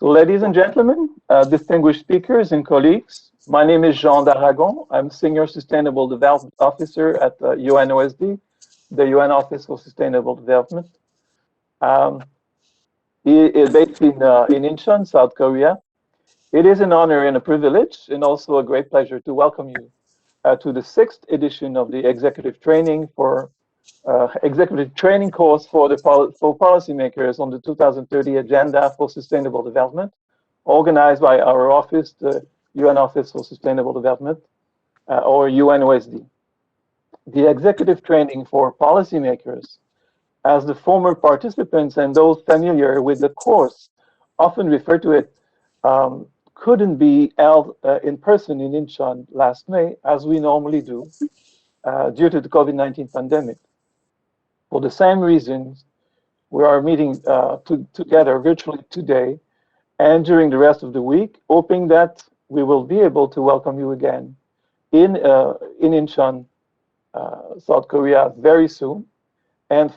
So ladies and gentlemen, distinguished speakers and colleagues, my name is Jean d'Aragon. I'm Senior Sustainable Development Officer at UNOSD, the UN Office for Sustainable Development. Based in Incheon, South Korea. It is an honor and a privilege and also a great pleasure to welcome you to the 6th edition of the Executive Training course for policymakers on the 2030 Agenda for Sustainable Development, organized by our office, the UN Office for Sustainable Development, or UNOSD. The Executive Training for Policymakers, as the former participants and those familiar with the course often refer to it, couldn't be held in person in Incheon last May, as we normally do, due to the COVID-19 pandemic. For the same reasons, we are meeting together virtually today and during the rest of the week, hoping that we will be able to welcome you again in Incheon, South Korea very soon, and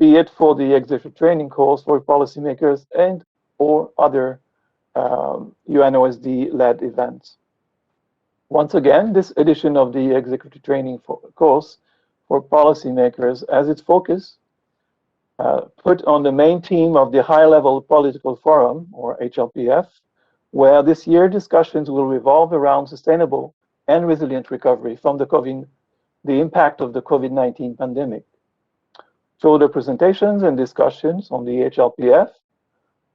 be it for the executive training course for policymakers and or other UNOSD-led events. Once again, this edition of the executive training course for policymakers has its focus put on the main theme of the High-Level Political Forum, or HLPF, where this year discussions will revolve around sustainable and resilient recovery from the impact of the COVID-19 pandemic. Through the presentations and discussions on the HLPF,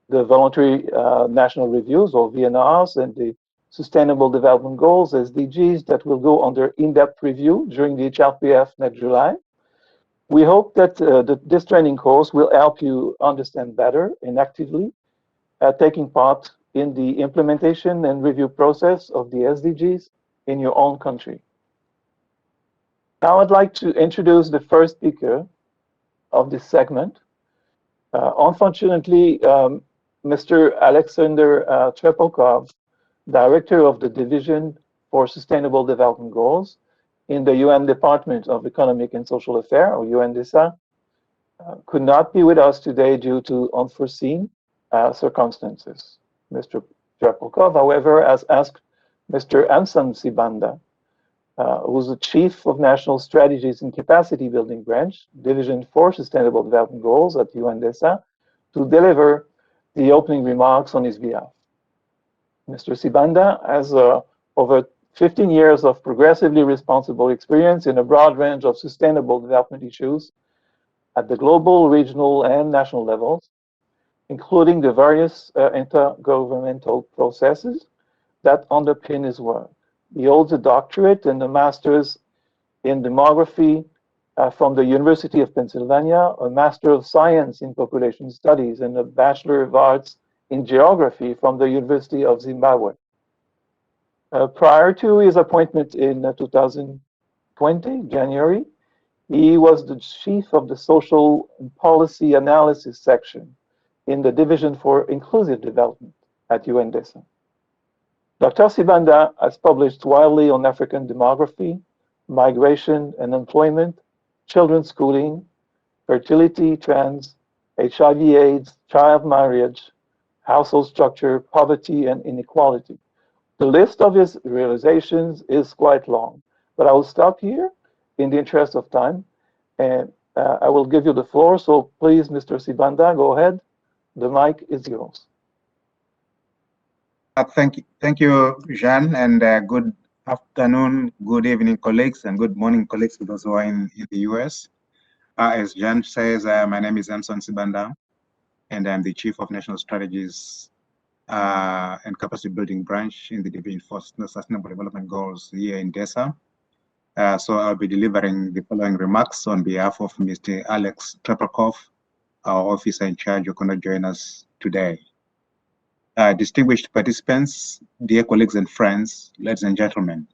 the Voluntary National Reviews, or VNRs, and the Sustainable Development Goals, SDGs, that will go under in-depth review during the HLPF next July. We hope that this training course will help you understand better and actively taking part in the implementation and review process of the SDGs in your own country. Now I'd like to introduce the first speaker of this segment. Unfortunately, Mr. Alexander Trepelkov, Director of the Division for Sustainable Development Goals in the UN Department of Economic and Social Affairs, or UNDESA, could not be with us today due to unforeseen circumstances. Mr. Trepelkov, however, has asked Mr. Anson Sibanda, who's the Chief of National Strategies and Capacity Building Branch, Division for Sustainable Development Goals at UNDESA, to deliver the opening remarks on his behalf. Mr. Sibanda has over 15 years of progressively responsible experience in a broad range of sustainable development issues at the global, regional, and national levels, including the various intergovernmental processes that underpin his work. He holds a doctorate and a master's in demography from the University of Pennsylvania, a Master of Science in Population Studies, and a Bachelor of Arts in Geography from the University of Zimbabwe. Prior to his appointment in 2020, January, he was the Chief of the Social and Policy Analysis section in the Division for Inclusive Development at UNDESA. Dr. Sibanda has published widely on African demography, migration and employment, children's schooling, fertility trends, HIV/AIDS, child marriage, household structure, poverty, and inequality. The list of his realizations is quite long, but I will stop here in the interest of time, and I will give you the floor. So please, Mr. Sibanda, go ahead. The mic is yours. Thank you, Jean, and good afternoon, good evening, colleagues, and good morning, colleagues, to those who are in the US. As Jean says, my name is Anson Sibanda, and I'm the Chief of National Strategies and Capacity Building Branch in the Division for Sustainable Development Goals here in DESA. So I'll be delivering the following remarks on behalf of Mr. Alex Trepelkov, our officer in charge, who cannot join us today. Distinguished participants, dear colleagues and friends, ladies and gentlemen,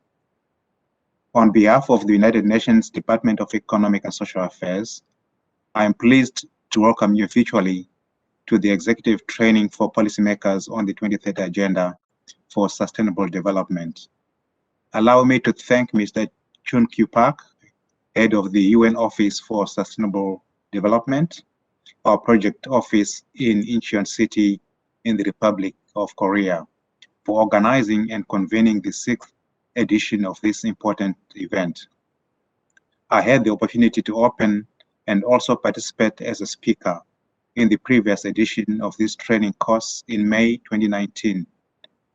on behalf of the United Nations Department of Economic and Social Affairs, I am pleased to welcome you virtually to the Executive Training for Policymakers on the 2030 Agenda for Sustainable Development. Allow me to thank Mr. Chun Kyu Park, Head of the UN Office for Sustainable Development, our project office in Incheon City, in the Republic of Korea for organizing and convening the 6th edition of this important event. I had the opportunity to open and also participate as a speaker in the previous edition of this training course in May 2019,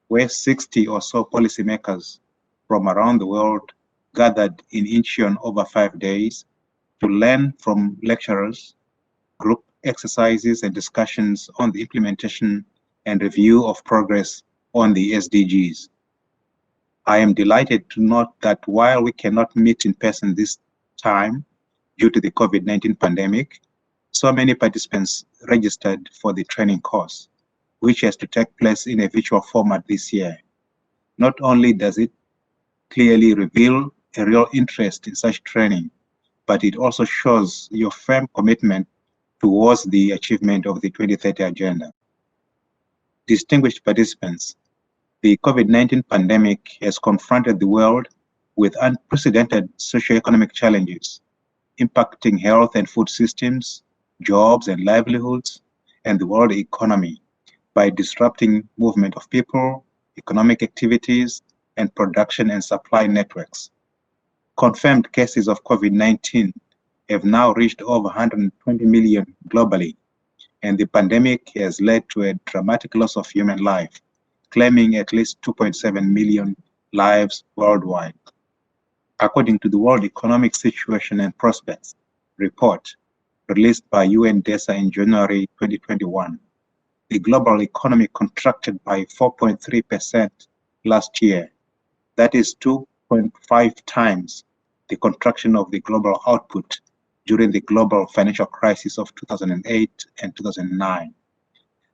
where 60 or so policymakers from around the world gathered in Incheon over 5 days to learn from lecturers, group exercises and discussions on the implementation and review of progress on the SDGs. I am delighted to note that while we cannot meet in person this time due to the COVID-19 pandemic, so many participants registered for the training course, which has to take place in a virtual format this year. Not only does it clearly reveal a real interest in such training, but it also shows your firm commitment towards the achievement of the 2030 Agenda. Distinguished participants, the COVID-19 pandemic has confronted the world with unprecedented socioeconomic challenges, impacting health and food systems, jobs and livelihoods, and the world economy by disrupting movement of people, economic activities, and production and supply networks. Confirmed cases of COVID-19 have now reached over 120 million globally, and the pandemic has led to a dramatic loss of human life, claiming at least 2.7 million lives worldwide. According to the World Economic Situation and Prospects report released by UNDESA in January 2021, the global economy contracted by 4.3% last year. That is 2.5 times the contraction of the global output during the global financial crisis of 2008 and 2009.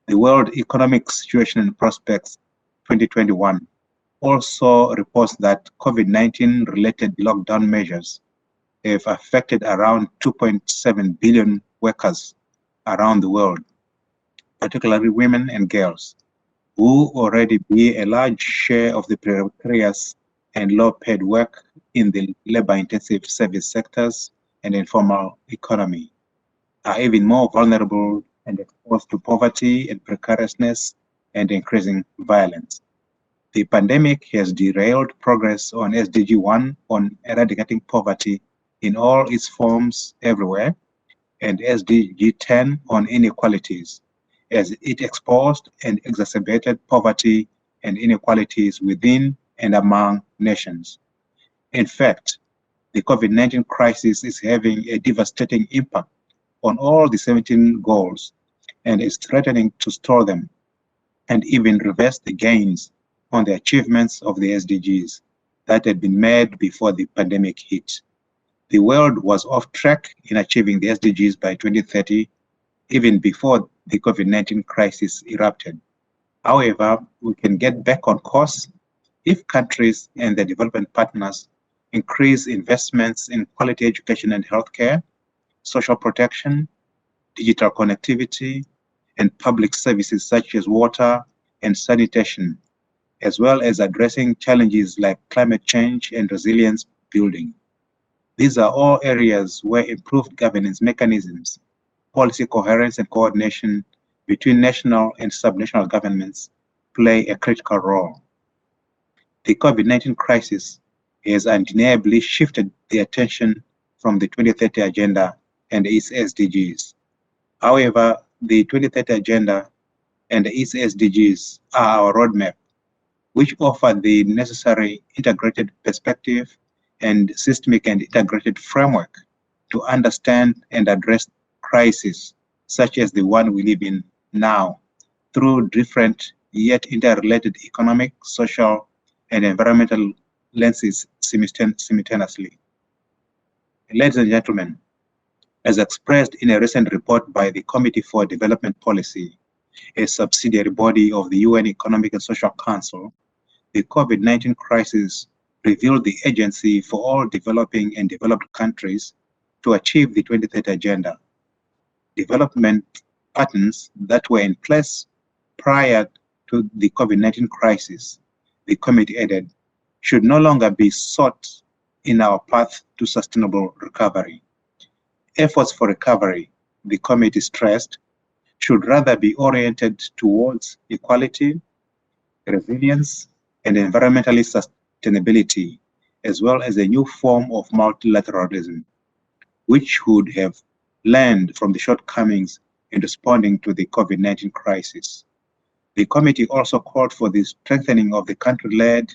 The World Economic Situation and Prospects 2021 also reports that COVID-19 related lockdown measures have affected around 2.7 billion workers around the world, particularly women and girls, who already bear a large share of the precarious and low-paid work in the labor-intensive service sectors and informal economy, are even more vulnerable and exposed to poverty and precariousness and increasing violence. The pandemic has derailed progress on SDG 1 on eradicating poverty in all its forms everywhere, and SDG 10 on inequalities, as it exposed and exacerbated poverty and inequalities within and among nations. In fact, the COVID-19 crisis is having a devastating impact on all the 17 goals and is threatening to stall them and even reverse the gains on the achievements of the SDGs that had been made before the pandemic hit. The world was off track in achieving the SDGs by 2030, even before the COVID-19 crisis erupted. However, we can get back on course if countries and their development partners increase investments in quality education and healthcare, social protection, digital connectivity, and public services such as water and sanitation, as well as addressing challenges like climate change and resilience building. These are all areas where improved governance mechanisms, policy coherence and coordination between national and subnational governments play a critical role. The COVID-19 crisis has undeniably shifted the attention from the 2030 Agenda and its SDGs. However, the 2030 Agenda and its SDGs are our roadmap, which offer the necessary integrated perspective and systemic and integrated framework to understand and address crises such as the one we live in now through different yet interrelated economic, social, and environmental lenses simultaneously. Ladies and gentlemen, as expressed in a recent report by the Committee for Development Policy, a subsidiary body of the UN Economic and Social Council, the COVID-19 crisis revealed the agency for all developing and developed countries to achieve the 2030 Agenda. Development patterns that were in place prior to the COVID-19 crisis, the committee added, should no longer be sought in our path to sustainable recovery. Efforts for recovery, the committee stressed, should rather be oriented towards equality, resilience, and environmental sustainability, as well as a new form of multilateralism, which would have learned from the shortcomings in responding to the COVID-19 crisis. The committee also called for the strengthening of the country-led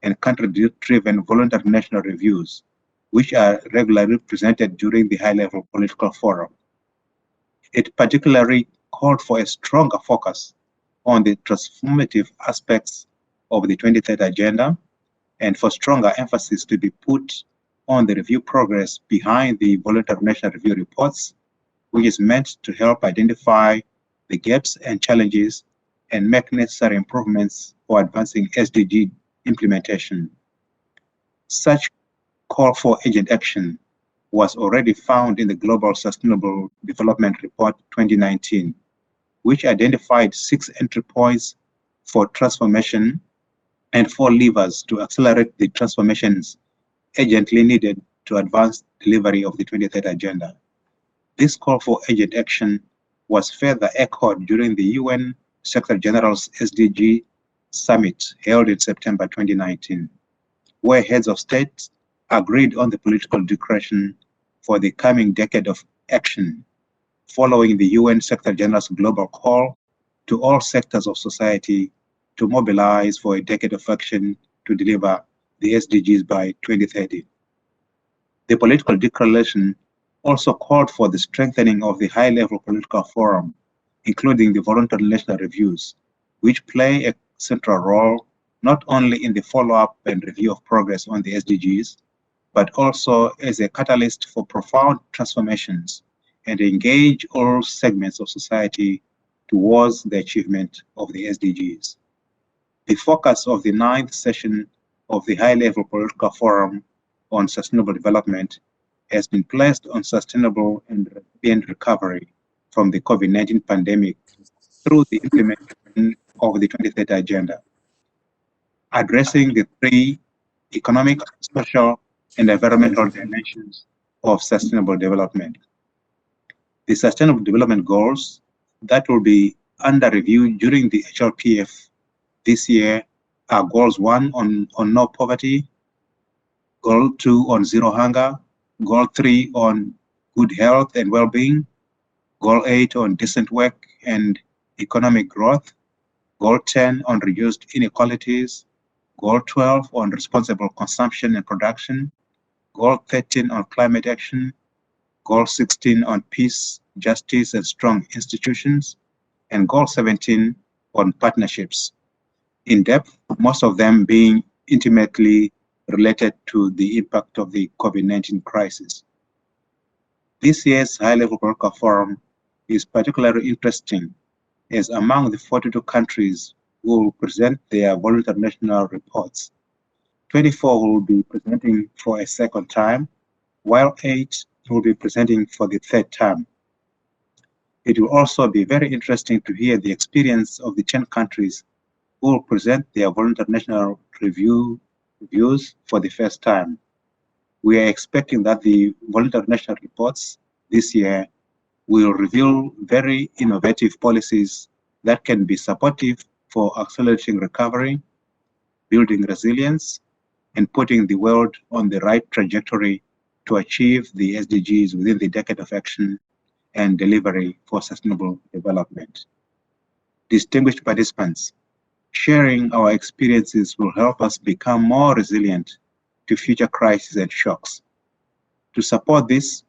and country-driven voluntary national reviews, which are regularly presented during the high-level political forum. It particularly called for a stronger focus on the transformative aspects of the 2030 Agenda and for stronger emphasis to be put on the review progress behind the voluntary national review reports, which is meant to help identify the gaps and challenges and make necessary improvements for advancing SDG implementation. Such call for urgent action was already found in the Global Sustainable Development Report 2019, which identified 6 entry points for transformation and 4 levers to accelerate the transformations urgently needed to advance delivery of the 2030 Agenda. This call for urgent action was further echoed during the UN Secretary General's SDG Summit held in September 2019, where heads of state agreed on the political direction for the coming decade of action, following the UN Secretary General's global call to all sectors of society to mobilize for a decade of action to deliver the SDGs by 2030. The political declaration also called for the strengthening of the high-level political forum, including the voluntary national reviews, which play a central role not only in the follow-up and review of progress on the SDGs, but also as a catalyst for profound transformations and engage all segments of society towards the achievement of the SDGs. The focus of the 9th session of the High-Level Political Forum on Sustainable Development has been placed on sustainable and resilient recovery from the COVID-19 pandemic through the implementation of the 2030 Agenda, addressing the 3 economic, social, and environmental dimensions of sustainable development. The Sustainable Development Goals that will be under review during the HLPF this year are Goals 1 on no poverty, Goal 2 on zero hunger, Goal 3 on good health and well-being, Goal 8 on decent work and economic growth, Goal 10 on reduced inequalities, Goal 12 on responsible consumption and production, Goal 13 on climate action, Goal 16 on peace, justice, and strong institutions, and Goal 17 on partnerships. In depth, most of them being intimately related to the impact of the COVID-19 crisis. This year's high-level political forum is particularly interesting as among the 42 countries who will present their voluntary national reports, 24 will be presenting for a second time, while 8 will be presenting for the 3rd time. It will also be very interesting to hear the experience of the 10 countries who will present their voluntary national reviews for the first time. We are expecting that the voluntary national reports this year will reveal very innovative policies that can be supportive for accelerating recovery, building resilience, and putting the world on the right trajectory to achieve the SDGs within the decade of action and delivery for sustainable development. Distinguished participants, sharing our experiences will help us become more resilient to future crises and shocks. To support this,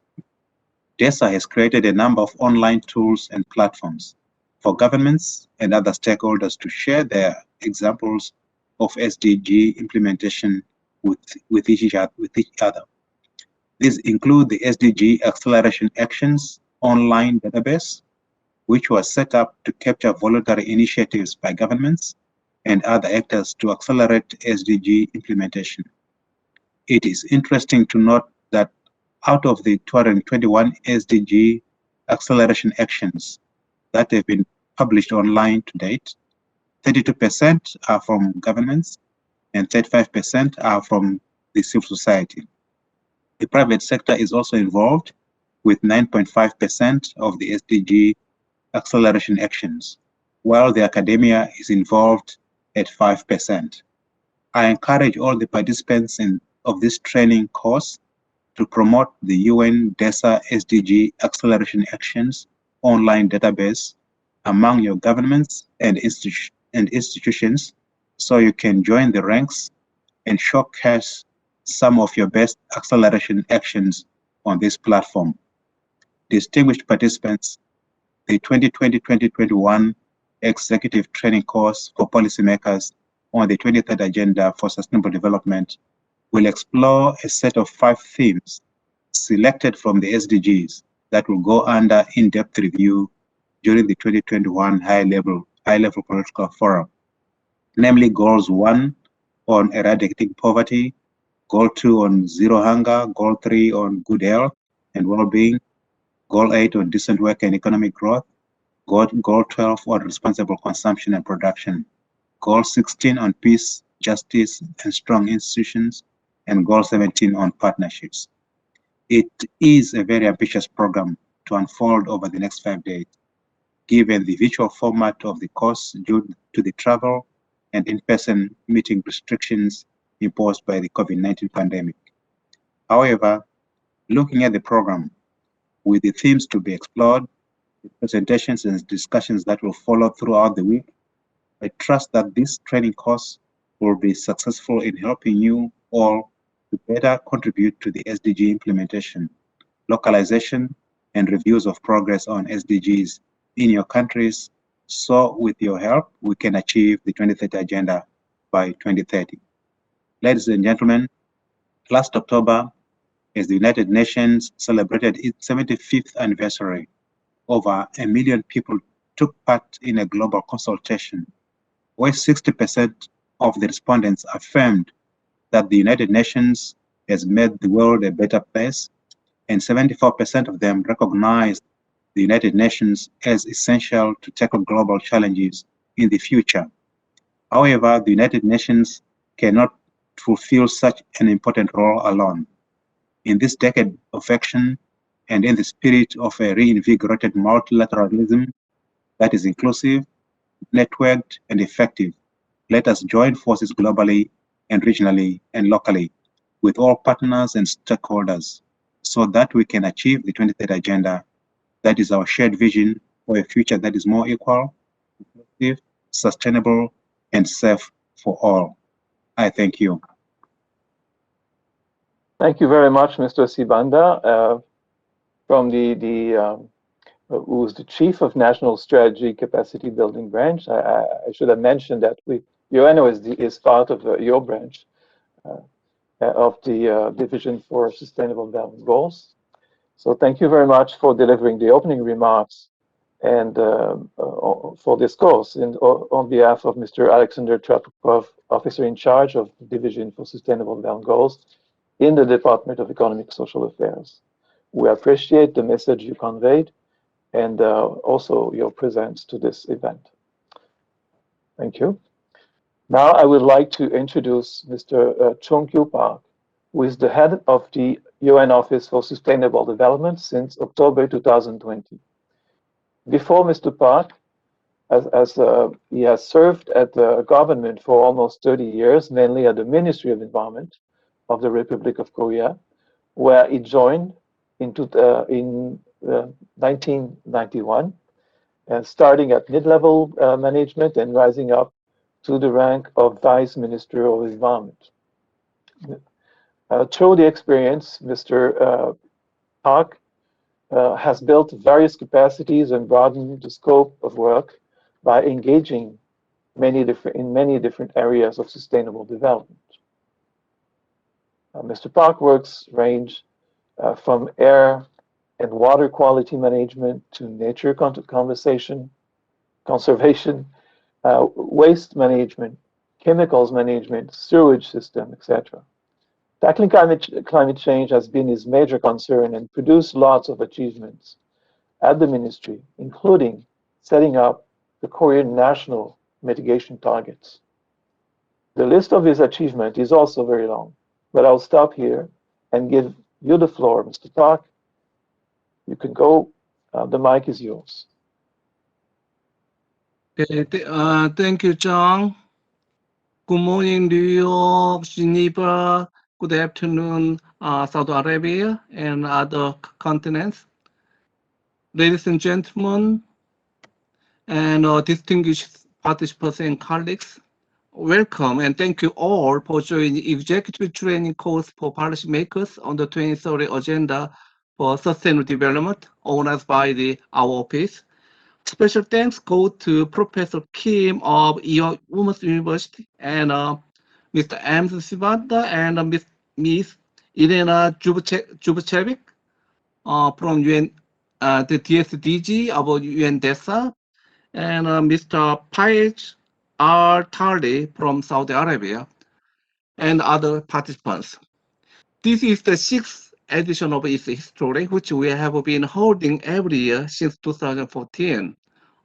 DESA has created a number of online tools and platforms for governments and other stakeholders to share their examples of SDG implementation with each other. These include the SDG Acceleration Actions online database, which was set up to capture voluntary initiatives by governments and other actors to accelerate SDG implementation. It is interesting to note that out of the 221 SDG acceleration actions that have been published online to date, 32% are from governments and 35% are from the civil society. The private sector is also involved with 9.5% of the SDG acceleration actions, while the academia is involved at 5%. I encourage all the participants of this training course to promote the UN DESA SDG Acceleration Actions online database among your governments and institutions, so you can join the ranks and showcase some of your best acceleration actions on this platform. Distinguished participants, the 2020-2021 Executive Training Course for Policymakers on the 23rd Agenda for Sustainable Development will explore a set of 5 themes selected from the SDGs that will go under in-depth review during the 2021 high-level political forum, namely Goals 1 on eradicating poverty, Goal 2 on zero hunger, Goal 3 on good health and well-being, Goal 8 on decent work and economic growth, Goal 12 on responsible consumption and production, Goal 16 on peace, justice, and strong institutions, and Goal 17 on partnerships. It is a very ambitious program to unfold over the next 5 days, given the virtual format of the course due to the travel and in-person meeting restrictions imposed by the COVID-19 pandemic. However, looking at the program, with the themes to be explored, the presentations and discussions that will follow throughout the week, I trust that this training course will be successful in helping you all to better contribute to the SDG implementation, localization, and reviews of progress on SDGs in your countries, so with your help, we can achieve the 2030 Agenda by 2030. Ladies and gentlemen, last October, as the United Nations celebrated its 75th anniversary, over 1 million people took part in a global consultation where 60% of the respondents affirmed that the United Nations has made the world a better place, and 74% of them recognized the United Nations as essential to tackle global challenges in the future. However, the United Nations cannot fulfill such an important role alone. In this decade of action, and in the spirit of a reinvigorated multilateralism that is inclusive, networked, and effective, let us join forces globally and regionally and locally with all partners and stakeholders so that we can achieve the 2030 Agenda. That is our shared vision for a future that is more equal, inclusive, sustainable, and safe for all. I thank you. Thank you very much, Mr. Sibanda, who's the Chief of National Strategy Capacity Building Branch. I should have mentioned that UNO is part of your branch of the Division for Sustainable Development Goals. So thank you very much for delivering the opening remarks and for this course, and on behalf of Mr. Alexander Trepakov, Officer in Charge of the Division for Sustainable Development Goals in the Department of Economic and Social Affairs. We appreciate the message you conveyed and also your presence to this event. Thank you. Now I would like to introduce Mr. Chung-Kyu Park, who is the head of the UN Office for Sustainable Development since October 2020. Before Mr. Park, as he has served at the government for almost 30 years, mainly at the Ministry of Environment of the Republic of Korea, where he joined in 1991, starting at mid-level management and rising up to the rank of Vice Minister of Environment. Through the experience, Mr. Park has built various capacities and broadened the scope of work by engaging in many different areas of sustainable development. Mr. Park works range from air and water quality management to nature conservation, waste management, chemicals management, sewage system, etc. Tackling climate change has been his major concern and produced lots of achievements at the ministry, including setting up the Korean national mitigation targets. The list of his achievements is also very long, but I'll stop here and give you the floor, Mr. Park. You can go, the mic is yours. Okay, thank you, John. Good morning, New York, Geneva. Good afternoon, Saudi Arabia and other continents. Ladies and gentlemen, and distinguished participants and colleagues, welcome and thank you all for joining Executive Training Course for Policymakers on the 2030 Agenda for Sustainable Development, organized by our office. Special thanks go to Professor Kim of Women's University and Mr. M. Sivanda and Ms. Elena Jubachevich from UN, the DSDG of UNDESA, and Mr. Paez R. Tardy from Saudi Arabia, and other participants. This is the sixth edition of its history, which we have been holding every year since 2014.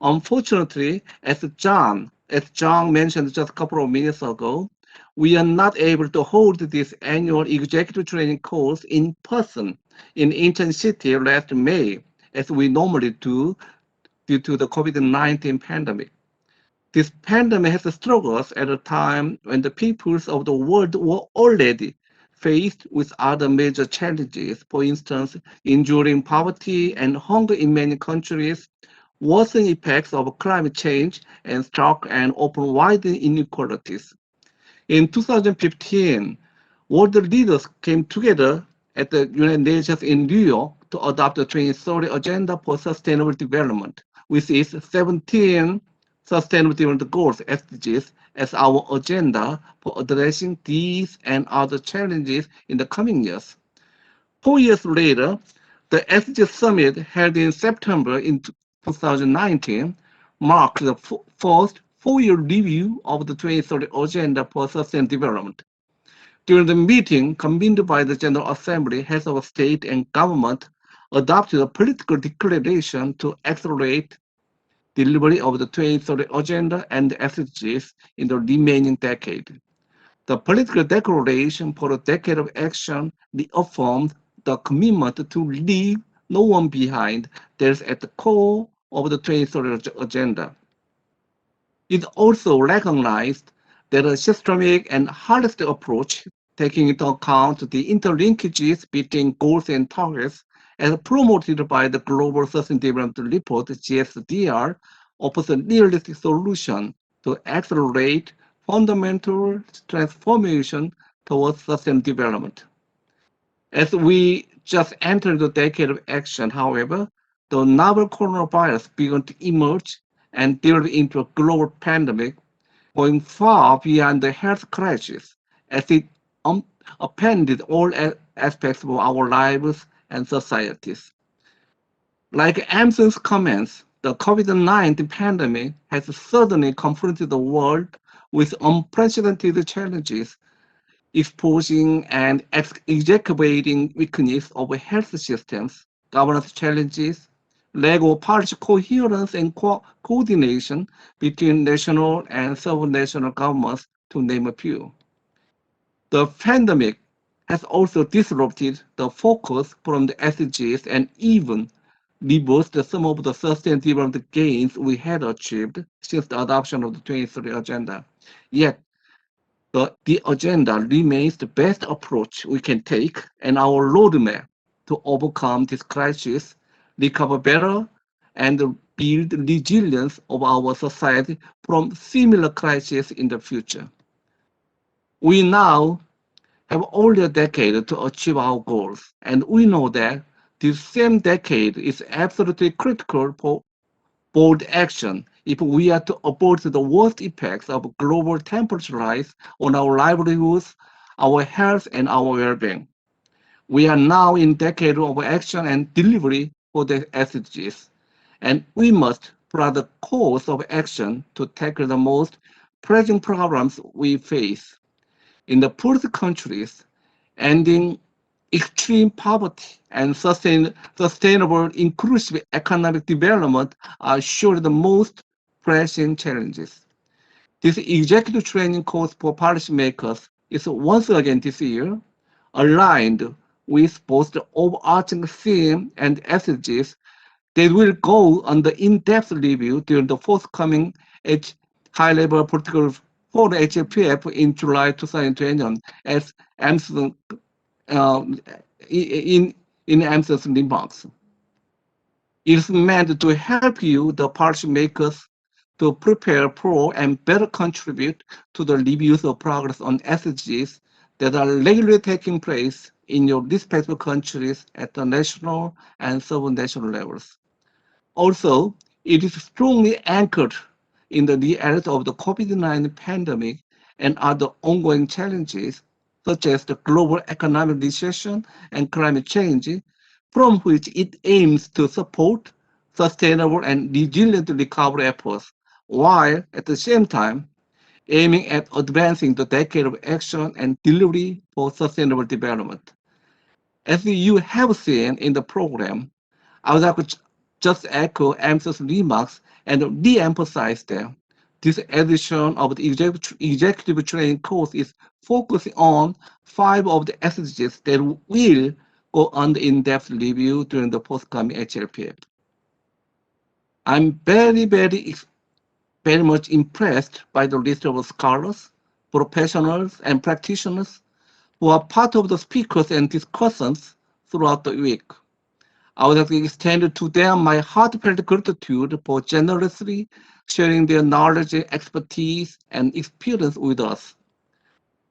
Unfortunately, as John mentioned just a couple of minutes ago, we are not able to hold this annual executive training course in person in Incheon City last May, as we normally do due to the COVID-19 pandemic. This pandemic has struggles at a time when the peoples of the world were already faced with other major challenges, for instance, enduring poverty and hunger in many countries, worsening effects of climate change, and stark and often widening inequalities. In 2015, world leaders came together at the United Nations in New York to adopt the 2030 Agenda for Sustainable Development, with its 17 Sustainable Development Goals, SDGs, as our agenda for addressing these and other challenges in the coming years. 4 years later, the SDG Summit held in September in 2019 marked the first 4-year review of the 2030 Agenda for Sustainable Development. During the meeting convened by the General Assembly, heads of state and government adopted a political declaration to accelerate delivery of the 2030 Agenda and the SDGs in the remaining decade. The political declaration for a decade of action reaffirmed the commitment to leave no one behind that is at the core of the 2030 Agenda. It also recognized that a systemic and holistic approach, taking into account the interlinkages between goals and targets, as promoted by the Global Sustainable Development Report (GSDR), offers a realistic solution to accelerate fundamental transformation towards sustainable development. As we just entered the decade of action, however, the novel coronavirus began to emerge and develop into a global pandemic, going far beyond the health crisis, as it upended all aspects of our lives and societies. Like Emerson's comments, the COVID-19 pandemic has suddenly confronted the world with unprecedented challenges, exposing and exacerbating weakness of health systems, governance challenges, lack of policy coherence and coordination between national and sub-national governments, to name a few. The pandemic has also disrupted the focus from the SDGs and even reversed some of the sustainable development gains we had achieved since the adoption of the 2030 Agenda. Yet, the agenda remains the best approach we can take and our roadmap to overcome this crisis, recover better, and build resilience of our society from similar crises in the future. We now have only a decade to achieve our goals, and we know that this same decade is absolutely critical for bold action if we are to avoid the worst effects of global temperature rise on our livelihoods, our health, and our well-being. We are now in decade of action and delivery for the SDGs, and we must plot the course of action to tackle the most pressing problems we face. In the poorest countries, ending extreme poverty and sustainable inclusive economic development are surely the most pressing challenges. This executive training course for policymakers is once again this year aligned with both the overarching theme and SDGs that will go under in-depth review during the forthcoming high-level political for the HLPF in July 2021 as Amazon in Amazon's remarks. It is meant to help you, the policymakers, to prepare for and better contribute to the reviews of progress on SDGs that are regularly taking place in your respective countries at the national and sub-national levels. Also, it is strongly anchored in the reality of the COVID-19 pandemic and other ongoing challenges, such as the global economic recession and climate change, from which it aims to support sustainable and resilient recovery efforts, while at the same time aiming at advancing the decade of action and delivery for sustainable development. As you have seen in the program, I would like to just echo Ams's remarks and re-emphasize them. This edition of the executive training course is focusing on 5 of the SDGs that will go under in-depth review during the forthcoming HLPF. I'm very much impressed by the list of scholars, professionals, and practitioners who are part of the speakers and discussions throughout the week. I would like to extend to them my heartfelt gratitude for generously sharing their knowledge, expertise, and experience with us.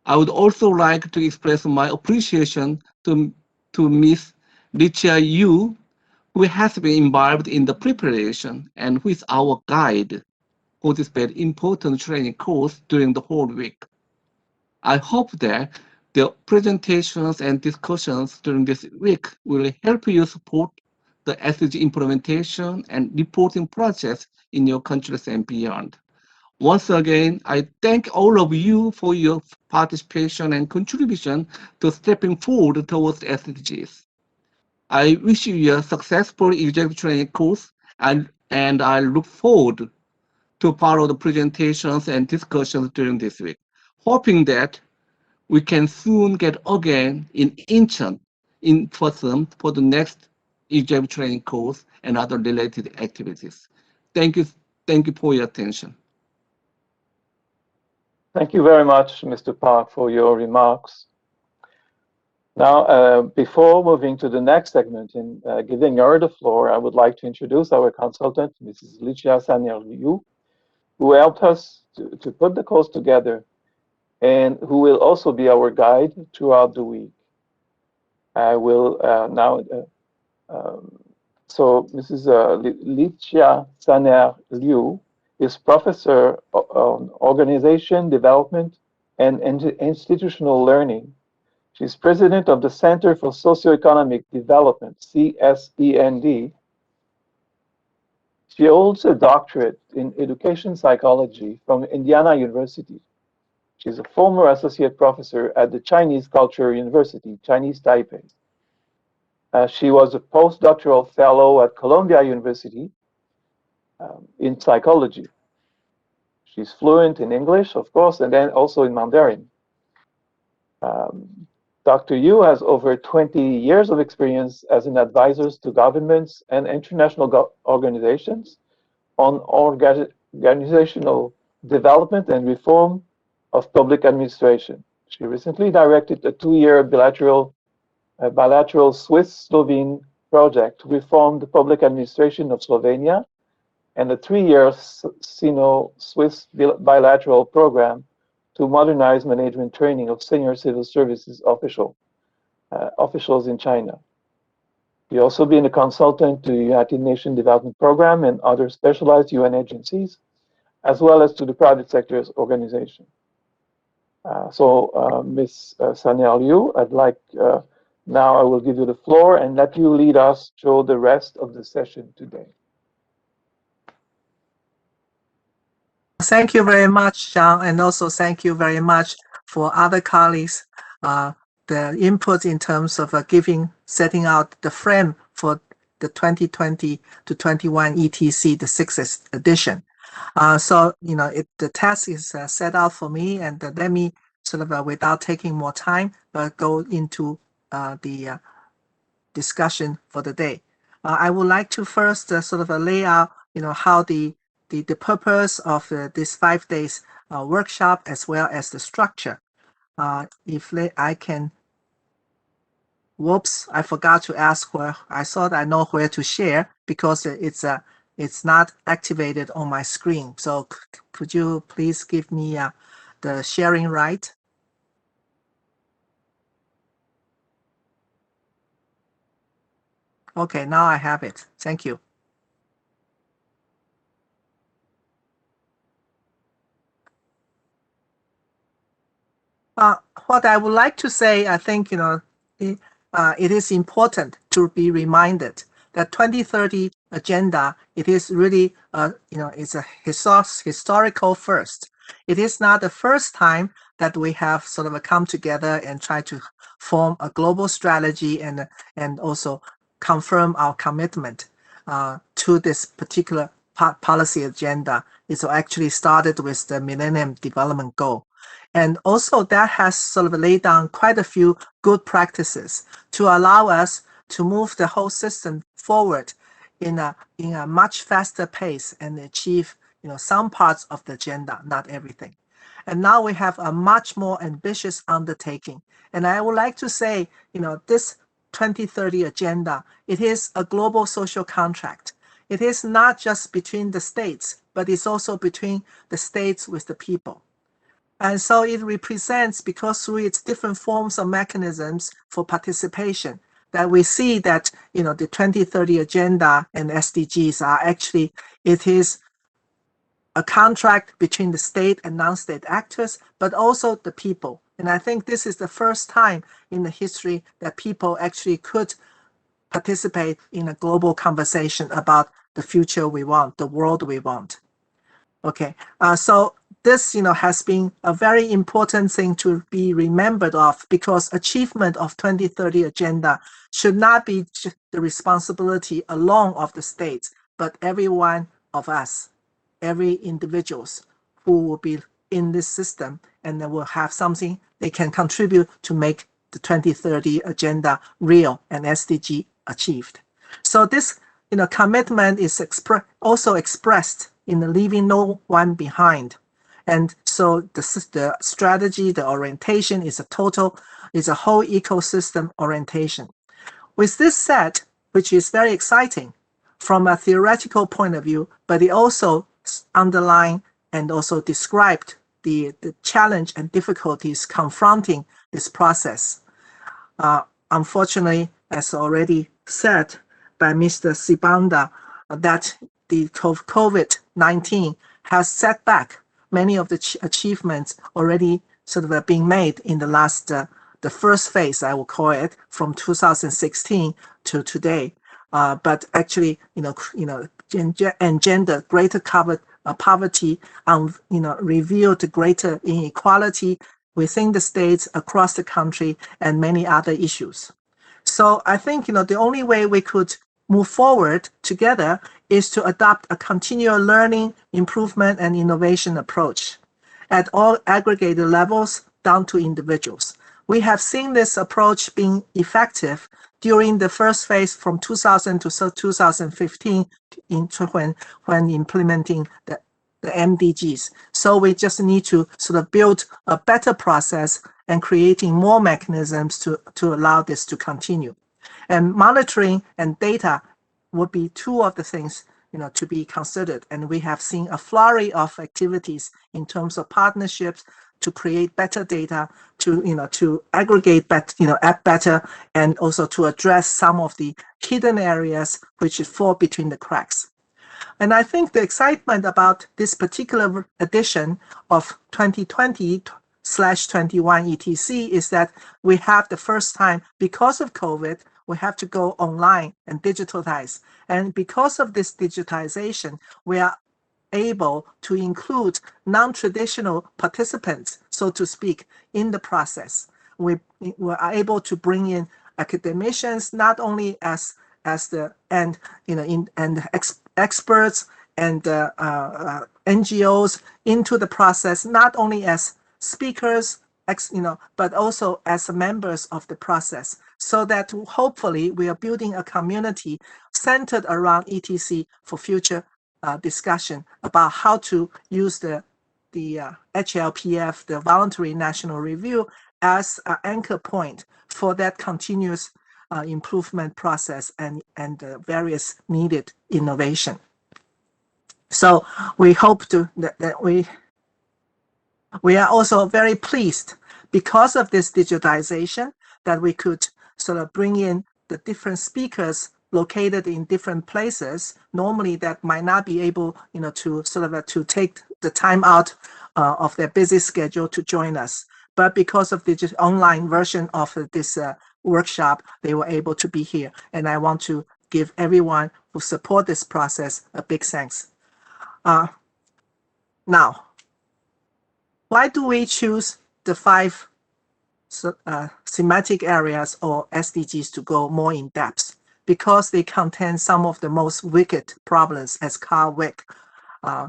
I would also like to express my appreciation to Ms. Lichia Yu, who has been involved in the preparation and who is our guide for this very important training course during the whole week. I hope that the presentations and discussions during this week will help you support the SDG implementation and reporting process in your countries and beyond. Once again, I thank all of you for your participation and contribution to stepping forward towards the SDGs. I wish you a successful executive training course and I look forward to follow the presentations and discussions during this week, hoping that we can soon get again in Incheon in person for the next executive training course and other related activities. Thank you for your attention. Thank you very much, Mr. Park, for your remarks. Now, before moving to the next segment and giving her the floor, I would like to introduce our consultant, Mrs. Lichia Sanyal-Yu, who helped us to put the course together and who will also be our guide throughout the week. I will now, so Mrs. Lichia Sanyal-Yu is Professor on Organization, Development, and Institutional Learning. She's President of the Center for Socioeconomic Development, CSEND. She holds a doctorate in education psychology from Indiana University. She's a former associate professor at the Chinese Culture University, Chinese Taipei. She was a postdoctoral fellow at Columbia University in psychology. She's fluent in English, of course, and then also in Mandarin. Dr. Yu has over 20 years of experience as an advisor to governments and international organizations on organizational development and reform of public administration. She recently directed a 2-year bilateral Swiss-Slovene project to reform the public administration of Slovenia and a 3-year Sino-Swiss bilateral program to modernize management training of senior civil services officials in China. He also been a consultant to the United Nations Development Program and other specialized UN agencies, as well as to the private sector's organization. Ms. Sanyal-Yu, I'd like, now I will give you the floor and let you lead us through the rest of the session today. Thank you very much, John, and also thank you very much for other colleagues, the input in terms of setting out the frame for the 2020 to 21 ETC, the 6th edition. The task is set out for me, and let me sort of, without taking more time, go into the discussion for the day. I would like to first sort of lay out, how the the purpose of this 5 days workshop as well as the structure. I can, whoops, I forgot to ask where, I thought I know where to share because it's not activated on my screen. So could you please give me the sharing right? Okay, now I have it. Thank you. What I would like to say, I think, it is important to be reminded that 2030 agenda, it is really, it's a historical first. It is not the first time that we have sort of come together and try to form a global strategy and also confirm our commitment to this particular policy agenda. It's actually started with the Millennium Development Goal. And also that has sort of laid down quite a few good practices to allow us to move the whole system forward in a much faster pace and achieve, some parts of the agenda, not everything. And now we have a much more ambitious undertaking. And I would like to say, this 2030 agenda, it is a global social contract. It is not just between the states, but it's also between the states with the people. And so it represents, because through its different forms of mechanisms for participation, that we see that, the 2030 agenda and SDGs are actually, it is a contract between the state and non-state actors, but also the people. And I think this is the first time in the history that people actually could participate in a global conversation about the future we want, the world we want. Okay, so this, has been a very important thing to be remembered of, because achievement of 2030 agenda should not be the responsibility alone of the states, but every one of us, every individuals who will be in this system, and then will have something they can contribute to make the 2030 agenda real and SDG achieved. So this, commitment is also expressed in the leaving no one behind. And so the strategy, the orientation is a whole ecosystem orientation. With this said, which is very exciting from a theoretical point of view, but it also underlined and also described the challenge and difficulties confronting this process. Unfortunately, as already said by Mr. Sibanda, that the COVID-19 has set back many of the achievements already sort of being made in the last, the first phase, I will call it, from 2016 to today. But actually, engender greater poverty, revealed greater inequality within the states, across the country, and many other issues. So I think, the only way we could move forward together is to adopt a continual learning, improvement, and innovation approach at all aggregated levels down to individuals. We have seen this approach being effective during the first phase from 2000 to 2015 when implementing the MDGs. So we just need to sort of build a better process and creating more mechanisms to allow this to continue. And monitoring and data would be two of the things, to be considered. And we have seen a flurry of activities in terms of partnerships to create better data, to aggregate better, and also to address some of the hidden areas which fall between the cracks. And I think the excitement about this particular edition of 2020/21 ETC is that we have the first time, because of COVID, we have to go online and digitalize. And because of this digitization, we are able to include non-traditional participants, so to speak, in the process. We are able to bring in academicians, not only as the experts and NGOs into the process, not only as speakers, but also as members of the process, so that hopefully we are building a community centered around ETC for future discussion about how to use the HLPF, the Voluntary National Review, as an anchor point for that continuous improvement process and various needed innovation. So we hope that we are also very pleased because of this digitization that we could sort of bring in the different speakers located in different places, normally that might not be able, to sort of to take the time out of their busy schedule to join us. But because of the online version of this workshop, they were able to be here. And I want to give everyone who support this process a big thanks. Now, why do we choose the 5 thematic areas or SDGs to go more in depth? Because they contain some of the most wicked problems, as Carl Wick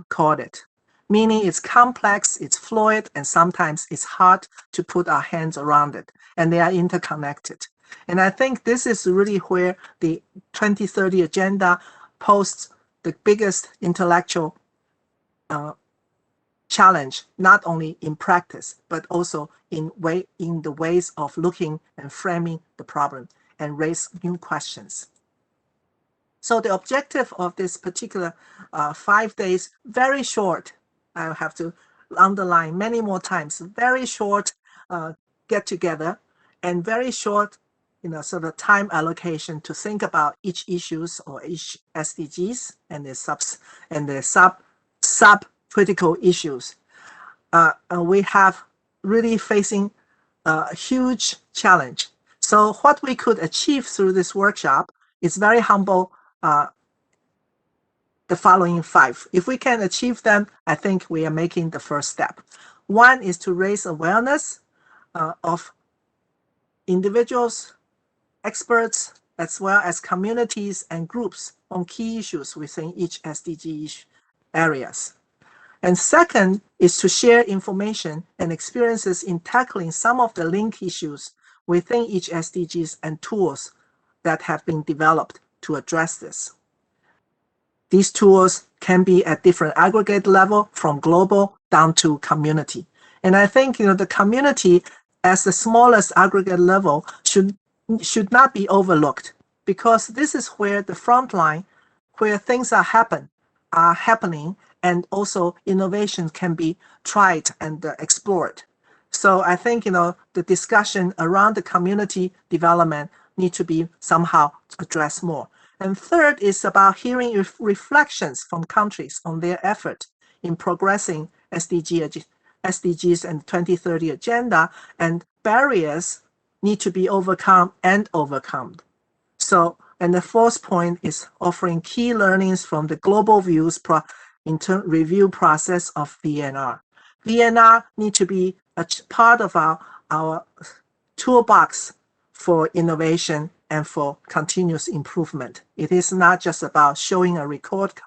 called it. Meaning it's complex, it's fluid, and sometimes it's hard to put our hands around it, and they are interconnected. And I think this is really where the 2030 agenda posts the biggest intellectual challenge, not only in practice, but also in the ways of looking and framing the problem and raise new questions. So the objective of this particular 5 days, very short, I have to underline many more times, very short get together and very short, sort of time allocation to think about each issues or each SDGs and the sub critical issues. We have really facing a huge challenge. So what we could achieve through this workshop is very humble, the following 5. If we can achieve them, I think we are making the first step. One is to raise awareness of individuals, experts, as well as communities and groups on key issues within each SDG areas. And second is to share information and experiences in tackling some of the link issues within each SDGs and tools that have been developed to address this. These tools can be at different aggregate level, from global down to community. And I think the community as the smallest aggregate level should not be overlooked, because this is where the front line, where things are happening, and also innovation can be tried and explored. So I think the discussion around the community development need to be somehow addressed more. And third is about hearing reflections from countries on their effort in progressing SDGs and 2030 agenda, and barriers need to be overcome and overcome. So, and the fourth point is offering key learnings from the global views review process of VNR. VNR need to be a part of our toolbox for innovation and for continuous improvement. It is not just about showing a report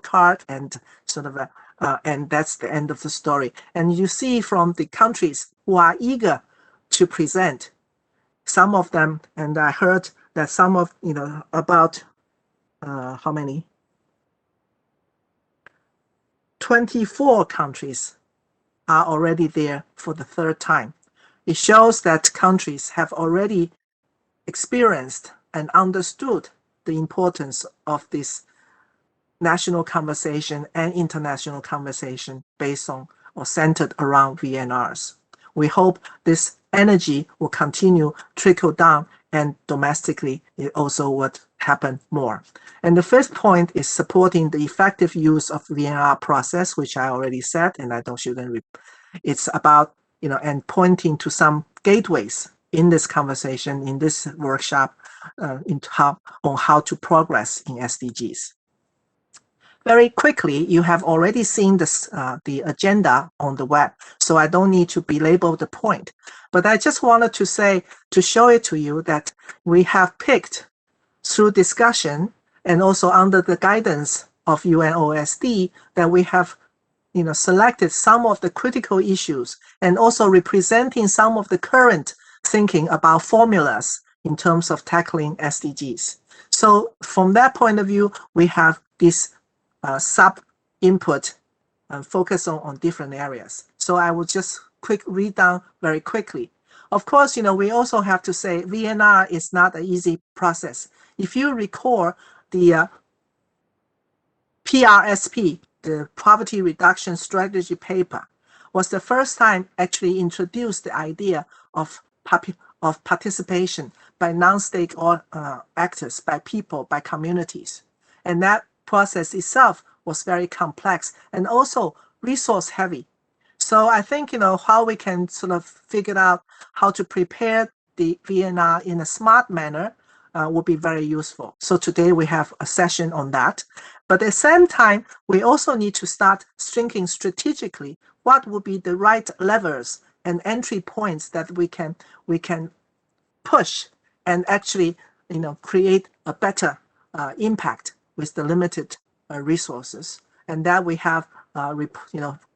card and sort of and that's the end of the story. And you see from the countries who are eager to present, some of them, and I heard that some of, about how many? 24 countries are already there for the 3rd time. It shows that countries have already experienced and understood the importance of this national conversation and international conversation based on or centered around VNRs. We hope this energy will continue trickle down, and domestically it also would happen more. And the first point is supporting the effective use of VNR process, which I already said, and it's about, and pointing to some gateways in this conversation, in this workshop, on how to progress in SDGs. Very quickly, you have already seen this, the agenda on the web, so I don't need to belabor the point. But I just wanted to say, to show it to you, that we have picked through discussion and also under the guidance of UNOSD, that we have selected some of the critical issues and also representing some of the current thinking about formulas in terms of tackling SDGs. So from that point of view, we have these sub-input and focus on different areas. So I will just read down very quickly. Of course, we also have to say VNR is not an easy process. If you recall the PRSP, the Poverty Reduction Strategy paper, was the first time actually introduced the idea of participation by non-state actors, by people, by communities. And that process itself was very complex and also resource heavy. So I think, how we can sort of figure out how to prepare the VNR in a smart manner will be very useful. So today we have a session on that. But at the same time, we also need to start thinking strategically what would be the right levers and entry points that we can push and actually create a better impact with the limited resources. And that we have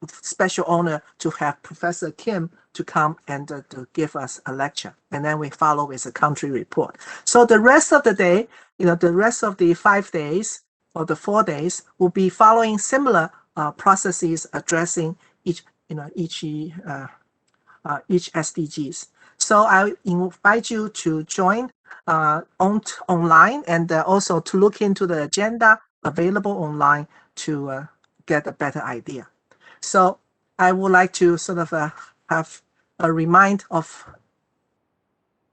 special honor to have Professor Kim to come and to give us a lecture, and then we follow with a country report. So the rest of the day, the rest of the 5 days or the 4 days will be following similar processes addressing each SDGs. So I invite you to join online and also to look into the agenda available online to get a better idea. So I would like to sort of have a reminder of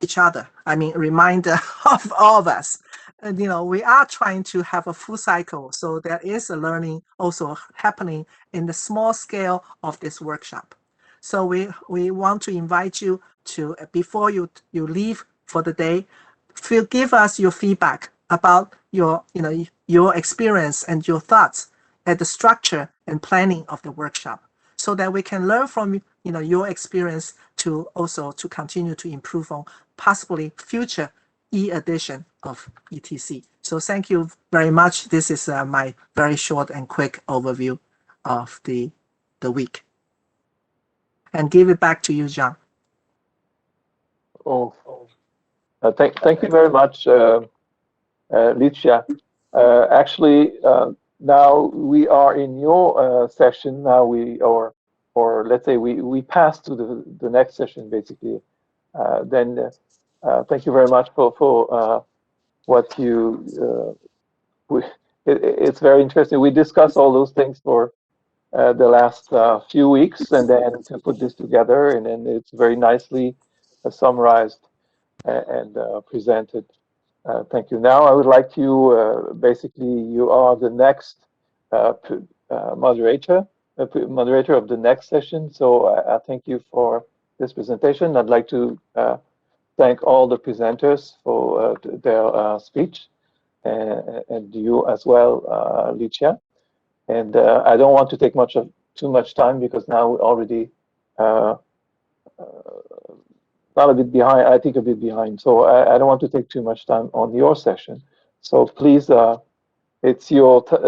each other. I mean, reminder of all of us. And, we are trying to have a full cycle. So there is a learning also happening in the small scale of this workshop. So we want to invite you to, before you leave for the day, give us your feedback about your experience and your thoughts at the structure and planning of the workshop, so that we can learn from your experience to also to continue to improve on possibly future edition of ETC. So thank you very much. This is my very short and quick overview of the week. And give it back to you, John. Thank you very much, Licia. Actually, now we are in your session. Now or let's say we pass to the next session basically. Then thank you very much for what you. It's very interesting. We discussed all those things for the last few weeks, and then to put this together, and then it's very nicely summarized and presented. Thank you. Now I would like to basically you are the next moderator of the next session. So I thank you for this presentation. I'd like to thank all the presenters for their speech, and you as well, Licia. And I don't want to take too much time because now we're already not a bit behind, I think a bit behind. So I don't want to take too much time on your session. So please, it's your turn,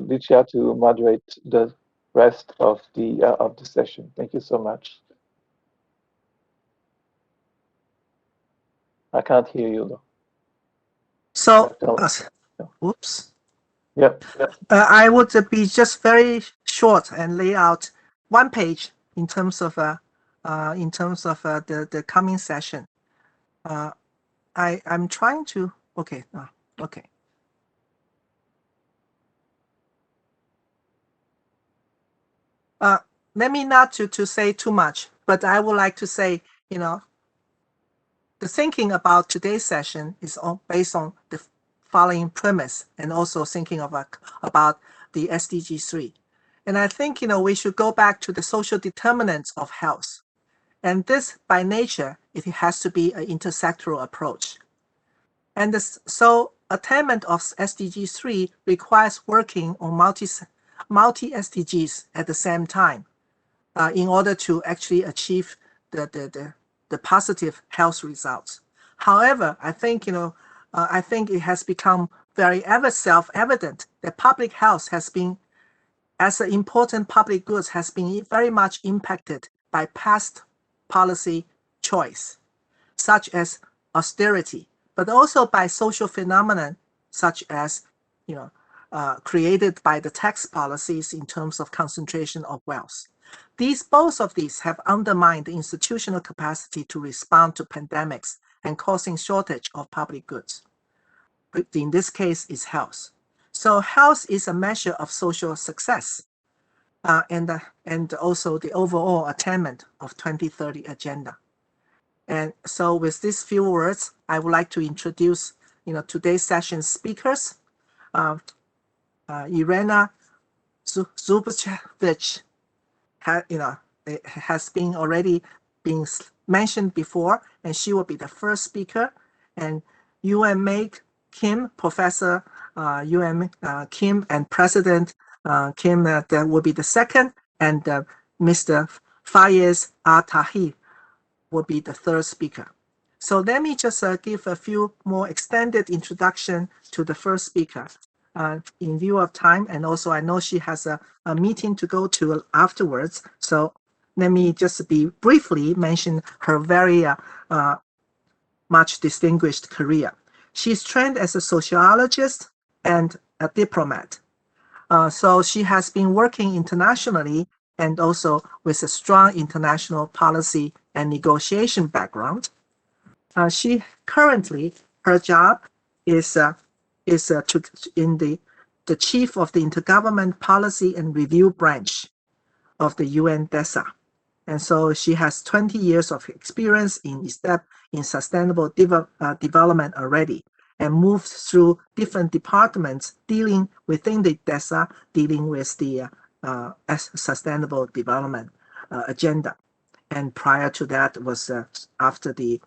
Licia, to moderate the rest of the session. Thank you so much. I can't hear you though. So, oops. Yep. I would be just very short and lay out one page in terms of the coming session. I'm trying to okay. Let me not to say too much, but I would like to say, the thinking about today's session is based on the following premise, and also thinking about the SDG 3. And I think, we should go back to the social determinants of health. And this, by nature, it has to be an intersectoral approach. And so attainment of SDG 3 requires working on multi-SDGs at the same time in order to actually achieve the positive health results. However, I think, I think it has become very self-evident that public health has been, as an important public goods, has been very much impacted by past policy choice, such as austerity, but also by social phenomena such as, created by the tax policies in terms of concentration of wealth. Both of these have undermined the institutional capacity to respond to pandemics and causing shortage of public goods. In this case, is health. So health is a measure of social success and also the overall attainment of 2030 agenda. And so with these few words, I would like to introduce today's session speakers. Irena Zubčević has been already been mentioned before, and she will be the first speaker. And Yuan Meg Kim, Professor Yuan Kim, and President Kim, that will be the second, and Mr. Fayez Al-Tahi will be the third speaker. So let me just give a few more extended introduction to the first speaker in view of time, and also I know she has a meeting to go to afterwards. So let me just briefly mention her very much distinguished career. She's trained as a sociologist and a diplomat. So she has been working internationally and also with a strong international policy and negotiation background. She currently, her job is the chief of the Intergovernment Policy and Review Branch of the UN DESA. And so she has 20 years of experience in sustainable development already, and moved through different departments dealing within the DESA, dealing with the sustainable development agenda. And prior to that was after the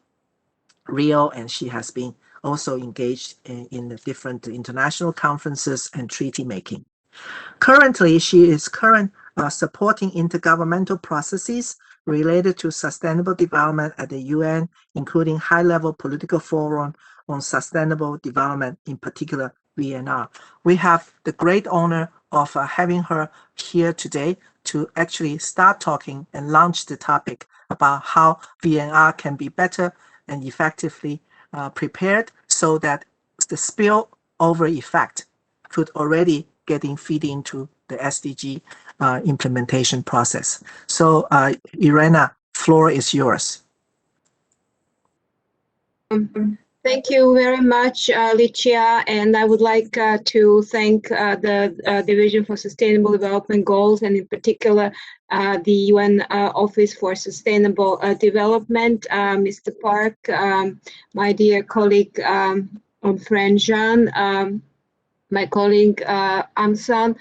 Rio, and she has been also engaged in the different international conferences and treaty making. Currently, she is supporting intergovernmental processes related to sustainable development at the UN, including high-level political forum on sustainable development, in particular VNR. We have the great honor of having her here today to actually start talking and launch the topic about how VNR can be better and effectively prepared so that the spillover effect could already feed into the SDG implementation process. So Irena, floor is yours. Thank you very much, Licia, and I would like to thank the Division for Sustainable Development Goals, and in particular the UN Office for Sustainable Development, Mr. Park, my dear colleague Fran Jean, my colleague Amsan.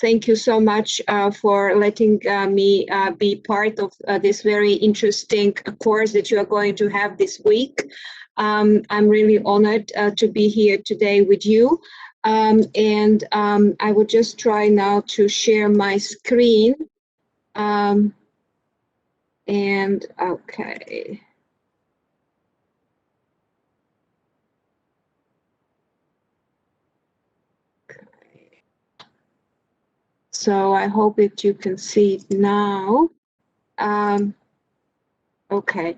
Thank you so much for letting me be part of this very interesting course that you are going to have this week. I'm really honored to be here today with you. And I will just try now to share my screen. And okay. So I hope that you can see it now. Okay,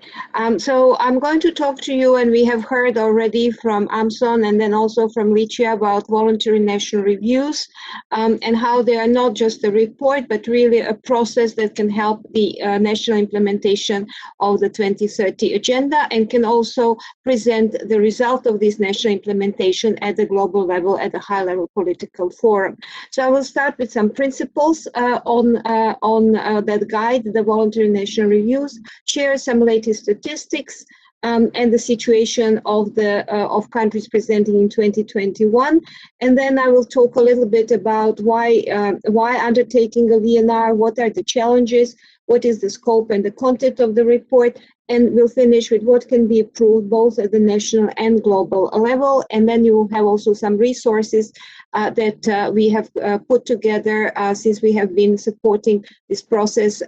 so I'm going to talk to you, and we have heard already from Amson and then also from Licia about voluntary national reviews and how they are not just a report, but really a process that can help the national implementation of the 2030 agenda, and can also present the result of this national implementation at the global level, at a high-level political forum. So I will start with some principles on that guide the voluntary national reviews, share some latest statistics and the situation of countries presenting in 2021, and then I will talk a little bit about why undertaking a VNR, what are the challenges, what is the scope and the content of the report, and we'll finish with what can be approved both at the national and global level. And then you will have also some resources that we have put together since we have been supporting this process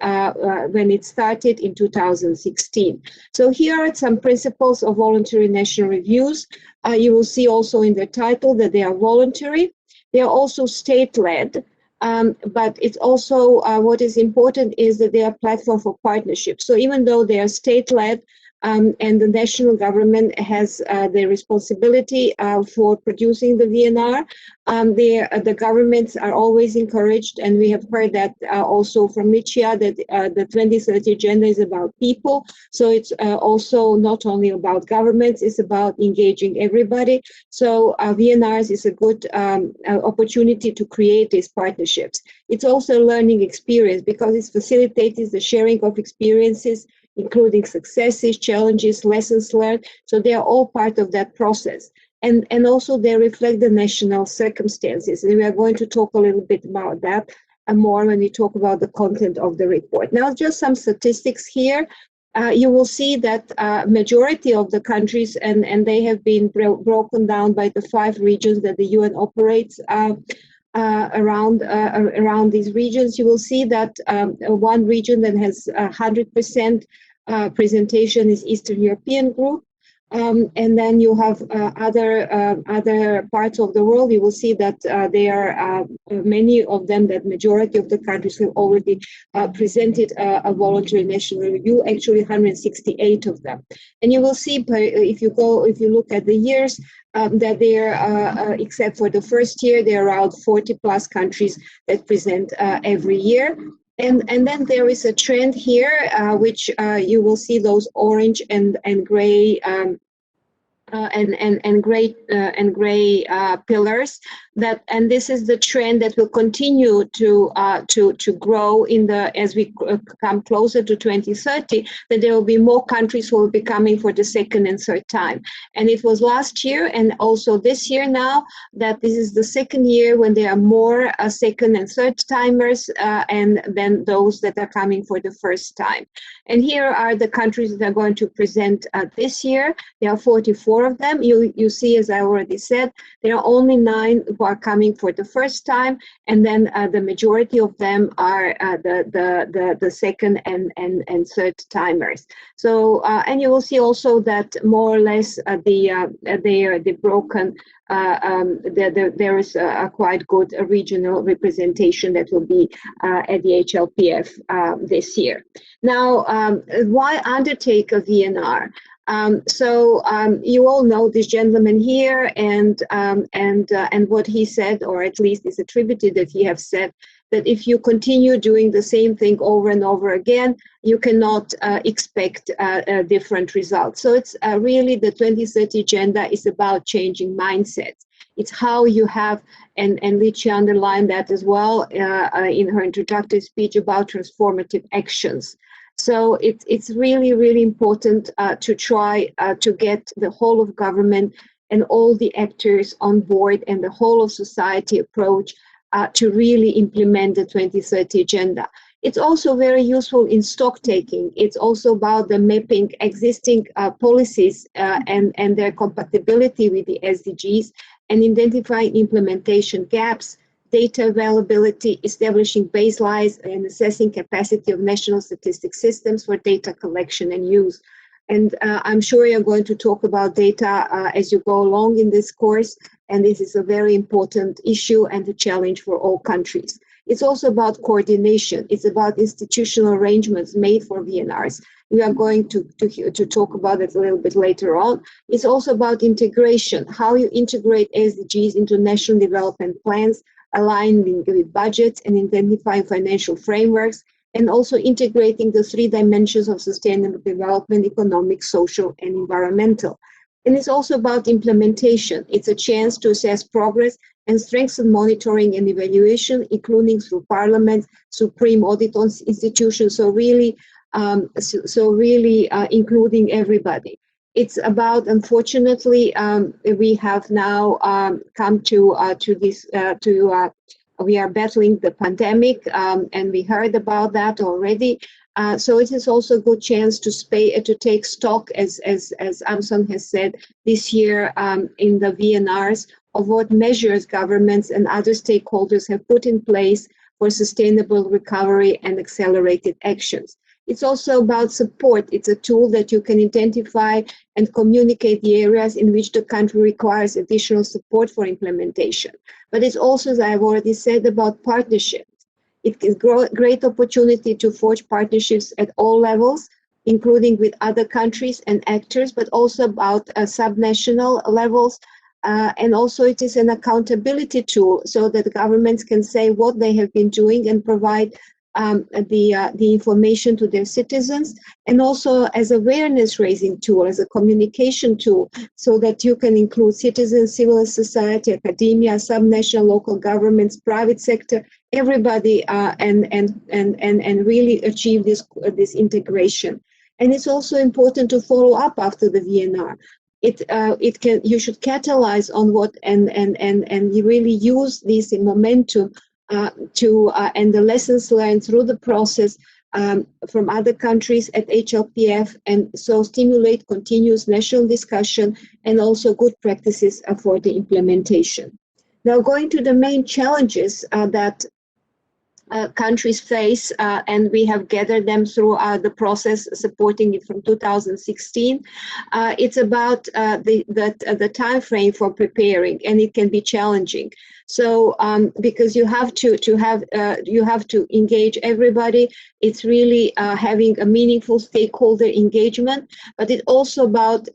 when it started in 2016. So here are some principles of voluntary national reviews. You will see also in the title that they are voluntary. They are also state-led. But it's also what is important is that they are platform for partnership. So even though they are state-led, and the national government has the responsibility for producing the VNR. The governments are always encouraged, and we have heard that also from Licia, that the 2030 agenda is about people. So it's also not only about governments, it's about engaging everybody. So VNRs is a good opportunity to create these partnerships. It's also a learning experience because it facilitates the sharing of experiences, including successes, challenges, lessons learned. So they are all part of that process. And also they reflect the national circumstances. And we are going to talk a little bit about that and more when we talk about the content of the report. Now, just some statistics here. You will see that majority of the countries, and they have been broken down by the 5 regions that the UN operates around these regions. You will see that one region that has 100% presentation is Eastern European group. And then you have other parts of the world. You will see that there are many of them, that majority of the countries have already presented a voluntary national review, actually 168 of them. And you will see, if you look at the years, that there, except for the first year, there are around 40 plus countries that present every year. And then there is a trend here, which you will see those orange and gray gray pillars. And this is the trend that will continue to grow as we come closer to 2030. That there will be more countries who will be coming for the second and third time. And it was last year and also this year now that this is the second year when there are more second and third timers and then those that are coming for the first time. And here are the countries that are going to present this year. There are 44 of them. You see, as I already said, there are only 9 who are coming for the first time, and then the majority of them are the second and third timers. So and you will see also that more or less they are broken. There is a quite good regional representation that will be at the HLPF this year. Now, why undertake a VNR? So you all know this gentleman here, and what he said, or at least is attributed that he have said, that if you continue doing the same thing over and over again, you cannot expect different results. So it's really the 2030 agenda is about changing mindsets. It's how you have, and Licia underlined that as well in her introductory speech, about transformative actions. So it's really, really important to try to get the whole of government and all the actors on board and the whole of society approach to really implement the 2030 agenda. It's also very useful in stock taking. It's also about the mapping existing policies and their compatibility with the SDGs and identifying implementation gaps, data availability, establishing baselines, and assessing capacity of national statistics systems for data collection and use. And I'm sure you're going to talk about data as you go along in this course, and this is a very important issue and a challenge for all countries. It's also about coordination. It's about institutional arrangements made for VNRs. We are going to talk about it a little bit later on. It's also about integration, how you integrate SDGs into national development plans, aligning with budgets and identifying financial frameworks, and also integrating the 3 dimensions of sustainable development: economic, social, and environmental. And it's also about implementation. It's a chance to assess progress and strengthen monitoring and evaluation, including through Parliament, Supreme Audit Institutions, so really including everybody. It's about, unfortunately, we have now come to this, we are battling the pandemic, and we heard about that already. So it is also a good chance to take stock, as Amson has said, this year in the VNRs, of what measures governments and other stakeholders have put in place for sustainable recovery and accelerated actions. It's also about support. It's a tool that you can identify and communicate the areas in which the country requires additional support for implementation. But it's also, as I've already said, about partnerships. It is a great opportunity to forge partnerships at all levels, including with other countries and actors, but also about subnational levels. And also it is an accountability tool so that governments can say what they have been doing and provide the information to their citizens, and also as awareness raising tool, as a communication tool, so that you can include citizens, civil society, academia, subnational, local governments, private sector, everybody, and really achieve this integration. And it's also important to follow up after the VNR. You should catalyze on what and you really use this momentum and the lessons learned through the process from other countries at HLPF, and so stimulate continuous national discussion and also good practices for the implementation. Now, going to the main challenges that countries face, and we have gathered them through the process supporting it from 2016. It's about the time frame for preparing, and it can be challenging. So because you have to engage everybody. It's really having a meaningful stakeholder engagement, but it's also about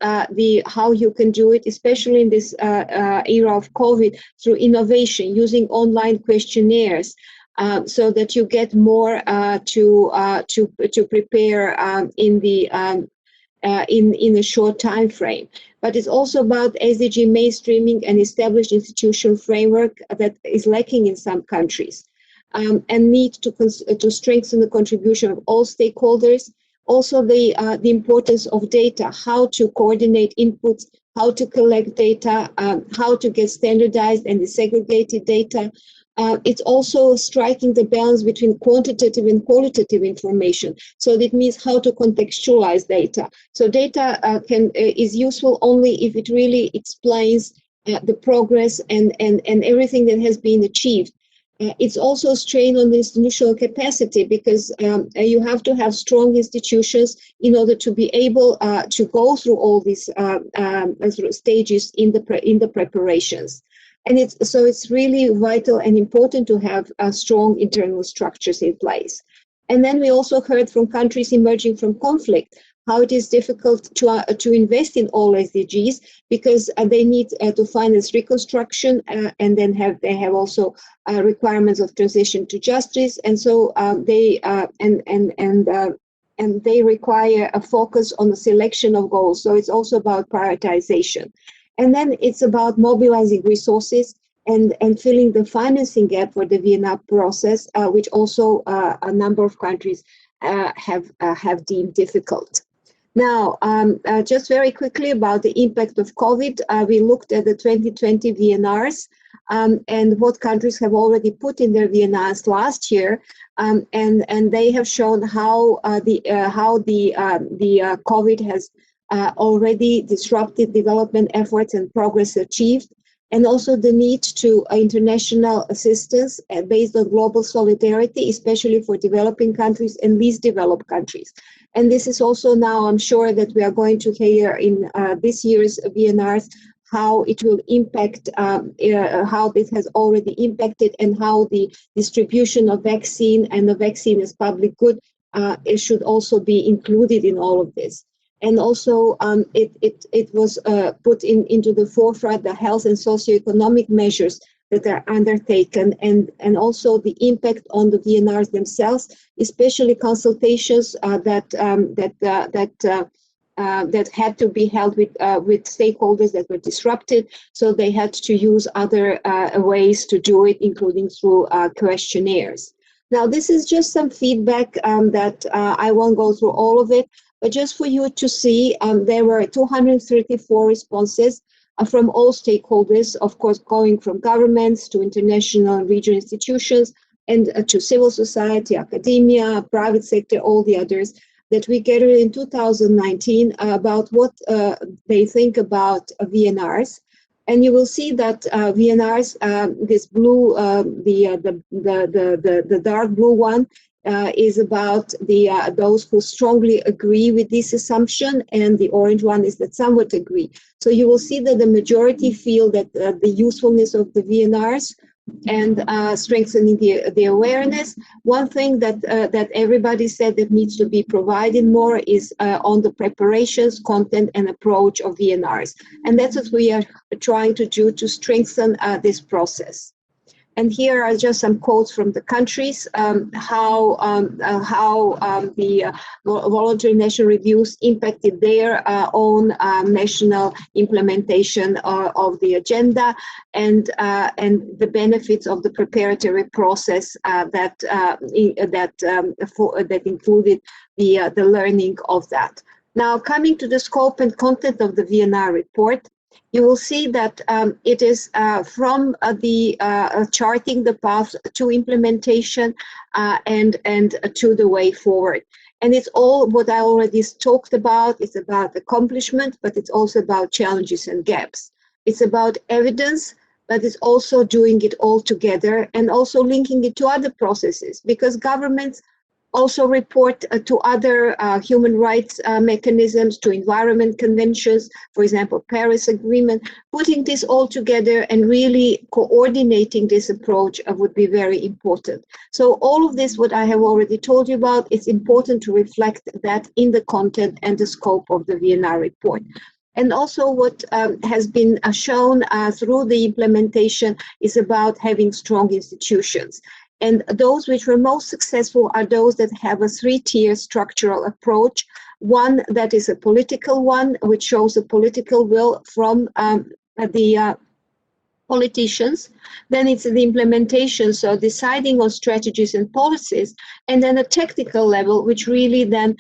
how you can do it, especially in this era of COVID, through innovation, using online questionnaires. So that you get more to prepare in a short time frame. But it's also about SDG mainstreaming and established institutional framework that is lacking in some countries, and need to strengthen the contribution of all stakeholders. Also, the importance of data, how to coordinate inputs, how to collect data, how to get standardized and disaggregated data. It's also striking the balance between quantitative and qualitative information. So that means how to contextualize data. So data is useful only if it really explains the progress and everything that has been achieved. It's also a strain on the institutional capacity, because you have to have strong institutions in order to be able to go through all these stages in the preparations. And it's really vital and important to have strong internal structures in place. And then we also heard from countries emerging from conflict how it is difficult to invest in all SDGs, because they need to finance reconstruction, and then they have also requirements of transition to justice, and so they require a focus on the selection of goals. So it's also about prioritization. And then it's about mobilizing resources and filling the financing gap for the VNR process, which also a number of countries have deemed difficult. Now, just very quickly about the impact of COVID, we looked at the 2020 VNRs and what countries have already put in their VNRs last year, and they have shown how the COVID has already disrupted development efforts and progress achieved, and also the need to international assistance based on global solidarity, especially for developing countries and least developed countries. And this is also now, I'm sure that we are going to hear in this year's VNRs how it will impact, how this has already impacted, and how the distribution of vaccine and the vaccine as public good it should also be included in all of this. And also it was put into the forefront the health and socioeconomic measures that are undertaken, and also the impact on the VNRs themselves, especially consultations that had to be held with stakeholders that were disrupted. So they had to use other ways to do it, including through questionnaires. Now, this is just some feedback that I won't go through all of it, but just for you to see, there were 234 responses from all stakeholders, of course, going from governments to international and regional institutions, and to civil society, academia, private sector, all the others, that we gathered in 2019 about what they think about VNRs. And you will see that VNRs, this blue, the dark blue one, is about those who strongly agree with this assumption, and the orange one is that somewhat agree. So you will see that the majority feel that the usefulness of the VNRs and strengthening the awareness. One thing that everybody said that needs to be provided more is on the preparations, content, and approach of VNRs. And that's what we are trying to do to strengthen this process. And here are just some quotes from the countries, how the voluntary national reviews impacted their own national implementation of the agenda, and the benefits of the preparatory process that included the learning of that. Now, coming to the scope and content of the VNR report, you will see that it is from the charting the path to implementation and to the way forward. And it's all what I already talked about. It's about accomplishment, but it's also about challenges and gaps. It's about evidence, but it's also doing it all together and also linking it to other processes, because governments also report to other human rights mechanisms, to environment conventions, for example, Paris Agreement. Putting this all together and really coordinating this approach would be very important. So all of this, what I have already told you about, it's important to reflect that in the content and the scope of the VNR report. And also what has been shown through the implementation is about having strong institutions. And those which were most successful are those that have a three-tier structural approach. One that is a political one, which shows a political will from the politicians. Then it's the implementation, so deciding on strategies and policies. And then a technical level, which really then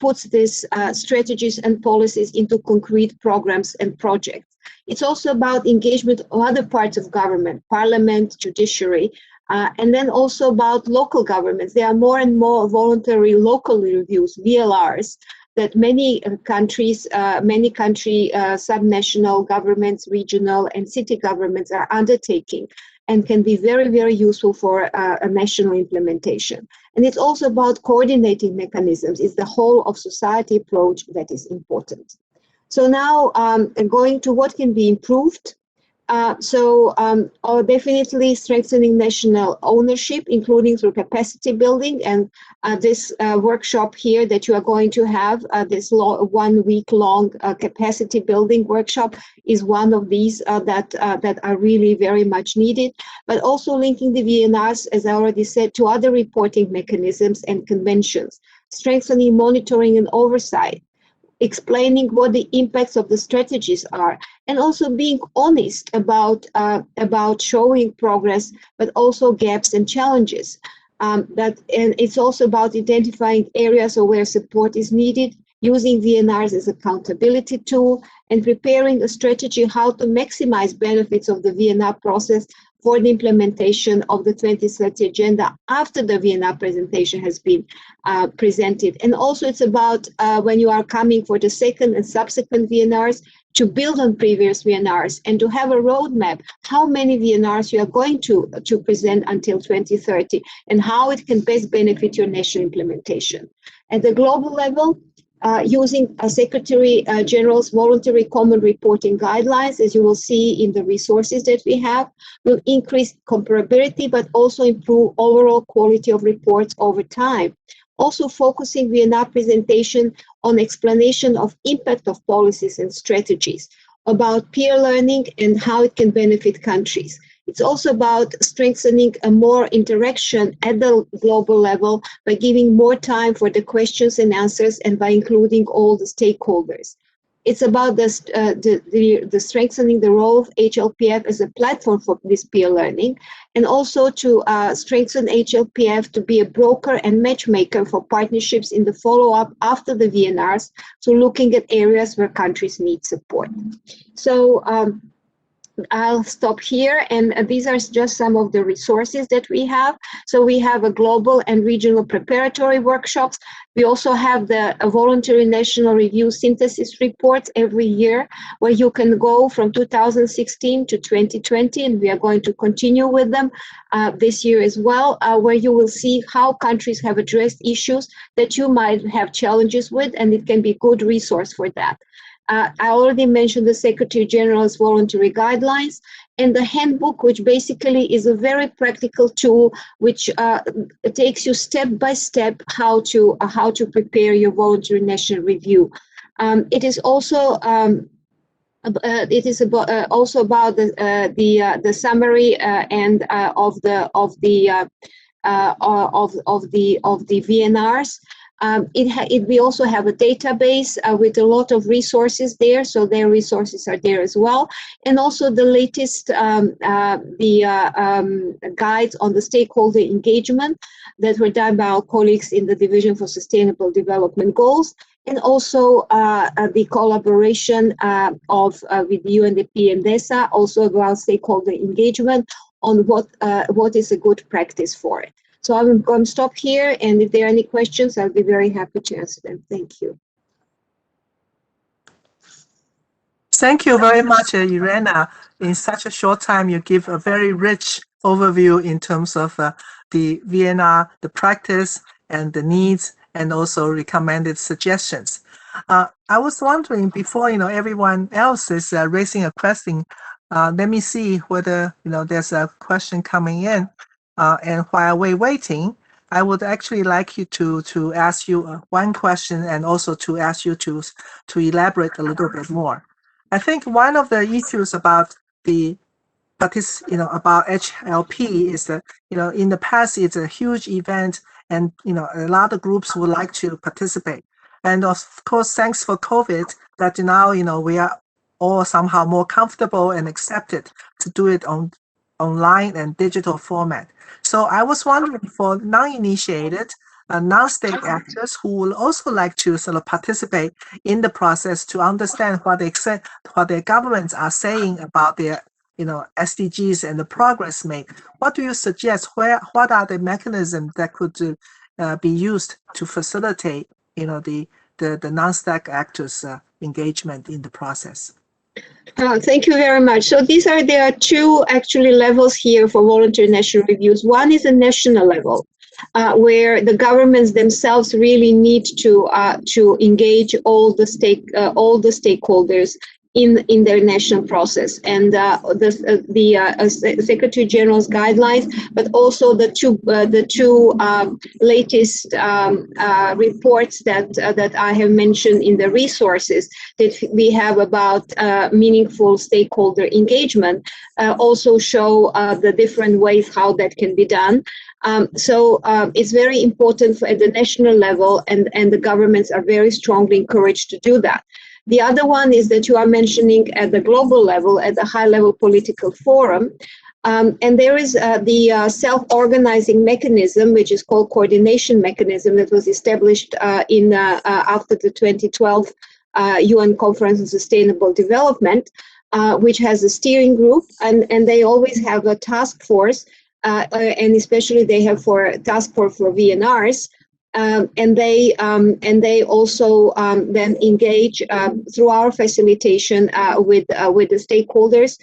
puts these strategies and policies into concrete programs and projects. It's also about engagement of other parts of government, parliament, judiciary, and then also about local governments. There are more and more voluntary local reviews, VLRs, that many countries, subnational governments, regional and city governments are undertaking, and can be very, very useful for a national implementation. And it's also about coordinating mechanisms. It's the whole of society approach that is important. So now going to what can be improved. Definitely strengthening national ownership, including through capacity building, and this workshop here that you are going to have, this 1 week long capacity building workshop, is one of these that are really very much needed. But also linking the VNRs, as I already said, to other reporting mechanisms and conventions, strengthening monitoring and oversight, explaining what the impacts of the strategies are, and also being honest about showing progress, but also gaps and challenges. And it's also about identifying areas where support is needed, using VNRs as accountability tool, and preparing a strategy how to maximize benefits of the VNR process for the implementation of the 2030 agenda after the VNR presentation has been presented. And also it's about when you are coming for the second and subsequent VNRs, to build on previous VNRs and to have a roadmap, how many VNRs you are going to present until 2030 and how it can best benefit your national implementation. At the global level, using Secretary General's voluntary common reporting guidelines, as you will see in the resources that we have, will increase comparability, but also improve overall quality of reports over time. Also focusing VNR presentation on explanation of impact of policies and strategies, about peer learning and how it can benefit countries. It's also about strengthening a more interaction at the global level by giving more time for the questions and answers and by including all the stakeholders. It's about the strengthening the role of HLPF as a platform for this peer learning, and also to strengthen HLPF to be a broker and matchmaker for partnerships in the follow-up after the VNRs, so looking at areas where countries need support. So I'll stop here, and these are just some of the resources that we have. So we have a global and regional preparatory workshops. We also have the voluntary national review synthesis reports every year, where you can go from 2016 to 2020, and we are going to continue with them this year as well, where you will see how countries have addressed issues that you might have challenges with, and it can be a good resource for that. I already mentioned the Secretary General's voluntary guidelines and the handbook, which basically is a very practical tool which takes you step by step how to prepare your voluntary national review. It is also also about the summary and of the VNRs. We also have a database with a lot of resources there, so their resources are there as well, and also the latest guides on the stakeholder engagement that were done by our colleagues in the Division for Sustainable Development Goals, and also the collaboration with the UNDP and DESA, also about stakeholder engagement on what is a good practice for it. So I'm going to stop here, and if there are any questions, I'll be very happy to answer them. Thank you. Thank you very much, Irena. In such a short time, you give a very rich overview in terms of the VNR, the practice, and the needs, and also recommended suggestions. I was wondering, before everyone else is raising a question, let me see whether there's a question coming in. And while we're waiting, I would actually like you to ask you one question, and also to ask you to elaborate a little bit more. I think one of the issues about the about HLP is that in the past it's a huge event, and a lot of groups would like to participate, and of course thanks for COVID that now we are all somehow more comfortable and accepted to do it online and digital format. So I was wondering, for non-initiated non-state actors who will also like to sort of participate in the process to understand what their governments are saying about their SDGs and the progress made, what do you suggest? What are the mechanisms that could be used to facilitate the non-state actors engagement in the process? Thank you very much. So there are two actually levels here for voluntary national reviews. One is a national level, where the governments themselves really need to engage all the stakeholders in their national process, and the Secretary General's guidelines, but also the two latest reports that I have mentioned in the resources that we have about meaningful stakeholder engagement also show the different ways how that can be done. So it's very important at the national level, and the governments are very strongly encouraged to do that. The other one is that you are mentioning at the global level, at the high-level political forum, and there is the self-organizing mechanism, which is called coordination mechanism, that was established after the 2012 UN Conference on Sustainable Development, which has a steering group, and they always have a task force, and especially they have task force for VNRs. And they also then engage through our facilitation with the stakeholders.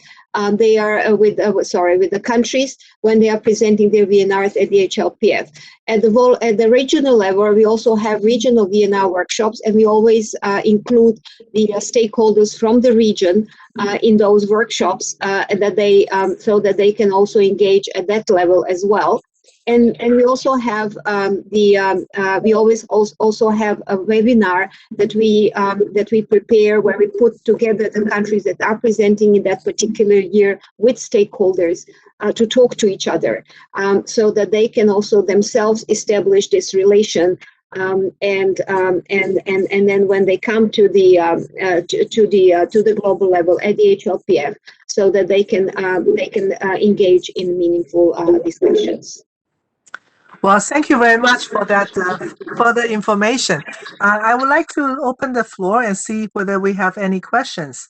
They are with the countries when they are presenting their VNRs at the HLPF. At the regional level, we also have regional VNR workshops, and we always include the stakeholders from the region in those workshops, so that they can also engage at that level as well. And we also have we always also have a webinar that we prepare, where we put together the countries that are presenting in that particular year with stakeholders to talk to each other, so that they can also themselves establish this relation. And then when they come to the global level at the HLPF, so that they can engage in meaningful discussions. Well, thank you very much for that further information. I would like to open the floor and see whether we have any questions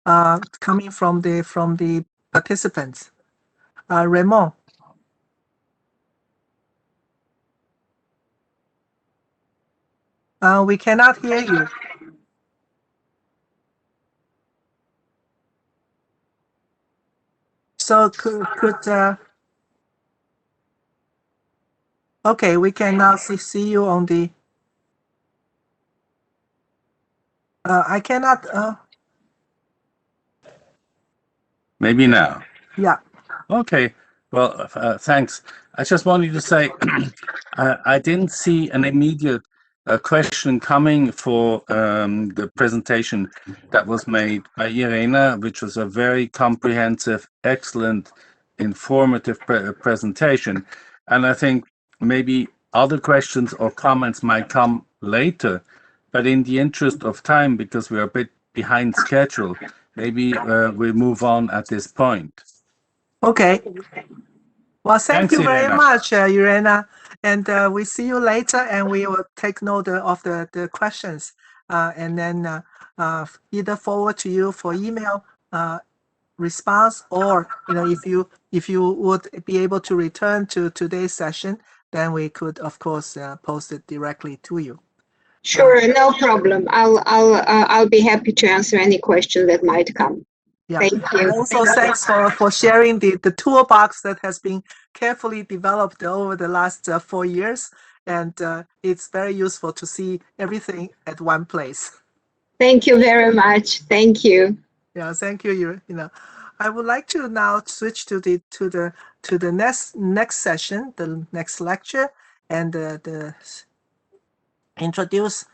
coming from the participants. Raymond. We cannot hear you. So could okay, we can now see you on the. I cannot. Maybe now. Yeah. Okay. Well, thanks. I just wanted to say I didn't see an immediate question coming for the presentation that was made by Irena, which was a very comprehensive, excellent, informative presentation. And I think maybe other questions or comments might come later. But in the interest of time, because we are a bit behind schedule, maybe we move on at this point. Okay. Well, thank Thanks, you very Irena. much, Irena. And we see you later, and we will take note of the questions, and then either forward to you for email response, or if you would be able to return to today's session, then we could of course post it directly to you. Sure, no problem. I'll be happy to answer any question that might come. Yeah. Thank you. Also, thanks for sharing the toolbox that has been carefully developed over the last 4 years, and it's very useful to see everything at one place. Thank you very much. Thank you. Yeah, thank you. I would like to now switch to the next session, the next lecture, and introduce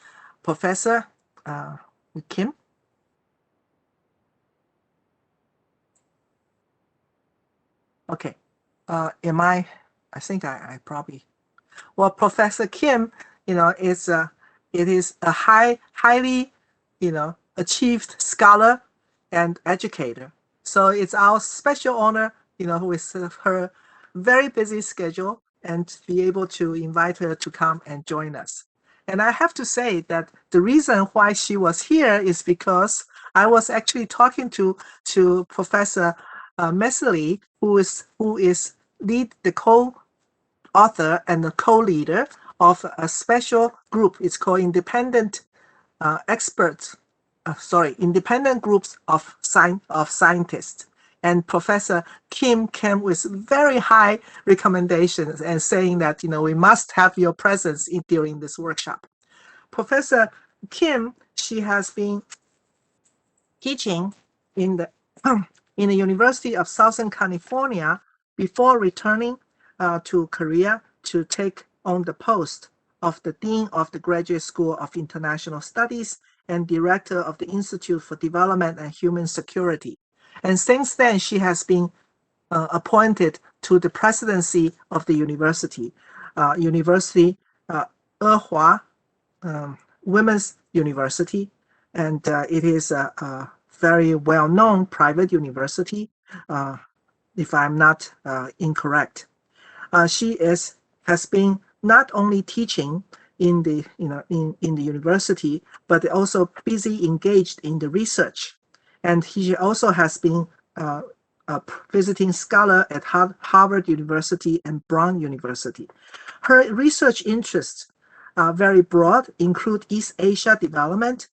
Professor Kim. Okay. I think I probably. Well, Professor Kim, it is a highly, achieved scholar and educator. So it's our special honor, with her very busy schedule, and to be able to invite her to come and join us. And I have to say that the reason why she was here is because I was actually talking to Professor Messerly, who is the co-author and the co-leader of a special group. It's called Independent Independent Groups of Scientists. And Professor Kim came with very high recommendations and saying that we must have your presence during this workshop. Professor Kim, she has been teaching in the University of Southern California before returning to Korea to take on the post of the Dean of the Graduate School of International Studies and Director of the Institute for Development and Human Security. And since then, she has been appointed to the presidency of the university, Ehua Women's University, and it is a very well-known private university, if I'm not incorrect. She has been not only teaching in the in the university, but also busy engaged in the research, and she also has been a visiting scholar at Harvard University and Brown University. Her research interests are very broad, include East Asia development,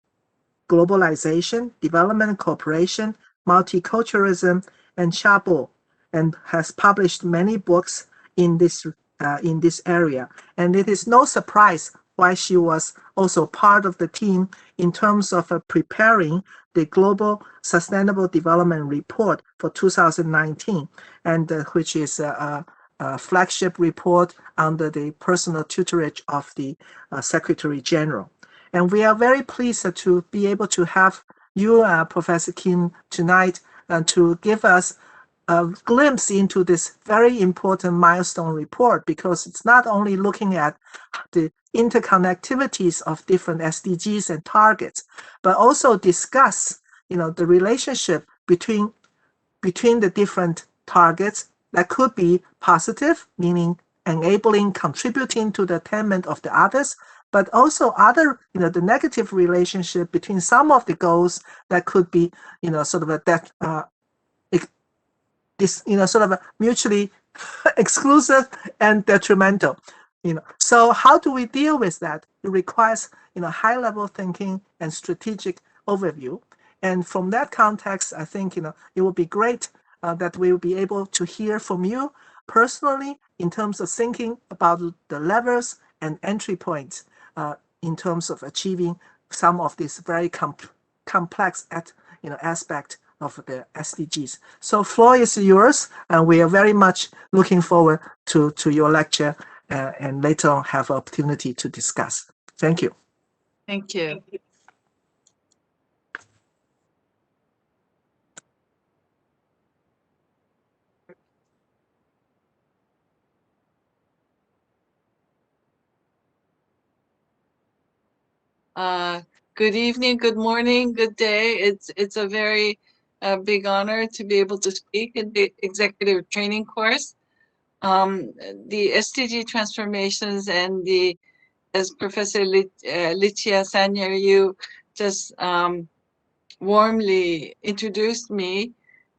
globalization, development cooperation, multiculturalism, and Chabo, and has published many books in this area. And it is no surprise why she was also part of the team in terms of preparing the Global Sustainable Development Report for 2019, and which is a flagship report under the personal tutorage of the Secretary General. And we are very pleased to be able to have you, Professor Kim, tonight to give us a glimpse into this very important milestone report, because it's not only looking at the interconnectivities of different SDGs and targets, but also discuss, the relationship between the different targets that could be positive, meaning enabling, contributing to the attainment of the others, but also other, the negative relationship between some of the goals that could be, sort of a mutually exclusive and detrimental. So how do we deal with that? It requires, high-level thinking and strategic overview. And from that context, I think, it would be great that we will be able to hear from you personally in terms of thinking about the levers and entry points in terms of achieving some of these very complex aspect of the SDGs. So floor is yours, and we are very much looking forward to your lecture and later on have opportunity to discuss. Thank you. Thank you. Good evening, good morning, good day. It's a very big honor to be able to speak in the executive training course. The SDG transformations and as Professor Lichia Sanyaryu just warmly introduced me,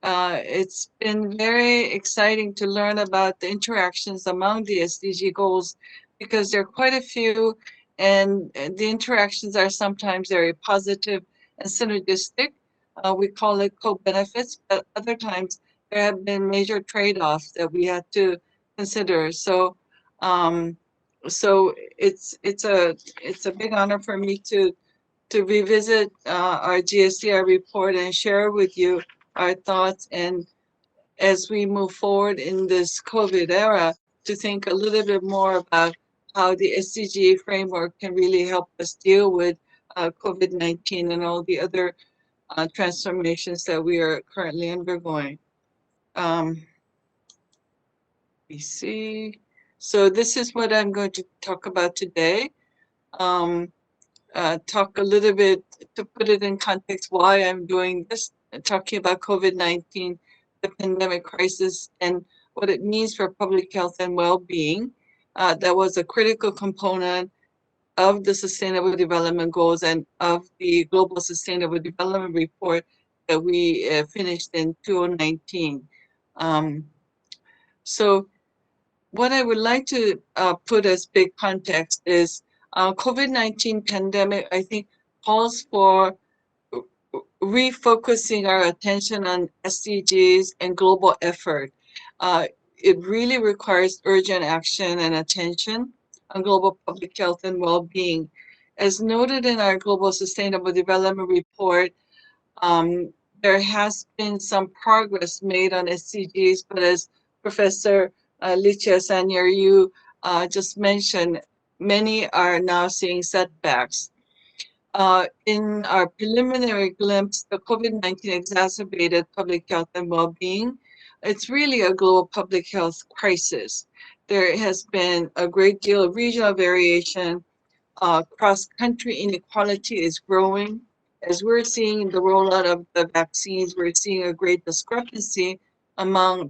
it's been very exciting to learn about the interactions among the SDG goals, because there are quite a few, and the interactions are sometimes very positive and synergistic. We call it co-benefits, but other times there have been major trade-offs that we had to consider. So it's a big honor for me to revisit our GSDR report and share with you our thoughts, and as we move forward in this COVID era, to think a little bit more about how the SDG framework can really help us deal with COVID-19 and all the other transformations that we are currently undergoing. We see. So this is what I'm going to talk about today. Talk a little bit to put it in context why I'm doing this, talking about COVID-19, the pandemic crisis, and what it means for public health and well-being. That was a critical component of the Sustainable Development Goals and of the Global Sustainable Development Report that we finished in 2019. So what I would like to put as big context is COVID-19 pandemic, I think, calls for refocusing our attention on SDGs and global effort. It really requires urgent action and attention on global public health and well-being. As noted in our Global Sustainable Development Report, there has been some progress made on SDGs, but as Professor Lichia Sanyaryu just mentioned, many are now seeing setbacks. In our preliminary glimpse, the COVID-19 exacerbated public health and well-being. It's really a global public health crisis. There has been a great deal of regional variation. Cross-country inequality is growing. As we're seeing the rollout of the vaccines, we're seeing a great discrepancy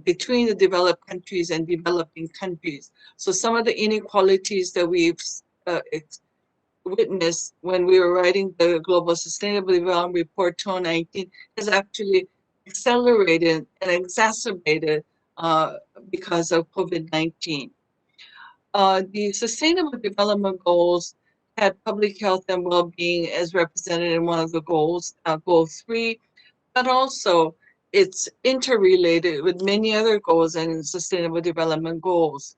between the developed countries and developing countries. So some of the inequalities that we've witnessed when we were writing the Global Sustainable Development Report 2019 has actually accelerated and exacerbated because of COVID-19. The Sustainable Development Goals had public health and well-being as represented in one of the goals, Goal 3, but also it's interrelated with many other goals and Sustainable Development Goals.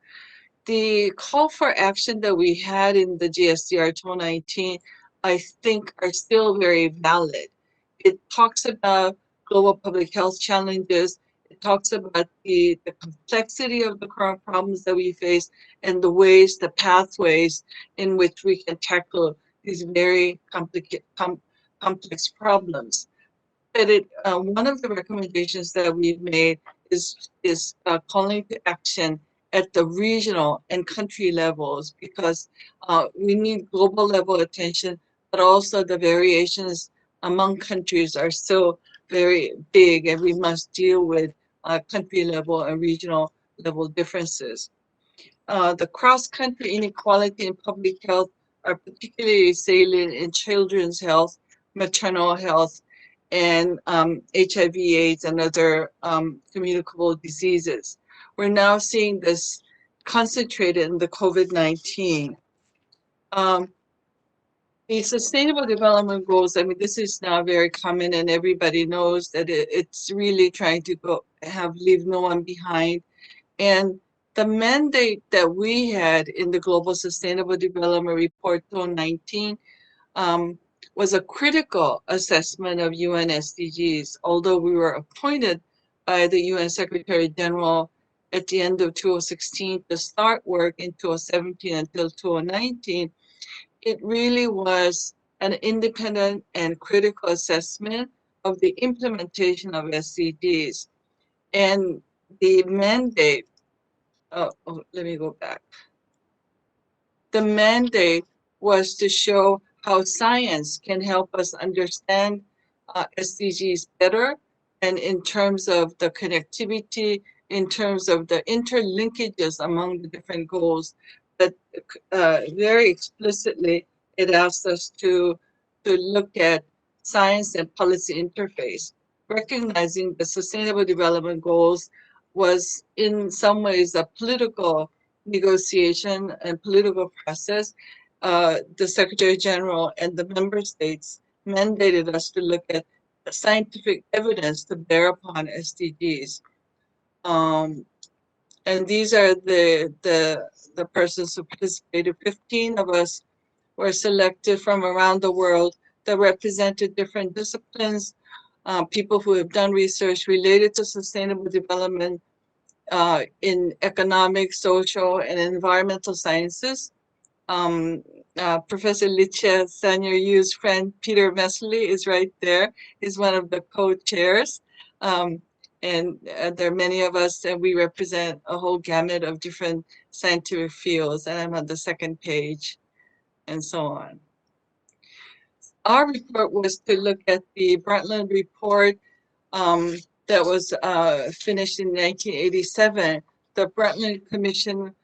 The call for action that we had in the GSDR 2019, I think, are still very valid. It talks about global public health challenges. It talks about the complexity of the current problems that we face and the ways, the pathways in which we can tackle these very complex problems. But one of the recommendations that we've made is calling to action at the regional and country levels, because we need global level attention, but also the variations among countries are still very big, and we must deal with country level and regional level differences. The cross-country inequality in public health are particularly salient in children's health, maternal health, and HIV/AIDS and other communicable diseases. We're now seeing this concentrated in the COVID-19. The Sustainable Development Goals, I mean, this is now very common and everybody knows that it's really trying to leave no one behind. And the mandate that we had in the Global Sustainable Development Report 2019 was a critical assessment of UN SDGs, although we were appointed by the UN Secretary General at the end of 2016 to start work in 2017 until 2019. It really was an independent and critical assessment of the implementation of SDGs. And the mandate, let me go back. The mandate was to show how science can help us understand SDGs better, and in terms of the connectivity, in terms of the interlinkages among the different goals. But very explicitly, it asked us to look at science and policy interface, recognizing the Sustainable Development Goals was in some ways a political negotiation and political process. The Secretary General and the member states mandated us to look at scientific evidence to bear upon SDGs. And these are the persons who participated. 15 of us were selected from around the world that represented different disciplines, people who have done research related to sustainable development in economic, social, and environmental sciences. Professor Lichia Sanyar-Yu's friend Peter Messley is right there. He's one of the co-chairs. And there are many of us, and we represent a whole gamut of different scientific fields. And I'm on the second page, and so on. Our report was to look at the Brundtland report that was finished in 1987. The Brundtland Commission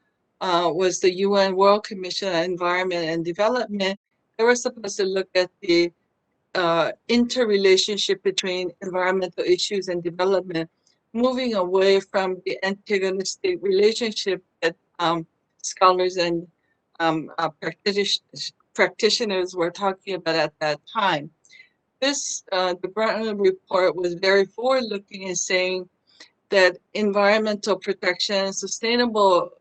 was the UN World Commission on Environment and Development. They were supposed to look at the interrelationship between environmental issues and development, moving away from the antagonistic relationship that scholars and practitioners were talking about at that time. This, the Brundtland report was very forward-looking in saying that environmental protection, sustainable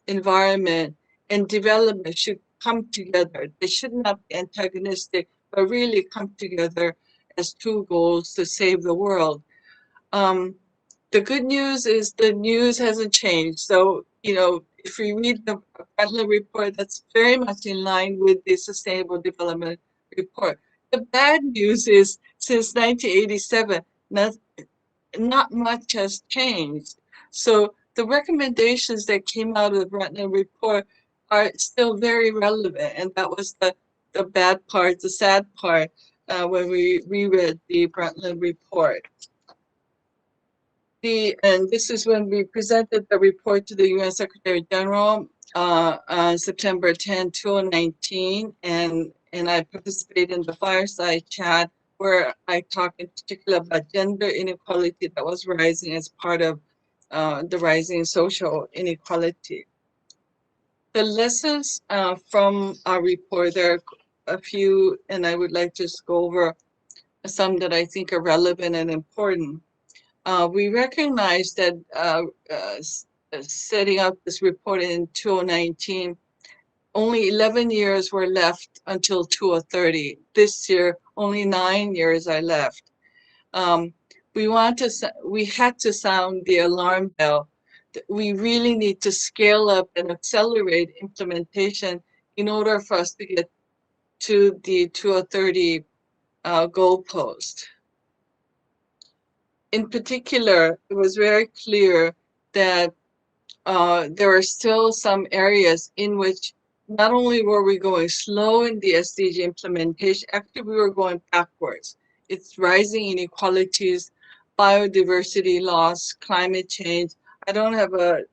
environment, and development should come together. They should not be antagonistic, but really come together as two goals to save the world. The good news is the news hasn't changed. So, you know, if we read the Brundtland report, that's very much in line with the Sustainable Development Report. The bad news is since 1987, not much has changed. So the recommendations that came out of the Brundtland report are still very relevant. And that was the bad part, the sad part, when we reread the Brundtland report. And this is when we presented the report to the UN Secretary General on September 10, 2019. And I participated in the fireside chat where I talked in particular about gender inequality that was rising as part of the rising social inequality. The lessons from our report, there are a few, and I would like to just go over some that I think are relevant and important. We recognize that setting up this report in 2019, only 11 years were left until 2030. This year, only 9 years are left. We had to sound the alarm bell. We really need to scale up and accelerate implementation in order for us to get to the 2030 goalpost. In particular, it was very clear that there are still some areas in which not only were we going slow in the SDG implementation, actually we were going backwards. It's rising inequalities, biodiversity loss, climate change. I don't have a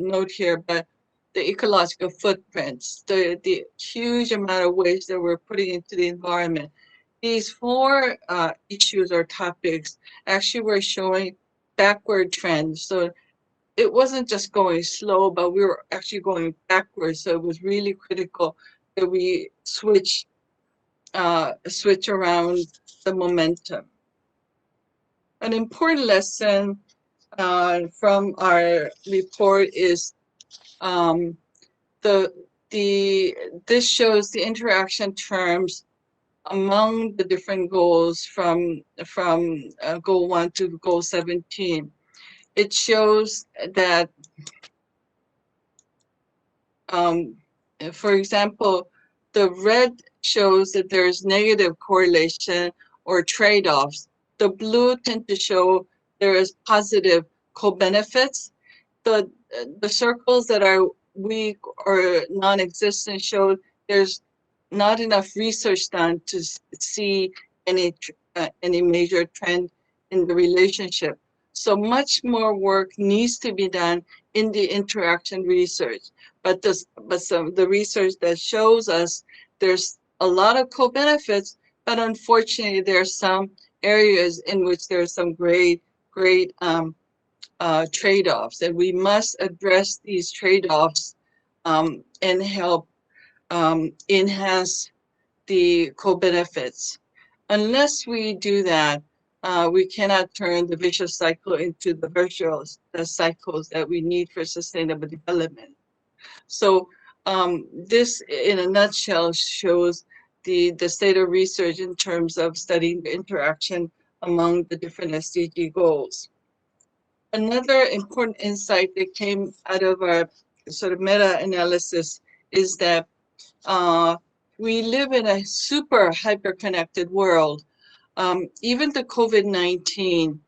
note here, but the ecological footprints, the huge amount of waste that we're putting into the environment. These four issues or topics actually were showing backward trends. So it wasn't just going slow, but we were actually going backwards. So it was really critical that we switch around the momentum. An important lesson from our report is the this shows the interaction terms among the different goals from goal 1 to goal 17. It shows that, for example, the red shows that there's negative correlation or trade-offs. The blue tend to show there is positive co-benefits. The circles that are weak or non-existent show there's not enough research done to see any major trend in the relationship. So much more work needs to be done in the interaction research. But the research that shows us there's a lot of co-benefits, but unfortunately there are some areas in which there are some great trade-offs, and we must address these trade-offs and help enhance the co-benefits. Unless we do that, we cannot turn the vicious cycle into the virtuous cycles that we need for sustainable development. So this, in a nutshell, shows the state of research in terms of studying the interaction among the different SDG goals. Another important insight that came out of our sort of meta-analysis is that we live in a super hyper-connected world. Even the COVID-19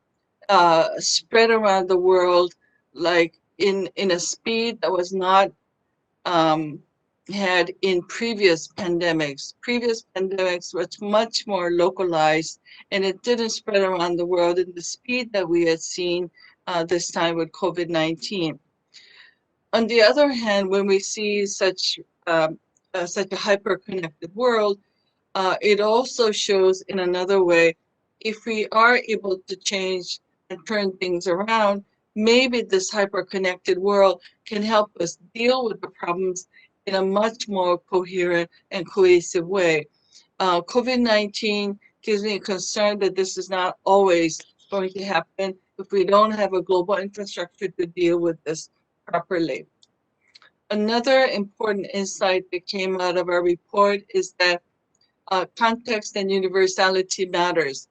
spread around the world like in a speed that was not had in previous pandemics. Previous pandemics was much more localized, and it didn't spread around the world in the speed that we had seen this time with COVID-19. On the other hand, when we see such a hyper-connected world, it also shows in another way, if we are able to change and turn things around, maybe this hyper-connected world can help us deal with the problems in a much more coherent and cohesive way. COVID-19 gives me a concern that this is not always going to happen if we don't have a global infrastructure to deal with this properly. Another important insight that came out of our report is that context and universality matters.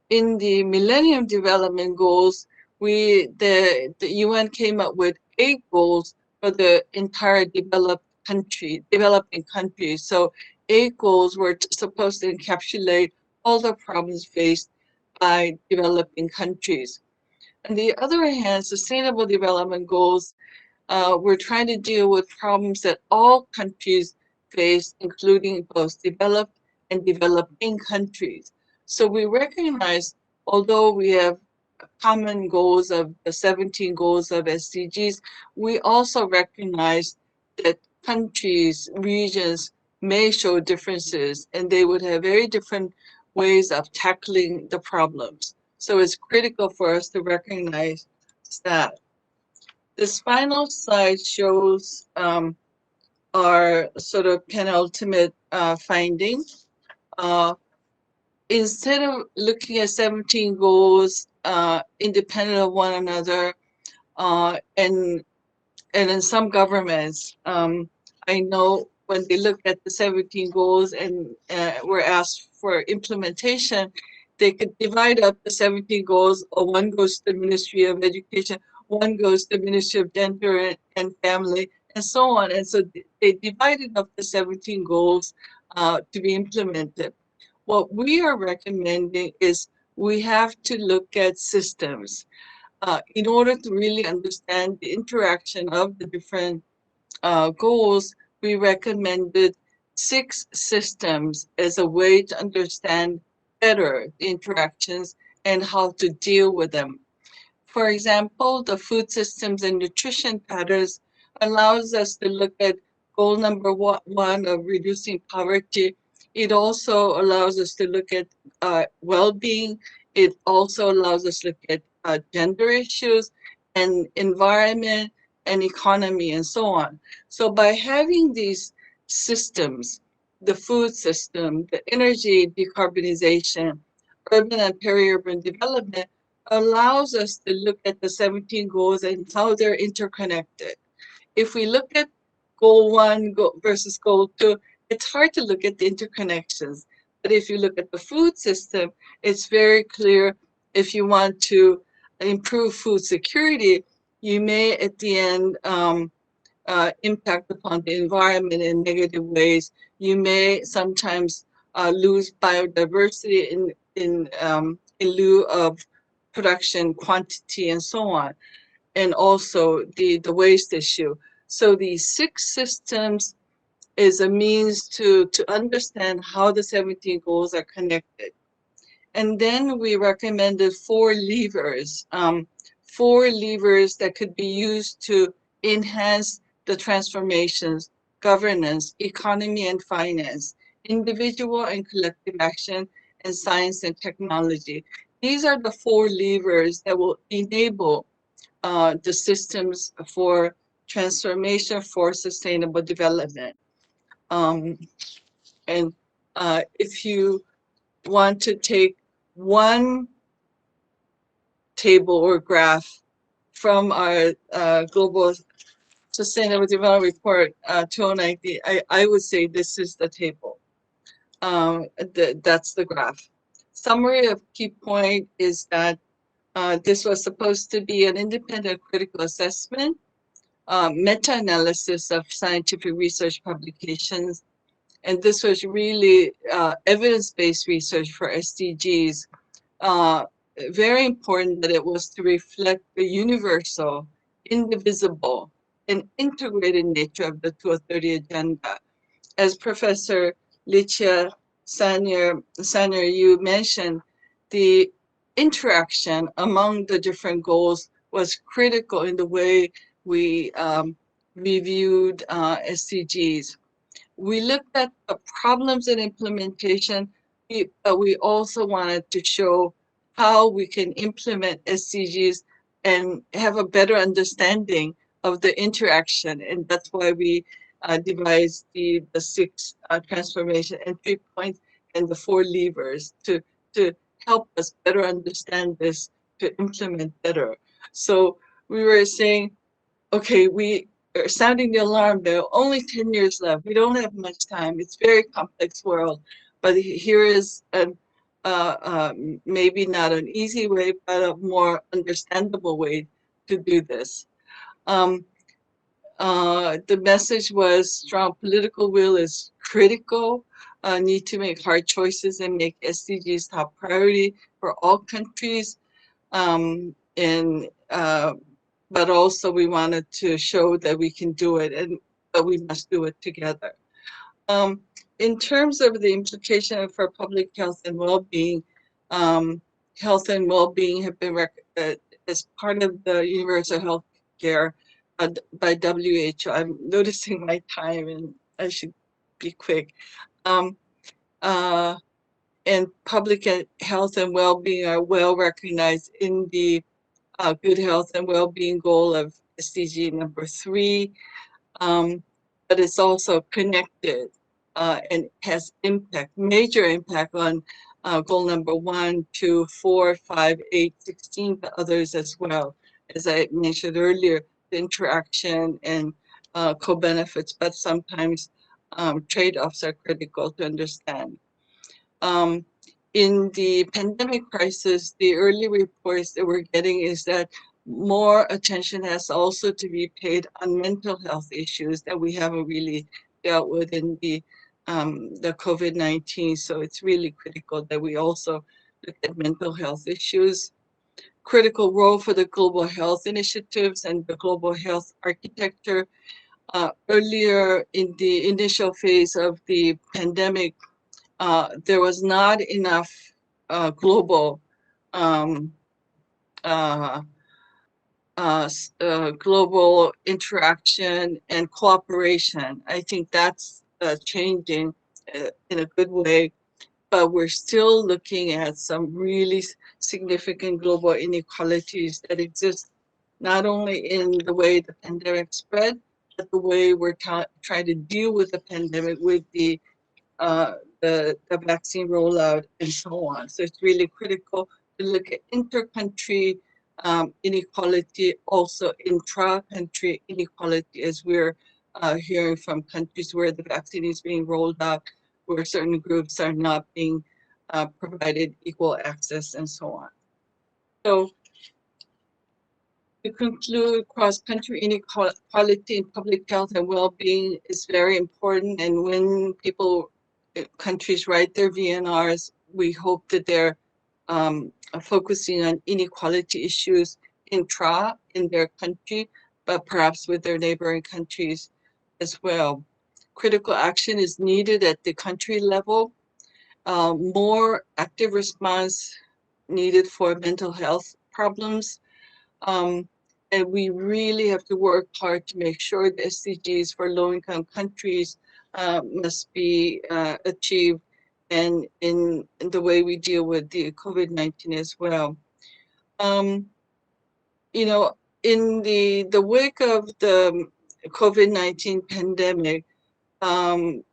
In the Millennium Development Goals, the UN came up with 8 goals for the entire developing countries. So 8 goals were supposed to encapsulate all the problems faced by developing countries. On the other hand, Sustainable Development Goals we're trying to deal with problems that all countries face, including both developed and developing countries. So we recognize, although we have common goals of the 17 goals of SDGs, we also recognize that countries, regions may show differences, and they would have very different ways of tackling the problems. So it's critical for us to recognize that. This final slide shows our sort of penultimate finding. Instead of looking at 17 goals independent of one another, and in some governments, I know when they look at the 17 goals and were asked for implementation, they could divide up the 17 goals, or one goes to the Ministry of Education, one goes to the Ministry of Gender and Family, and so on. And so they divided up the 17 goals to be implemented. What we are recommending is we have to look at systems in order to really understand the interaction of the different goals. We recommended 6 systems as a way to understand better the interactions and how to deal with them. For example, the food systems and nutrition patterns allows us to look at goal number 1 of reducing poverty. It also allows us to look at well-being. It also allows us to look at gender issues and environment and economy and so on. So by having these systems, the food system, the energy decarbonization, urban and peri-urban development, allows us to look at the 17 goals and how they're interconnected. If we look at goal 1 versus goal 2, it's hard to look at the interconnections. But if you look at the food system, it's very clear. If you want to improve food security, you may at the end impact upon the environment in negative ways. You may sometimes lose biodiversity in lieu of production quantity and so on, and also the waste issue. So these 6 systems is a means to understand how the 17 goals are connected. And then we recommended 4 levers, 4 levers that could be used to enhance the transformations: governance, economy and finance, individual and collective action, and science and technology. These are the 4 levers that will enable the systems for transformation for sustainable development. And if you want to take one table or graph from our Global Sustainable Development Report 2019, I would say this is the table. That's the graph. Summary of key point is that this was supposed to be an independent critical assessment, meta-analysis of scientific research publications, and this was really evidence-based research for SDGs. Very important that it was to reflect the universal, indivisible, and integrated nature of the 2030 agenda. As Professor Licia Sanier, you mentioned, the interaction among the different goals was critical in the way we reviewed SDGs. We looked at the problems in implementation, but we also wanted to show how we can implement SDGs and have a better understanding of the interaction. And that's why we devised the 6 transformation entry points and the 4 levers to help us better understand this, to implement better. So we were saying, okay, we are sounding the alarm. There are only 10 years left. We don't have much time. It's a very complex world. But here is maybe not an easy way, but a more understandable way to do this. The message was strong political will is critical. Need to make hard choices and make SDGs top priority for all countries. But also we wanted to show that we can do it, but we must do it together. In terms of the implication for public health and well-being, health and well-being have been as part of the universal health care by WHO. I'm noticing my time and I should be quick. And public health and well-being are well recognized in the good health and well-being goal of SDG number 3, but it's also connected and has impact, major impact on goal number 1, 2, 4, 5, 8, 16, but others as well. As I mentioned earlier, the interaction and co-benefits, but sometimes trade-offs are critical to understand. In the pandemic crisis, the early reports that we're getting is that more attention has also to be paid on mental health issues that we haven't really dealt with in the COVID-19. So it's really critical that we also look at mental health issues. Critical role for the global health initiatives and the global health architecture. Earlier in the initial phase of the pandemic, there was not enough global global interaction and cooperation. I think that's changing in a good way, but we're still looking at some really significant global inequalities that exist not only in the way the pandemic spread, but the way we're trying to deal with the pandemic with the vaccine rollout and so on. So it's really critical to look at inter-country inequality, also intra-country inequality, as we're hearing from countries where the vaccine is being rolled out, where certain groups are not being provided equal access and so on. So to conclude, cross-country inequality in public health and well-being is very important. And when countries write their VNRs, we hope that they're focusing on inequality issues in their country, but perhaps with their neighboring countries as well. Critical action is needed at the country level. More active response needed for mental health problems. And we really have to work hard to make sure the SDGs for low-income countries must be achieved, and in the way we deal with the COVID-19 as well. You know, in the wake of the COVID-19 pandemic, the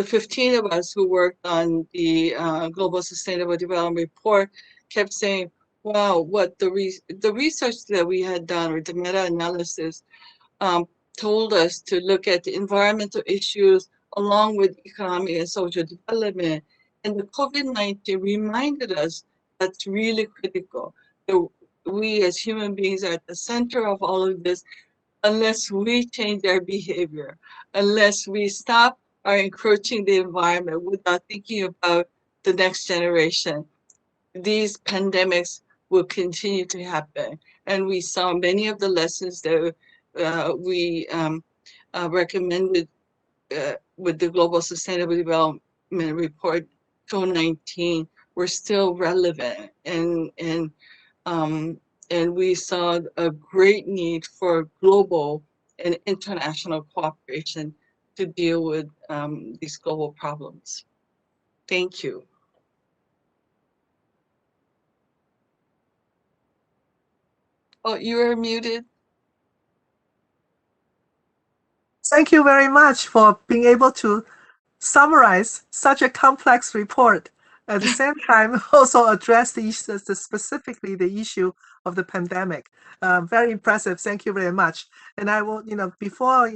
15 of us who worked on the Global Sustainable Development Report kept saying, wow, what the research that we had done, or the meta-analysis, told us to look at the environmental issues along with economic and social development. And the COVID-19 reminded us that's really critical. That we as human beings are at the center of all of this. Unless we change our behavior, unless we stop our encroaching the environment without thinking about the next generation, these pandemics will continue to happen. And we saw many of the lessons that we recommended with the Global Sustainable Development Report 2019 were still relevant, and we saw a great need for global and international cooperation to deal with these global problems. Thank you. Oh, you are muted. Thank you very much for being able to summarize such a complex report. At the same time, also address the issues, specifically the issue of the pandemic. Very impressive. Thank you very much. And I will, before,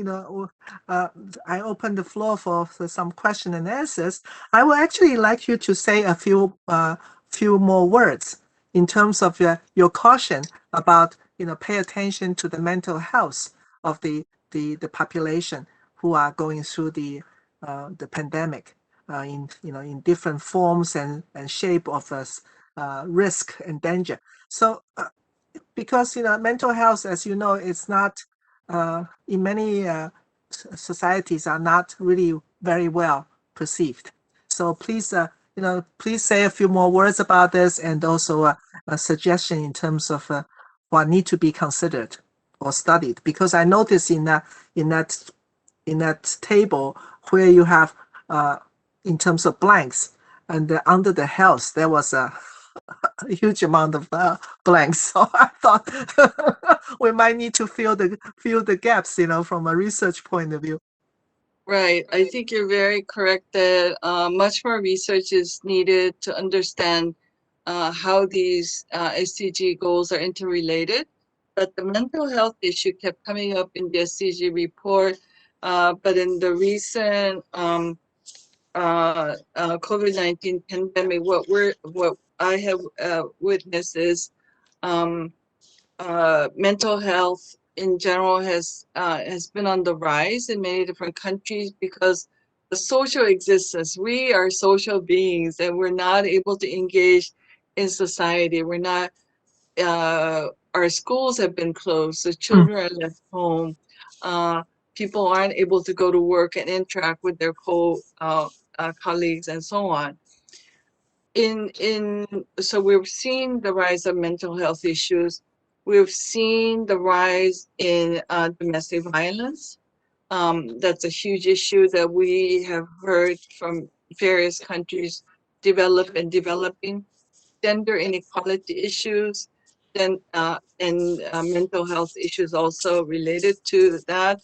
I open the floor for some question and answers, I would actually like you to say a few more words in terms of your caution about, pay attention to the mental health of the population who are going through the pandemic in different forms and shape of risk and danger. So because mental health, as you know, it's not in many societies are not really very well perceived. So please please say a few more words about this, and also a suggestion in terms of what need to be considered or studied, because I noticed in that table where you have in terms of blanks, and under the health there was a huge amount of blanks. So I thought we might need to fill the gaps, from a research point of view. Right. I think you're very correct that much more research is needed to understand how these SDG goals are interrelated. But the mental health issue kept coming up in the SDG report. But in the recent COVID-19 pandemic, what I have witnessed is mental health in general has been on the rise in many different countries, because the social existence, we are social beings, and we're not able to engage in society. We're not, our schools have been closed, so children are left home. People aren't able to go to work and interact with their colleagues and so on. So we've seen the rise of mental health issues. We've seen the rise in domestic violence. That's a huge issue that we have heard from various countries, developed and developing. Gender inequality issues, and mental health issues also related to that.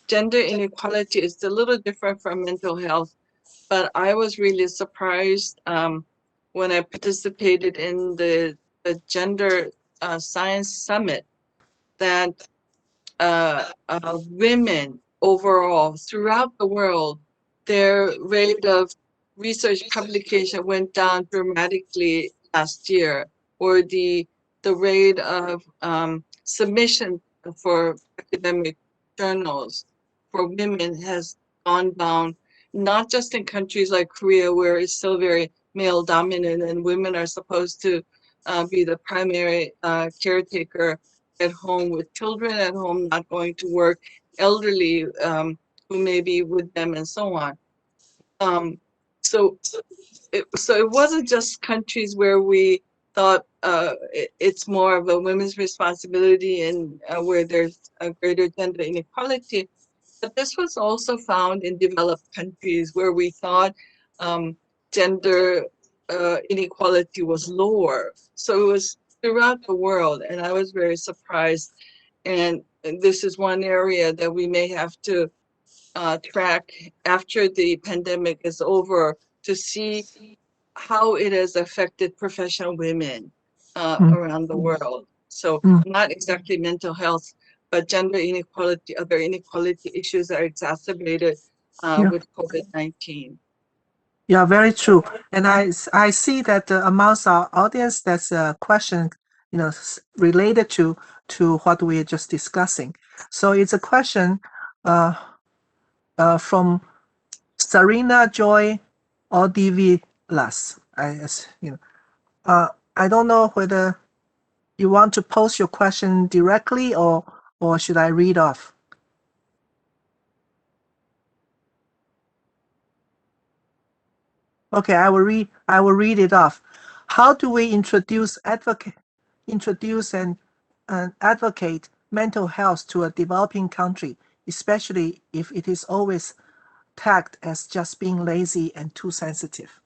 Gender inequality is a little different from mental health, but I was really surprised when I participated in the Gender Science Summit that women overall throughout the world, their rate of research publication went down dramatically last year, or the rate of submission for academic journals for women has gone down, not just in countries like Korea, where it's still very male dominant and women are supposed to be the primary caretaker at home with children at home, not going to work, elderly who may be with them, and so on. So it wasn't just countries where we thought it's more of a women's responsibility and where there's a greater gender inequality, but this was also found in developed countries where we thought gender inequality was lower. So it was throughout the world, and I was very surprised. And this is one area that we may have to track after the pandemic is over to see how it has affected professional women around the world. So not exactly mental health, but gender inequality, other inequality issues are exacerbated with COVID-19. Yeah, very true. And I see that amongst our audience, there's a question, related to what we are just discussing. So it's a question from Serena Joy Odivilas. I don't know whether you want to post your question directly or should I read off? Okay, I will read it off. How do we introduce and advocate mental health to a developing country, especially if it is always tagged as just being lazy and too sensitive?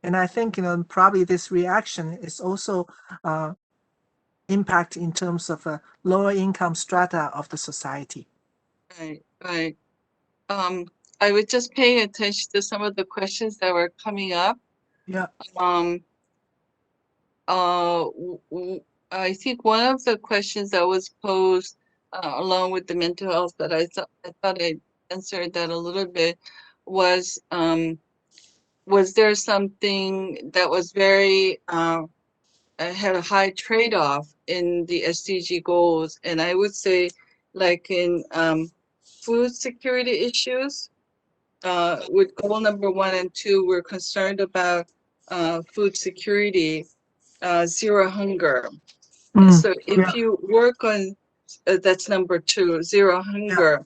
And I think probably this reaction is also impact in terms of lower income strata of the society. Right. I was just paying attention to some of the questions that were coming up. Yeah. I think one of the questions that was posed along with the mental health that I thought I answered that a little bit was there something that was very had a high trade-off in the SDG goals? And I would say, like in food security issues, with goal number 1 and 2, we're concerned about food security, zero hunger. And so if you work on, that's number 2, zero hunger,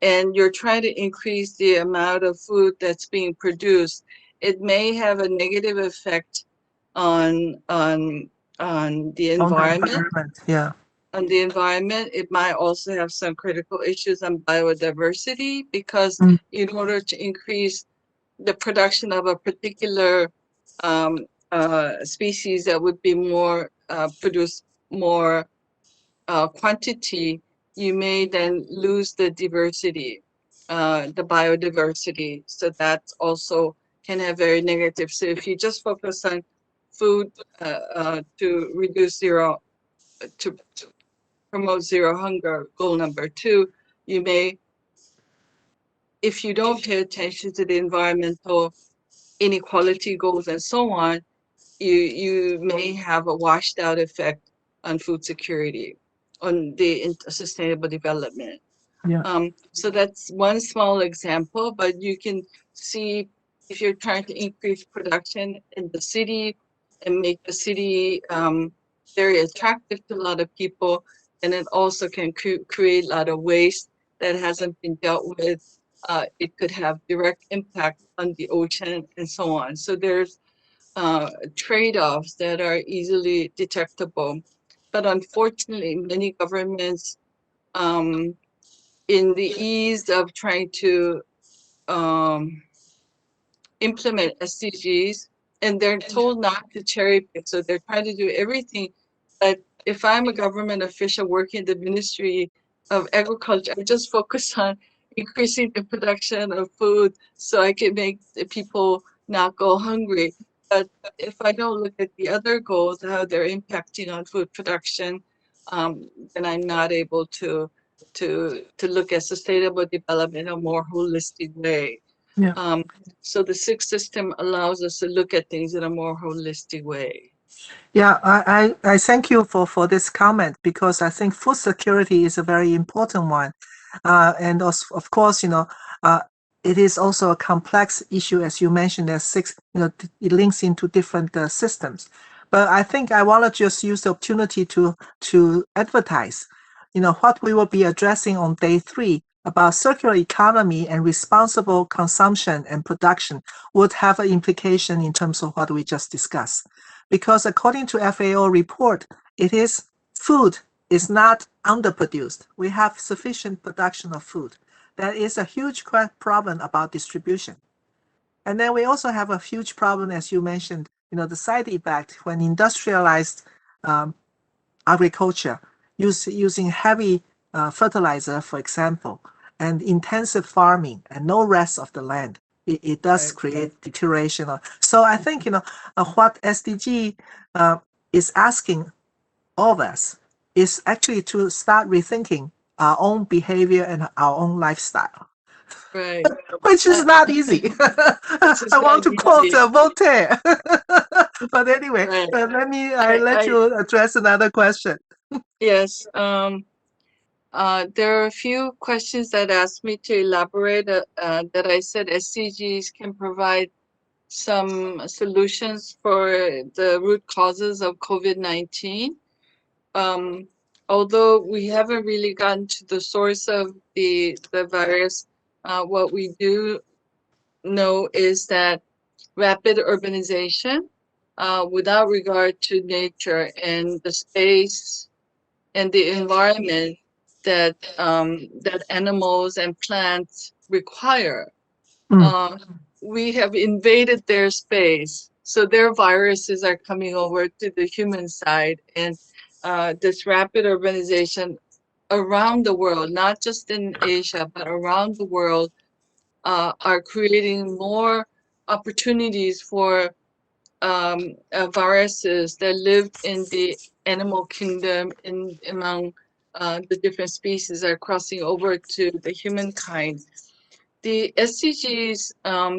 and you're trying to increase the amount of food that's being produced, it may have a negative effect on the environment. Yeah. On the environment, it might also have some critical issues on biodiversity, because in order to increase the production of a particular species that would be more produce more quantity, you may then lose the diversity, the biodiversity. So that also can have very negative. So if you just focus on food to reduce zero, to promote zero hunger, goal number 2, you may, if you don't pay attention to the environmental inequality goals and so on, you may have a washed out effect on food security, on the sustainable development. Yeah. So that's one small example, but you can see if you're trying to increase production in the city and make the city very attractive to a lot of people, and it also can create a lot of waste that hasn't been dealt with. It could have direct impact on the ocean and so on. So there's trade-offs that are easily detectable. But unfortunately, many governments, in the ease of trying to implement SDGs, and they're told not to cherry pick, so they're trying to do everything. But if I'm a government official working in the Ministry of Agriculture, I just focus on increasing the production of food so I can make the people not go hungry. But if I don't look at the other goals, how they're impacting on food production, then I'm not able to look at sustainable development in a more holistic way. Yeah. So the sixth system allows us to look at things in a more holistic way. Yeah, I thank you for this comment, because I think food security is a very important one. And also, of course, it is also a complex issue, as you mentioned. There's six, it links into different systems. But I think I want to just use the opportunity to advertise, what we will be addressing on day 3 about circular economy and responsible consumption and production would have an implication in terms of what we just discussed. Because according to FAO report, food is not underproduced. We have sufficient production of food. That is a huge problem about distribution. And then we also have a huge problem, as you mentioned, the side effect when industrialized agriculture, using heavy fertilizer, for example, and intensive farming and no rest of the land. It does create deterioration. So I think, what SDG is asking all of us is actually to start rethinking our own behavior and our own lifestyle. Right. Which is not easy. I want to quote Voltaire. But anyway, Right. let you address another question. Yes. There are a few questions that asked me to elaborate that I said SDGs can provide some solutions for the root causes of COVID-19. Although we haven't really gotten to the source of the virus, what we do know is that rapid urbanization, without regard to nature and the space and the environment that that animals and plants require. We have invaded their space, so their viruses are coming over to the human side, and this rapid urbanization around the world, not just in Asia but around the world, are creating more opportunities for viruses that lived in the animal kingdom among the different species are crossing over to the humankind. The SDGs,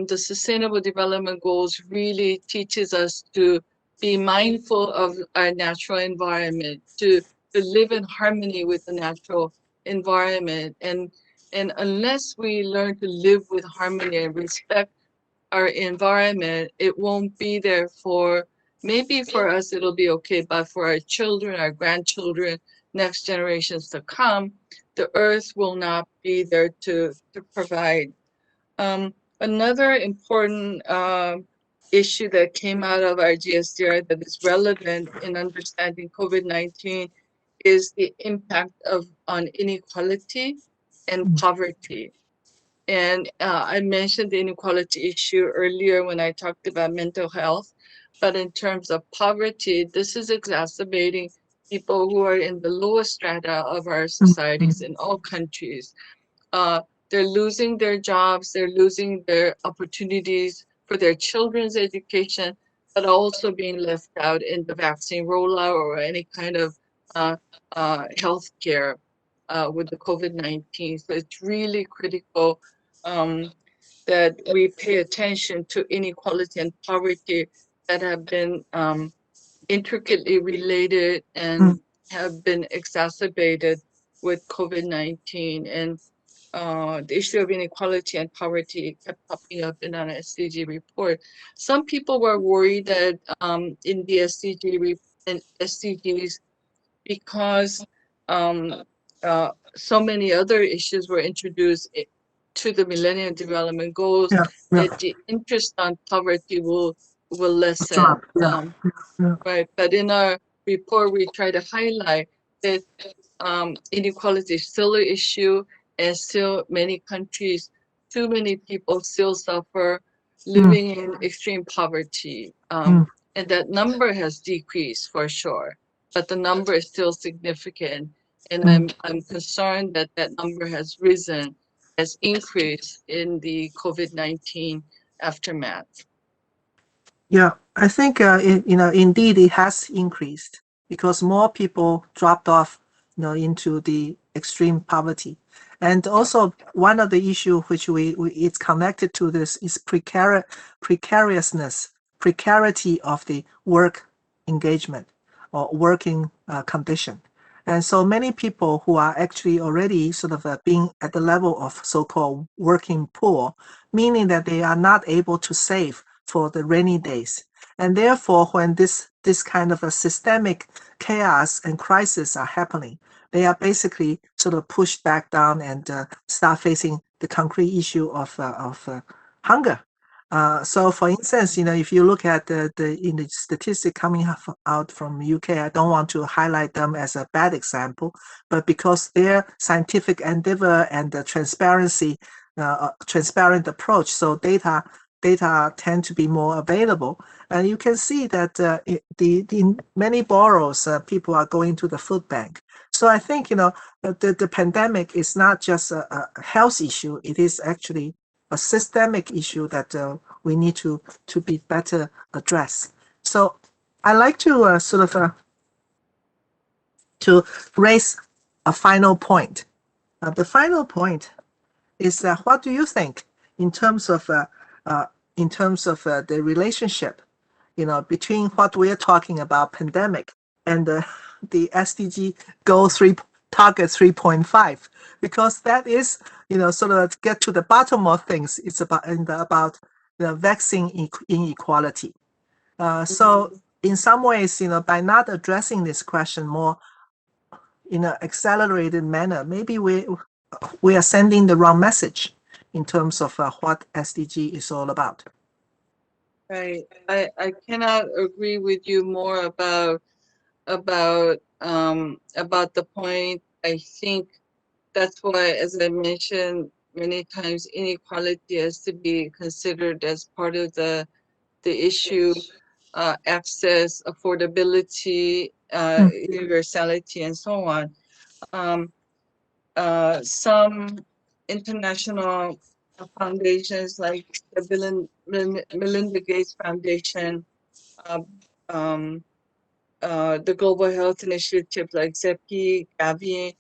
the Sustainable Development Goals, really teaches us to be mindful of our natural environment, to live in harmony with the natural environment. And unless we learn to live with harmony and respect our environment, it won't be there maybe for us it'll be okay, but for our children, our grandchildren, next generations to come, the earth will not be there to provide. Another important issue that came out of our GSDR that is relevant in understanding COVID-19 is the impact on inequality and poverty. And I mentioned the inequality issue earlier when I talked about mental health, but in terms of poverty, this is exacerbating people who are in the lowest strata of our societies in all countries. They're losing their jobs, they're losing their opportunities for their children's education, but also being left out in the vaccine rollout or any kind of health care with the COVID-19. So it's really critical that we pay attention to inequality and poverty that have been intricately related and have been exacerbated with COVID-19. And the issue of inequality and poverty kept popping up in an SDG report. Some people were worried that in the SDGs, because so many other issues were introduced to the Millennium Development Goals, that the interest on poverty will lessen. Right, but in our report, we try to highlight that inequality is still an issue, and still many countries, too many people still suffer living in extreme poverty. And that number has decreased for sure, but the number is still significant. And I'm concerned that that number has risen, has increased in the COVID-19 aftermath. Yeah, I think indeed it has increased, because more people dropped off, into the extreme poverty. And also one of the issue which it's connected to this is precariousness, precarity of the work engagement or working condition. And so many people who are actually already sort of being at the level of so-called working poor, meaning that they are not able to save for the rainy days. And therefore, when this kind of a systemic chaos and crisis are happening, they are basically sort of pushed back down and start facing the concrete issue of hunger. So, for instance, if you look at the statistic coming out from UK, I don't want to highlight them as a bad example, but because their scientific endeavor and the transparent approach, so data tend to be more available, and you can see that in many boroughs, people are going to the food bank. So I think the pandemic is not just a health issue; it is actually a systemic issue that we need to be better addressed. So I like to to raise a final point. The final point is what do you think in terms of the relationship, between what we're talking about, pandemic, and the SDG Goal 3 Target 3.5, because that is, sort of get to the bottom of things. It's about the vaccine inequality. So in some ways, by not addressing this question more in an accelerated manner, maybe we are sending the wrong message in terms of what SDG is all about. Right. I cannot agree with you more about the point. I think that's why, as I mentioned many times, inequality has to be considered as part of the issue, access, affordability, universality, and so on. Some international foundations like the Melinda Gates Foundation, the Global Health Initiative like Zeppi, Gavi,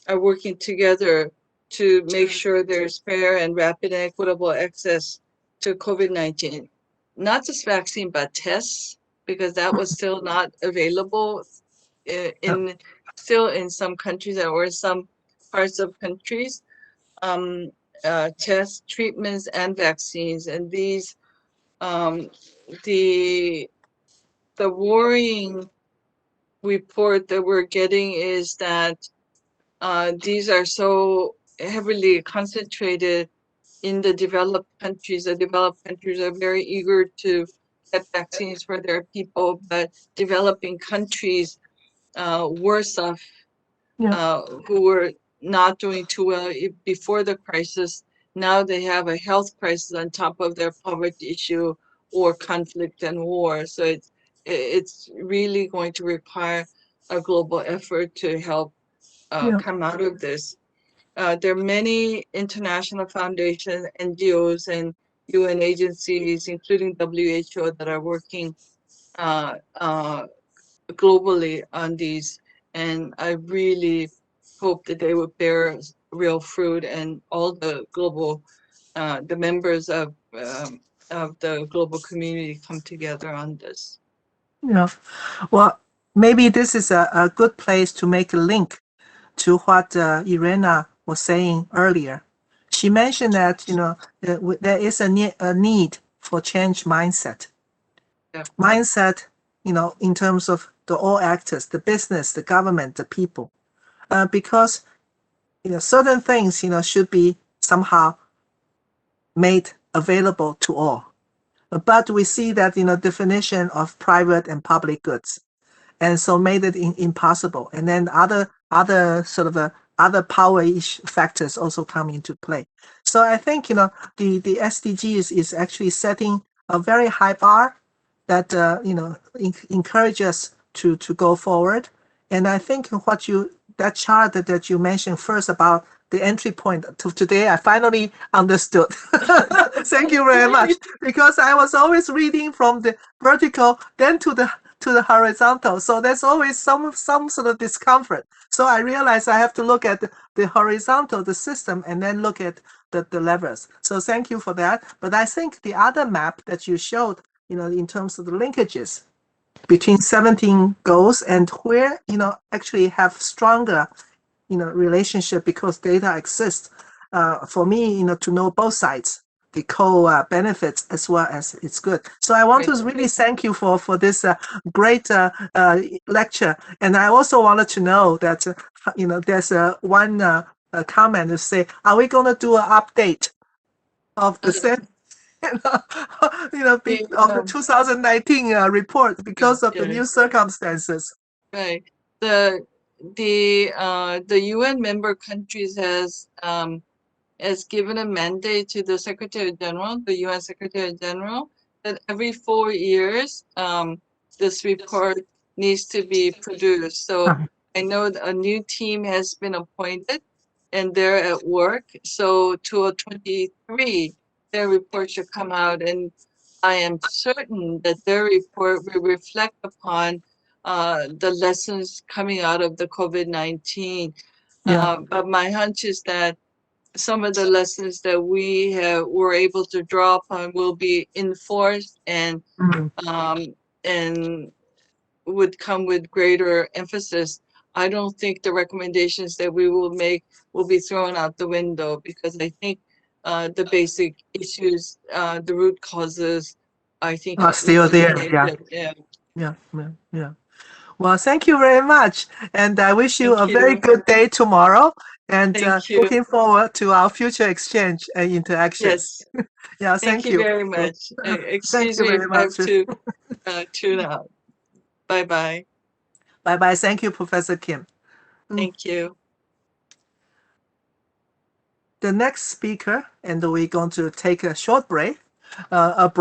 are working together to make sure there's fair and rapid and equitable access to COVID-19. Not just vaccine, but tests, because that was still not available still in some countries or some parts of countries. Tests, treatments, and vaccines, and these the worrying report that we're getting is that these are so heavily concentrated in the developed countries. The developed countries are very eager to get vaccines for their people, but developing countries worse off, who were not doing too well before the crisis, now they have a health crisis on top of their poverty issue or conflict and war. So it's really going to require a global effort to help come out of this. There are many international foundations, NGOs, and UN agencies, including WHO, that are working globally on these. And I really hope that they would bear real fruit, and all the global, the members of the global community come together on this. Yeah. Well, maybe this is a good place to make a link to what Irena was saying earlier. She mentioned that there is a need for change mindset. Yeah. Mindset, in terms of the all actors, the business, the government, the people, because certain things should be somehow made available to all. But we see that definition of private and public goods, and so made it impossible. And then other sort of other power factors also come into play. So I think the SDGs is actually setting a very high bar that encourage us to go forward. And I think that chart that you mentioned first about the entry point to today, I finally understood. Thank you very much, because I was always reading from the vertical, then to to the horizontal. So there's always some sort of discomfort. So I realized I have to look at the horizontal, the system, and then look at the levers. So thank you for that. But I think the other map that you showed, in terms of the linkages between 17 goals and where, actually have stronger, relationship because data exists. For me, to know both sides, the co-benefits as well as it's good. So I want to really thank you for this great lecture. And I also wanted to know that, there's one comment to say, are we going to do an update of the set? Of the 2019 report because of the new circumstances. Right. The UN member countries has given a mandate to the Secretary General, the UN Secretary General, that every 4 years this report needs to be produced. So I know a new team has been appointed and they're at work. So 2023, their report should come out, and I am certain that their report will reflect upon the lessons coming out of the COVID-19. But my hunch is that some of the lessons that we were able to draw upon will be enforced and would come with greater emphasis. I don't think the recommendations that we will make will be thrown out the window, because I think the basic issues, the root causes, I think Are still there. Yeah. Well, thank you very much. And I wish you Thank a very you. good day tomorrow. And Thank you. looking forward to our future exchange and interactions. Yes. Yeah, Thank you very much. Thank Excuse you me very if I have much. to tune out. Bye-bye. Bye-bye. Thank you, Professor Kim. Thank you. The next speaker, and we're going to take a short break, not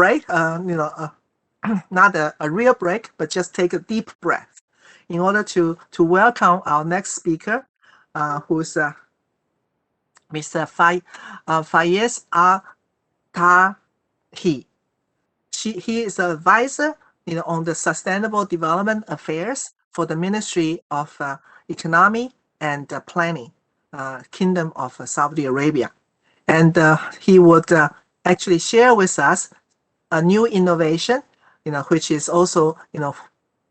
a real break, but just take a deep breath in order to welcome our next speaker, who's Mr. Fayez Al-Tahi. He is an advisor, on the Sustainable Development Affairs for the Ministry of Economy and Planning, Kingdom of Saudi Arabia. And he would actually share with us a new innovation, which is also,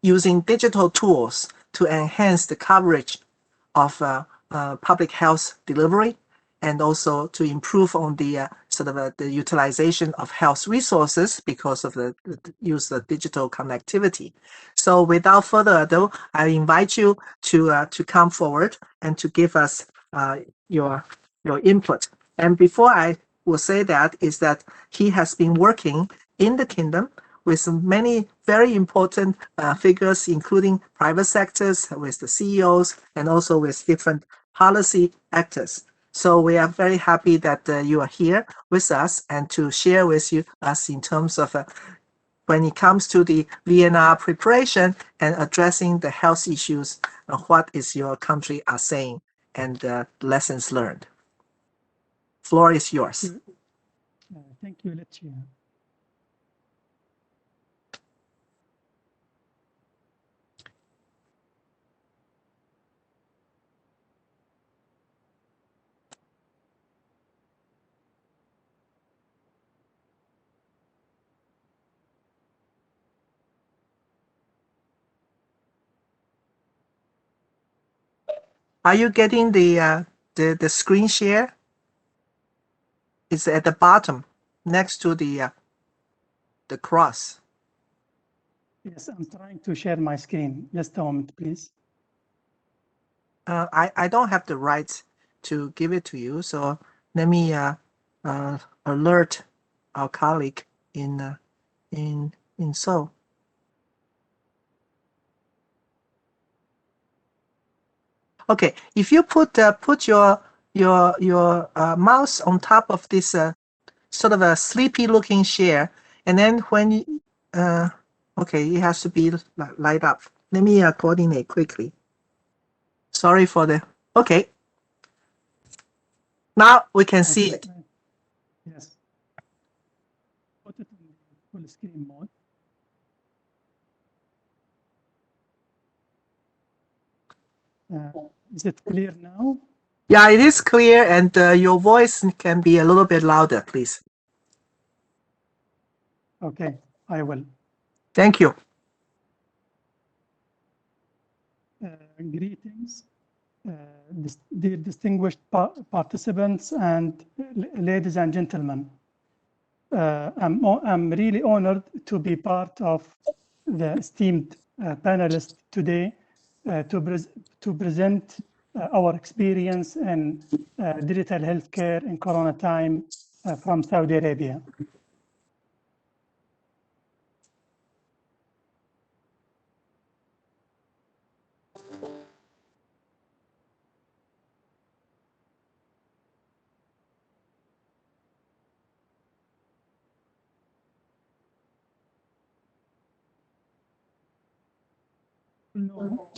using digital tools to enhance the coverage of public health delivery, and also to improve on the the utilization of health resources because of the use of digital connectivity. So without further ado, I invite you to come forward and to give us your input. And before I will say that, is that he has been working in the kingdom with many very important figures, including private sectors, with the CEOs, and also with different policy actors. So we are very happy that you are here with us and to share with us in terms of when it comes to the VNR preparation and addressing the health issues, what is your country are saying and lessons learned. Floor is yours. Thank you, Leticia. Are you getting the screen share? It's at the bottom, next to the cross. Yes, I'm trying to share my screen. Just a moment, please. I don't have the rights to give it to you, so let me alert our colleague in Seoul. Okay, if you put your mouse on top of this sort of a sleepy looking share, and then when okay, it has to be light up. Let me coordinate quickly. Sorry for the, okay. Now we can see it. Yes. Put it in full screen mode. Is it clear now? Yeah, it is clear, and your voice can be a little bit louder, please. Okay, I will. Thank you. Greetings, dear distinguished participants and ladies and gentlemen. I'm really honored to be part of the esteemed panelists today to present our experience in digital healthcare in Corona time from Saudi Arabia. No.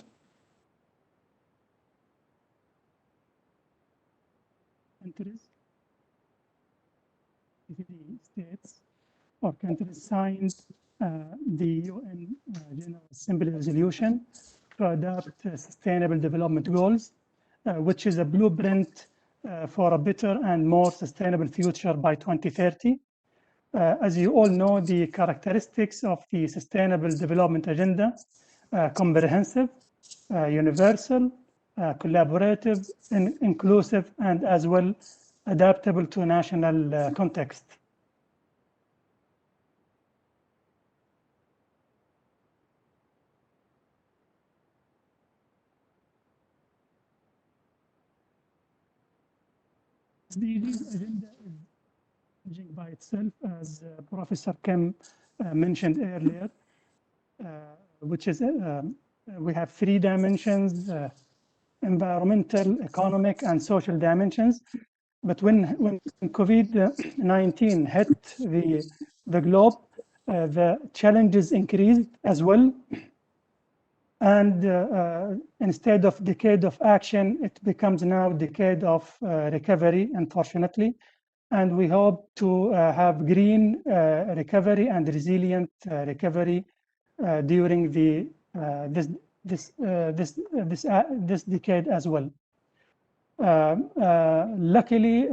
Countries, the states or countries signed the UN General Assembly resolution to adopt Sustainable Development Goals, which is a blueprint for a better and more sustainable future by 2030. As you all know, the characteristics of the Sustainable Development Agenda, comprehensive, universal, collaborative, inclusive, and as well adaptable to national context. SDGs agenda is judging by itself, as Professor Kim mentioned earlier, which is we have 3 dimensions: environmental, economic, and social dimensions. But when COVID-19 hit the globe, the challenges increased as well. And instead of decade of action, it becomes now decade of recovery, unfortunately. And we hope to have green recovery and resilient recovery during this decade as well. Luckily,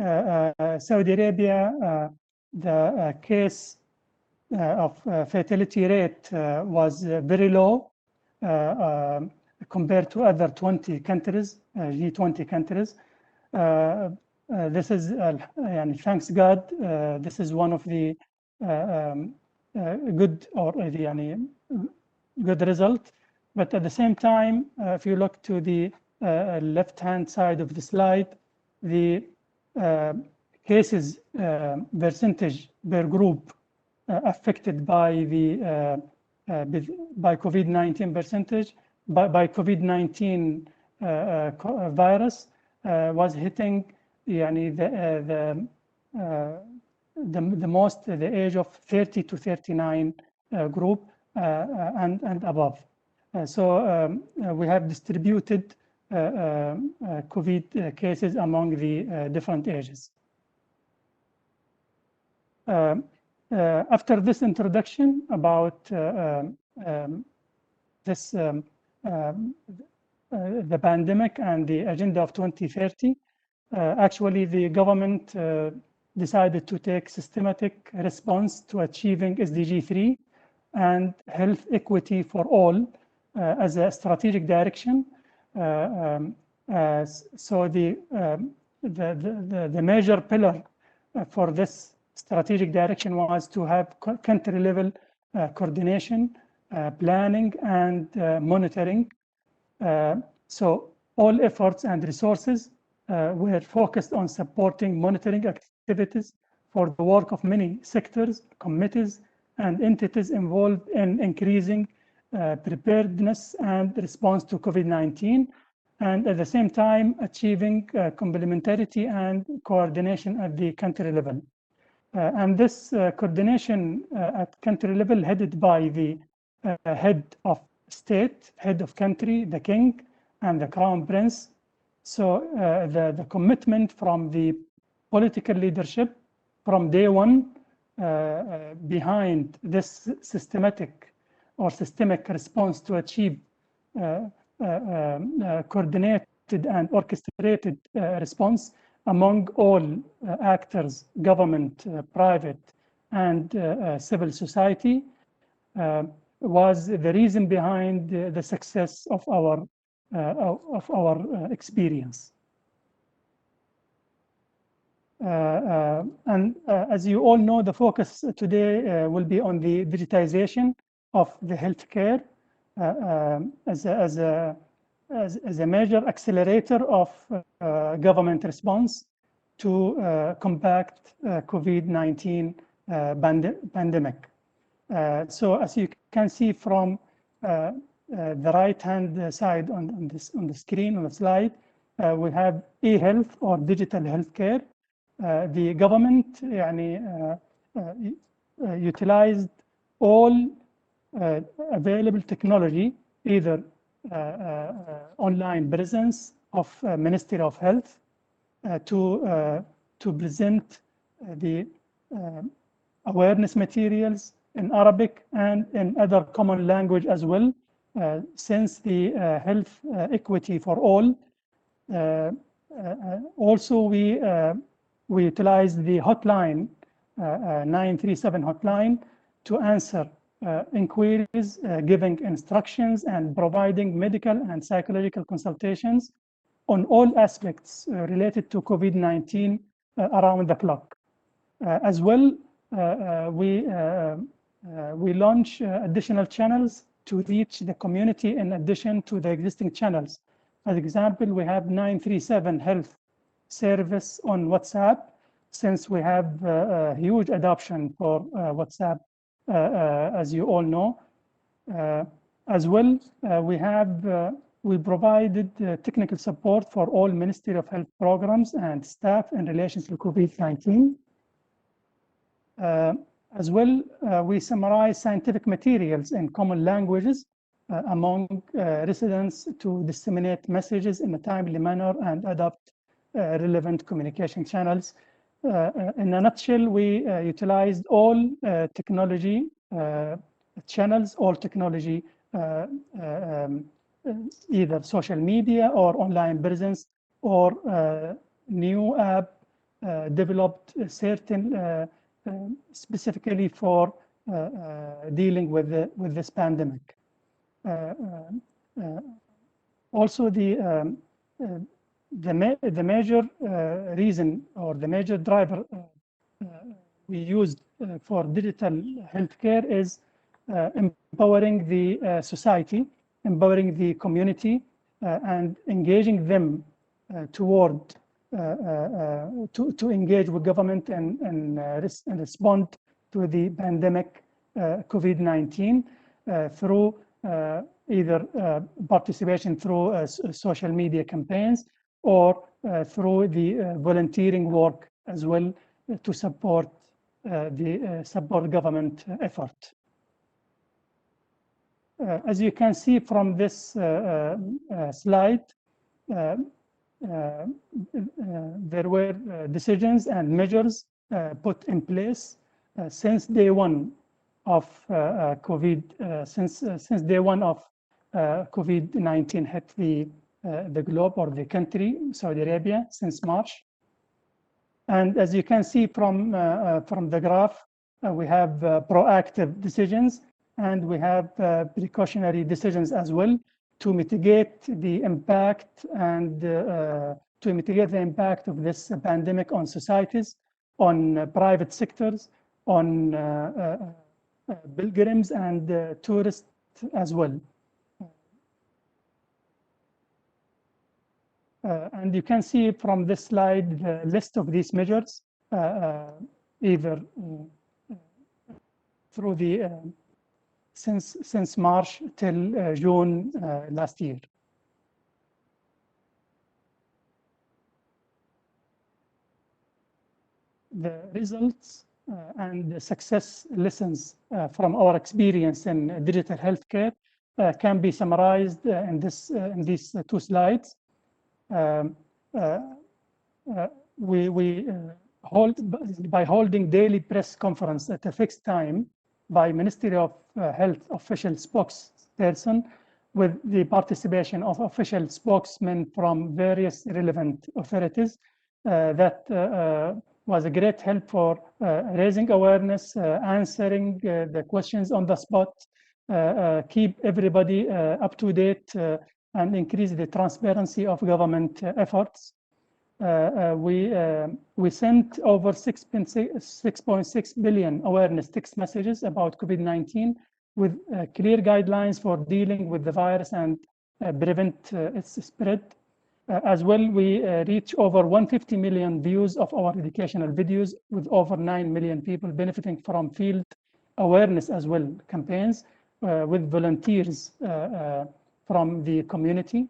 Saudi Arabia, the case of fatality rate was very low compared to other 20 countries, G20 countries. This is, and thanks God, this is one of the good or the good result. But at the same time, if you look to the left-hand side of the slide, the cases percentage per group affected by the by COVID-19 percentage by COVID-19 virus was hitting the most the age of 30 to 39 group and above. So we have distributed COVID cases among the different ages. After this introduction about this the pandemic and the agenda of 2030, actually the government decided to take systematic response to achieving SDG 3 and health equity for all as a strategic direction. So the major pillar for this strategic direction was to have country level coordination, planning, and monitoring. So all efforts and resources were focused on supporting monitoring activities for the work of many sectors, committees, and entities involved in increasing preparedness and response to COVID-19, and at the same time achieving complementarity and coordination at the country level. And this coordination at country level headed by the head of state, head of country, the king, and the crown prince. So the commitment from the political leadership from day one behind this systemic response to achieve coordinated and orchestrated response among all actors, government, private, and civil society, was the reason behind the success of our experience. And as you all know, the focus today will be on the digitization of the healthcare as a major accelerator of government response to combat COVID-19 pandemic. So as you can see from the right-hand side on the screen, on the slide, we have e-health or digital healthcare. The government utilized all available technology, either online presence of Ministry of Health to present the awareness materials in Arabic and in other common language as well, since the health equity for all. Also, we utilized the hotline, 937 hotline, to answer inquiries, giving instructions and providing medical and psychological consultations on all aspects related to COVID-19 around the clock. As well, we launch additional channels to reach the community in addition to the existing channels. As example, we have 937 health service on WhatsApp, since we have a huge adoption for WhatsApp, as you all know. As well, we provided technical support for all Ministry of Health programs and staff in relation to COVID-19. As well, we summarize scientific materials in common languages among residents to disseminate messages in a timely manner and adopt relevant communication channels. In a nutshell, we utilized all technology channels, all technology, either social media or online presence or new app developed certain specifically for dealing with this pandemic. Also, the major reason or the major driver we used for digital healthcare is empowering the society, empowering the community, and engaging them toward to engage with government and respond to the pandemic COVID-19 through either participation through social media campaigns or through the volunteering work as well to support support government effort. As you can see from this slide, there were decisions and measures put in place since day one of since day one of COVID-19 hit the globe or the country, Saudi Arabia, since March. And as you can see from the graph, we have proactive decisions and we have precautionary decisions as well to mitigate the impact and of this pandemic on societies, on private sectors, on pilgrims and tourists as well. And you can see from this slide the list of these measures, either through the since March till June last year. The results and the success lessons from our experience in digital healthcare can be summarized in these two slides. By holding daily press conference at a fixed time by Ministry of Health official spokesperson, with the participation of official spokesmen from various relevant authorities. That was a great help for raising awareness, answering the questions on the spot, keep everybody up to date, and increase the transparency of government efforts. We sent over 6.6 billion awareness text messages about COVID-19 with clear guidelines for dealing with the virus and prevent its spread. As well, we reach over 150 million views of our educational videos with over 9 million people benefiting from field awareness as well campaigns with volunteers from the community.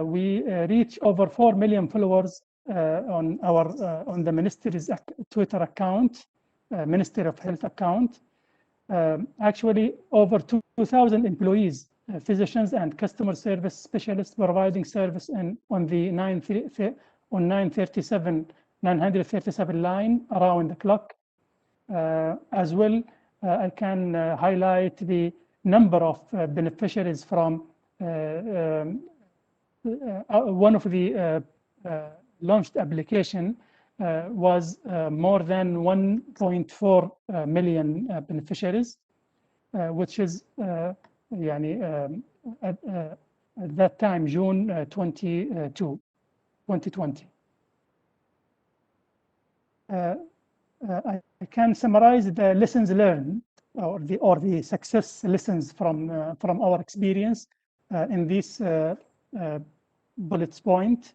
We reach over 4 million followers on the ministry's Twitter account, Ministry of Health account. Actually, over 2,000 employees, physicians and customer service specialists providing service on the 937 line around the clock. As well, I can highlight the number of beneficiaries from one of the launched application was more than 1.4 million beneficiaries, which is at that time, June 2020. I can summarize the lessons learned or the success lessons from our experience in this bullet point.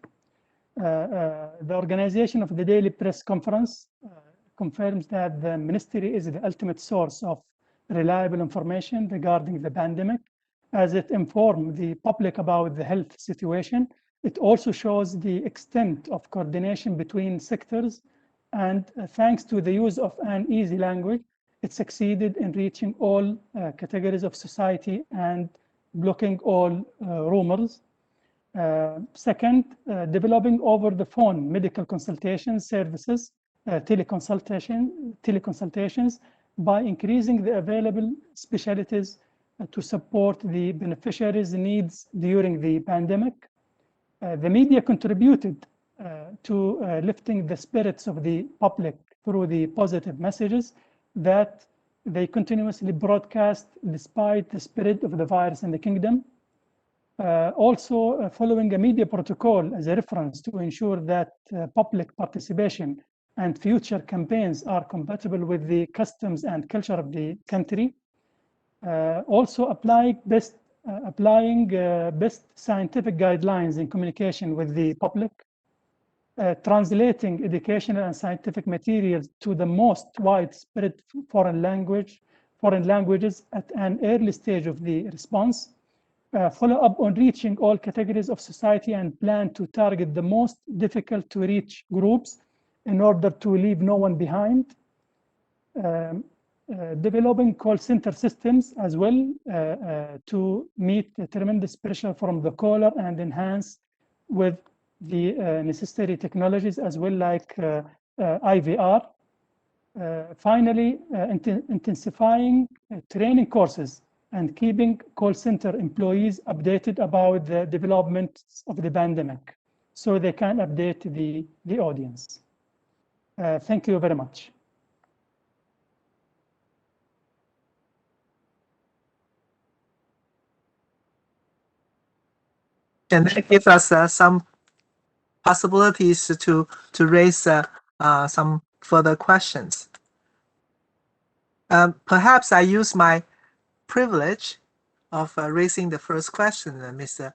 The organization of the daily press conference confirms that the ministry is the ultimate source of reliable information regarding the pandemic, as it informs the public about the health situation. It also shows the extent of coordination between sectors, and thanks to the use of an easy language, it succeeded in reaching all categories of society and blocking all rumors. Second, developing over the phone medical consultation services, teleconsultations, by increasing the available specialties to support the beneficiaries' needs during the pandemic. The media contributed to lifting the spirits of the public through the positive messages that they continuously broadcast despite the spread of the virus in the kingdom. Also, following a media protocol as a reference to ensure that public participation and future campaigns are compatible with the customs and culture of the country. Also applying best scientific guidelines in communication with the public. Translating educational and scientific materials to the most widespread foreign languages at an early stage of the response. Follow up on reaching all categories of society and plan to target the most difficult to reach groups in order to leave no one behind. Developing call center systems as well to meet the tremendous pressure from the caller and enhance with the necessary technologies as well, like IVR. Finally, intensifying training courses and keeping call center employees updated about the development of the pandemic so they can update the audience. Thank you very much. Can that give us some possibilities to raise some further questions? Perhaps I use my privilege of raising the first question, Mr.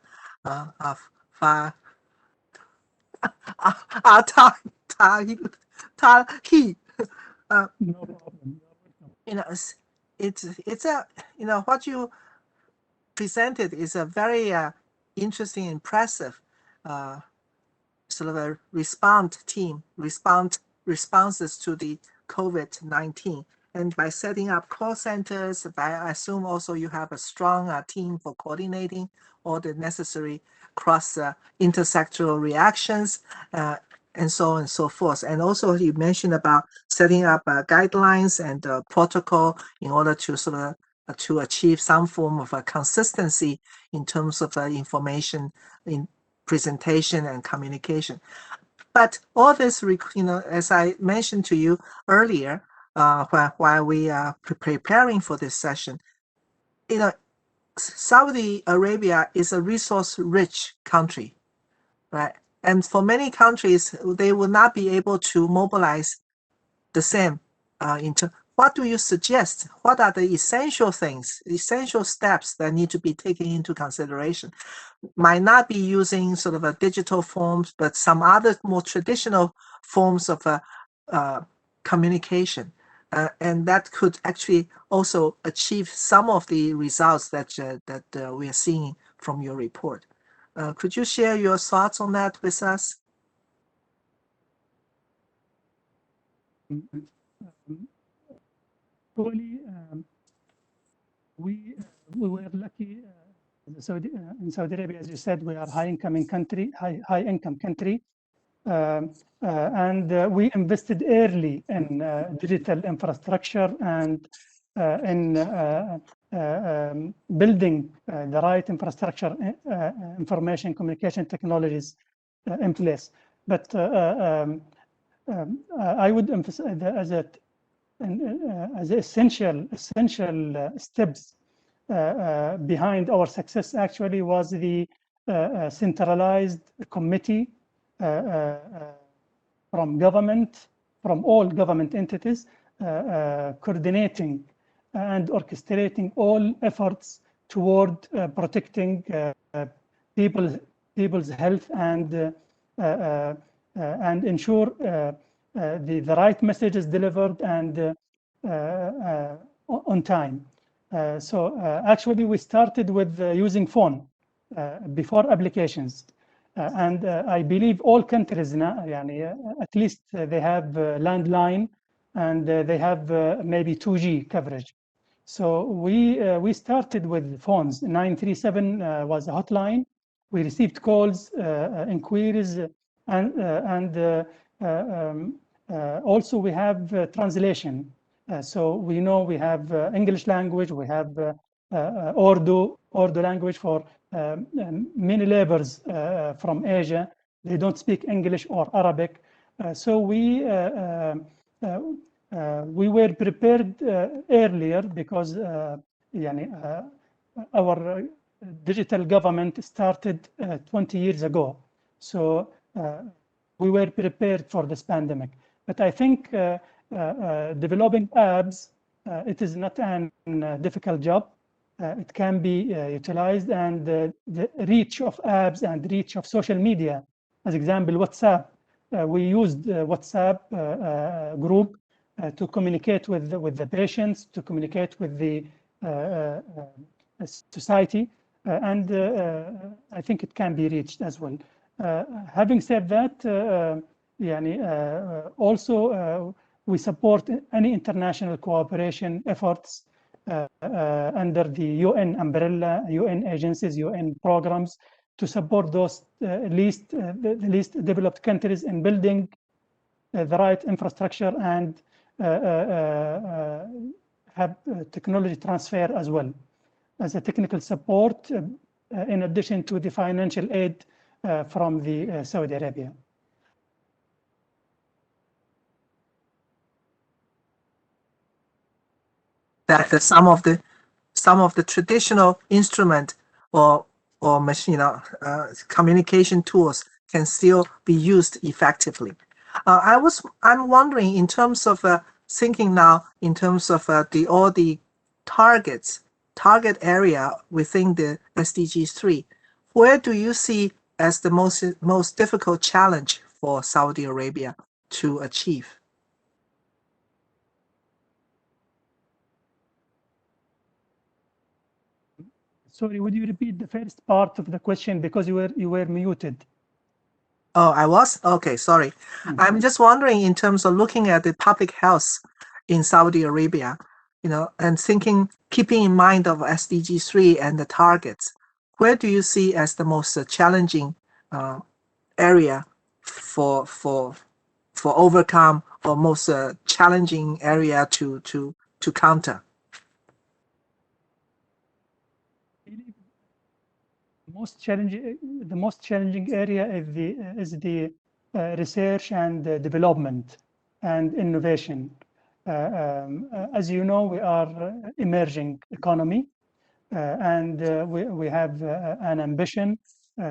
Tahi. No problem. It's a what you presented is a very interesting, impressive sort of a responses to the COVID-19. And by setting up call centers, I assume also you have a strong team for coordinating all the necessary cross intersectoral reactions and so on and so forth. And also you mentioned about setting up guidelines and protocol in order to sort of to achieve some form of a consistency in terms of information in presentation and communication. But all this, as I mentioned to you earlier, while we are preparing for this session, Saudi Arabia is a resource-rich country, right? And for many countries, they will not be able to mobilize the same. What do you suggest? What are the essential things, essential steps that need to be taken into consideration? Might not be using sort of a digital forms, but some other more traditional forms of communication. And that could actually also achieve some of the results that we are seeing from your report. Could you share your thoughts on that with us? Actually, we were lucky in Saudi Arabia, as you said, we are high income country, and we invested early in digital infrastructure and in building the right infrastructure, information communication technologies in place. But I would emphasize that as essential steps behind our success actually was the centralized committee from all government entities, coordinating and orchestrating all efforts toward protecting people's health and ensure the right message is delivered and on time. So actually we started with using phone before applications. And I believe all countries now, at least they have landline and they have maybe 2G coverage. So we started with phones. 937 was a hotline. We received calls, inquiries, and also we have translation. So we know we have English language, we have Urdu language for many laborers from Asia. They don't speak English or Arabic. So we were prepared earlier because our digital government started 20 years ago. So we were prepared for this pandemic. But I think developing apps, it is not a difficult job. It can be utilized, and the reach of apps and reach of social media, as example, WhatsApp. We used WhatsApp group to communicate with the patients, to communicate with the society, and I think it can be reached as well. Having said that, also we support any international cooperation efforts under the UN umbrella, UN agencies, UN programs, to support those the least developed countries in building the right infrastructure and have technology transfer as well as a technical support in addition to the financial aid from the Saudi Arabia. That some of the traditional instrument or machine communication tools can still be used effectively. I'm wondering, in terms of thinking now in terms of all the target area within the SDGs 3, where do you see as the most difficult challenge for Saudi Arabia to achieve? Sorry, would you repeat the first part of the question, because you were muted? Oh, I was? Okay, sorry. Mm-hmm. I'm just wondering, in terms of looking at the public health in Saudi Arabia, and keeping in mind of SDG 3 and the targets, where do you see as the most challenging area for overcome, or most challenging area to counter? the most challenging area is the research and development and innovation. As you know, we are emerging economy, and we have an ambition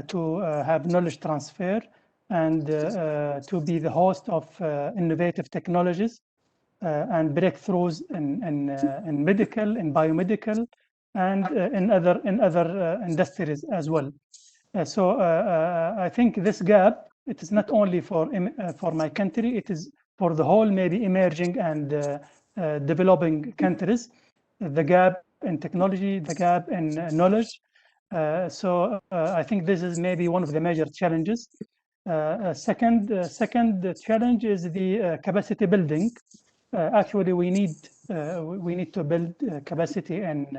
to have knowledge transfer and to be the host of innovative technologies and breakthroughs in medical, in biomedical, and in other industries as well. So I think this gap, it is not only for my country, it is for the whole maybe emerging and developing countries. The gap in technology, the gap in knowledge. So I think this is maybe one of the major challenges. Second challenge is the capacity building. Actually, we need to build capacity and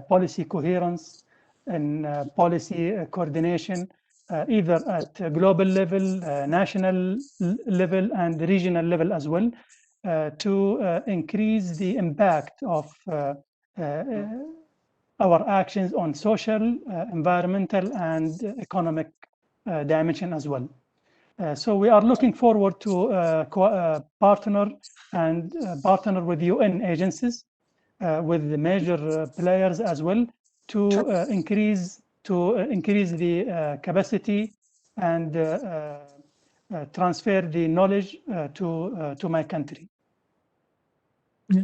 policy coherence and policy coordination, either at global level, national level, and regional level as well, to increase the impact of our actions on social, environmental, and economic dimension as well. So we are looking forward to partner with UN agencies, with the major players as well, to increase the capacity and transfer the knowledge to my country. Yeah.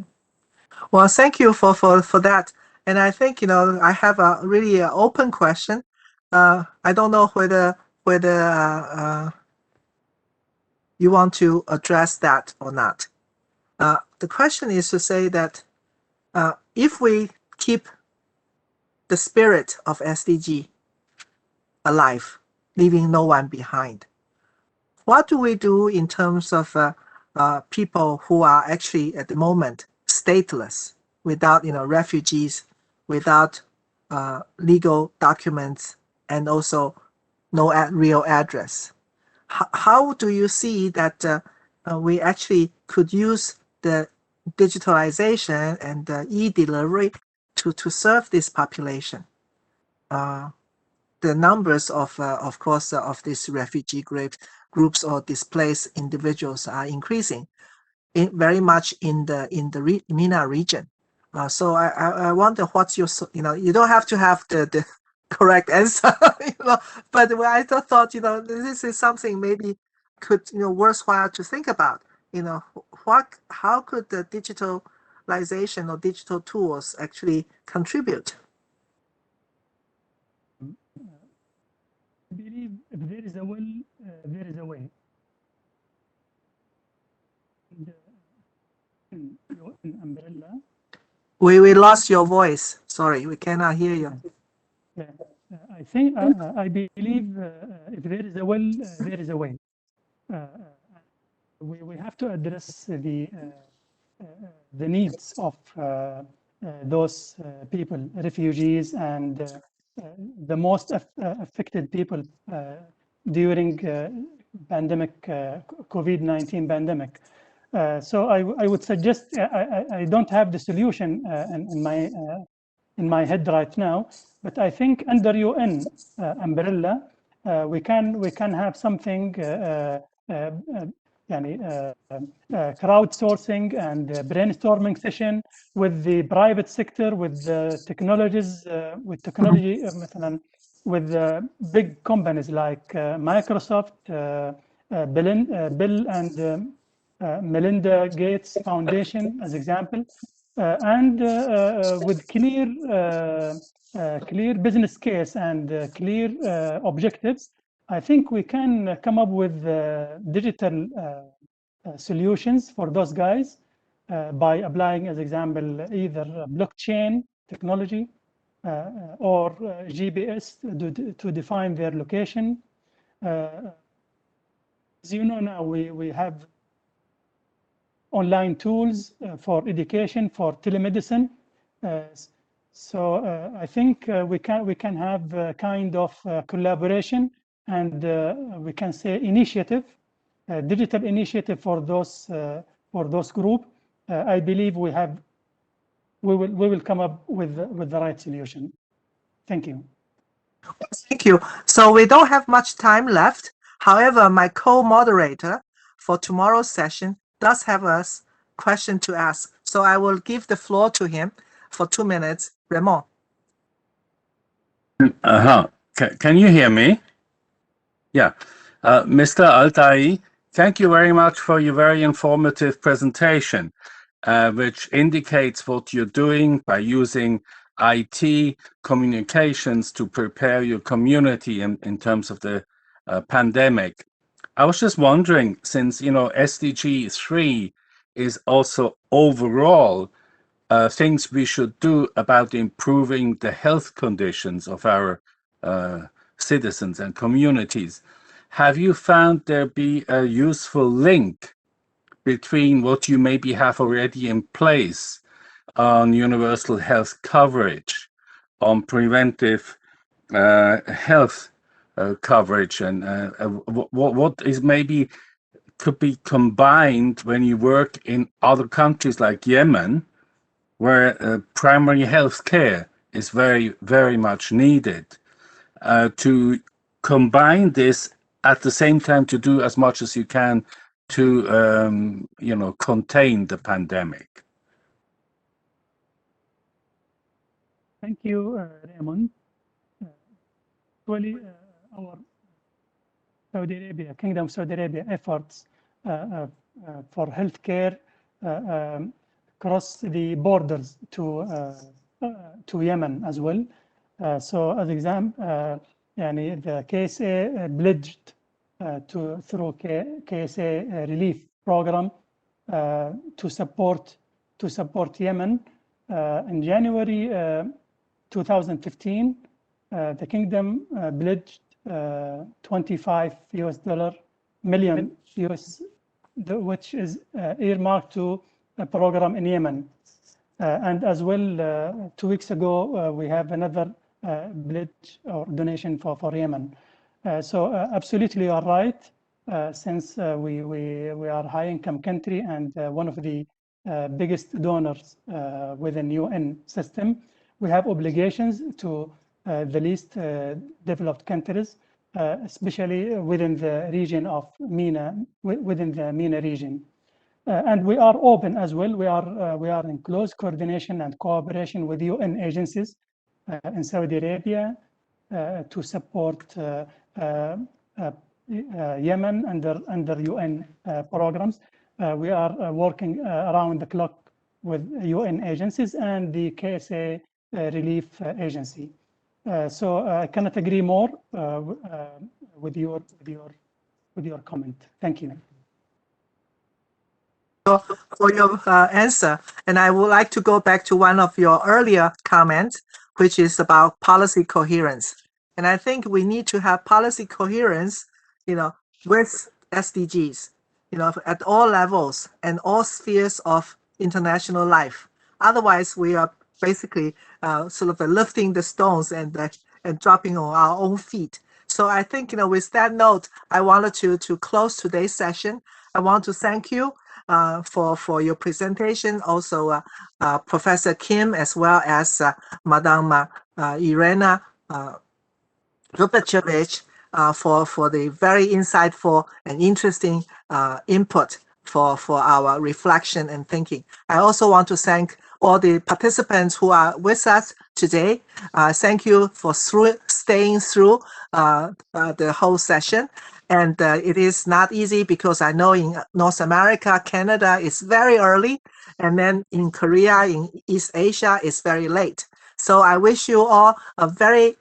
Well, thank you for that. And I think, you know, I have a really open question. I don't know whether you want to address that or not. The question is to say that if we keep the spirit of SDG alive, leaving no one behind, what do we do in terms of people who are actually at the moment stateless, without, you know, refugees, without legal documents, and also no real address? How do you see that we actually could use the digitalization and the e-delivery to serve this population? The numbers of course of these refugee groups or displaced individuals are increasing very much in the MENA region. So I wonder what's your, you know, you don't have to have the correct answer, you know, but I thought, you know, this is something maybe could, you know, worthwhile to think about. You know, how could the digitalization or digital tools actually contribute? I believe if there is a will, there is a way. And, in umbrella. We lost your voice. Sorry, we cannot hear you. Yeah, I think I believe if there is a will, there is a way. We have to address the needs of those people, refugees, and the most affected people during pandemic, COVID-19 pandemic. So I would suggest, I don't have the solution in my head right now, but I think under UN umbrella, we can have something crowdsourcing and brainstorming session with the private sector, with the technologies, with technology, with big companies like Microsoft, Bill and Melinda Gates Foundation as example, and with clear business case and clear objectives, I think we can come up with digital solutions for those guys by applying, as example, either blockchain technology or GPS to define their location. As you know now, we have online tools for education, for telemedicine. So I think we can have a kind of collaboration and we can say initiative, digital initiative for those group. I believe we will come up with the right solution. Thank you. Thank you. So we don't have much time left. However, my co-moderator for tomorrow's session does have a question to ask. So I will give the floor to him for 2 minutes. Raymond. Can you hear me? Yeah. Mr. Altai, thank you very much for your very informative presentation, which indicates what you're doing by using IT communications to prepare your community in terms of the pandemic. I was just wondering, since, SDG 3 is also overall things we should do about improving the health conditions of our citizens and communities. Have you found there be a useful link between what you maybe have already in place on universal health coverage, on preventive health coverage, and what is maybe could be combined when you work in other countries like Yemen, where primary health care is very, very much needed, to combine this at the same time to do as much as you can to, contain the pandemic? Thank you, Raymond. Actually, our Kingdom of Saudi Arabia efforts for healthcare cross the borders to Yemen as well. So, as example, the KSA pledged through KSA relief program to support Yemen. In January 2015, the Kingdom pledged $25 million US, which is earmarked to a program in Yemen. And as well, 2 weeks ago, we have another pledge or donation for Yemen. So absolutely you are right. Since we are a high-income country and one of the biggest donors within UN system, we have obligations to the least developed countries, especially within the region of MENA, within the MENA region. And we are open as well. We are in close coordination and cooperation with UN agencies in Saudi Arabia to support Yemen under UN programs. We are working around the clock with UN agencies and the KSA relief agency. So I cannot agree more with your comment. Thank you for your answer. And I would like to go back to one of your earlier comments, which is about policy coherence. And I think we need to have policy coherence, with SDGs, at all levels and all spheres of international life. Otherwise, we are basically sort of lifting the stones and dropping on our own feet. So I think, with that note, I wanted to close today's session. I want to thank you for your presentation, also Professor Kim, as well as Madame Irena Lubachevich, for the very insightful and interesting input for our reflection and thinking. I also want to thank all the participants who are with us today. Thank you for staying through the whole session. And it is not easy because I know in North America, Canada, it's very early. And then in Korea, in East Asia, it's very late. So I wish you all a very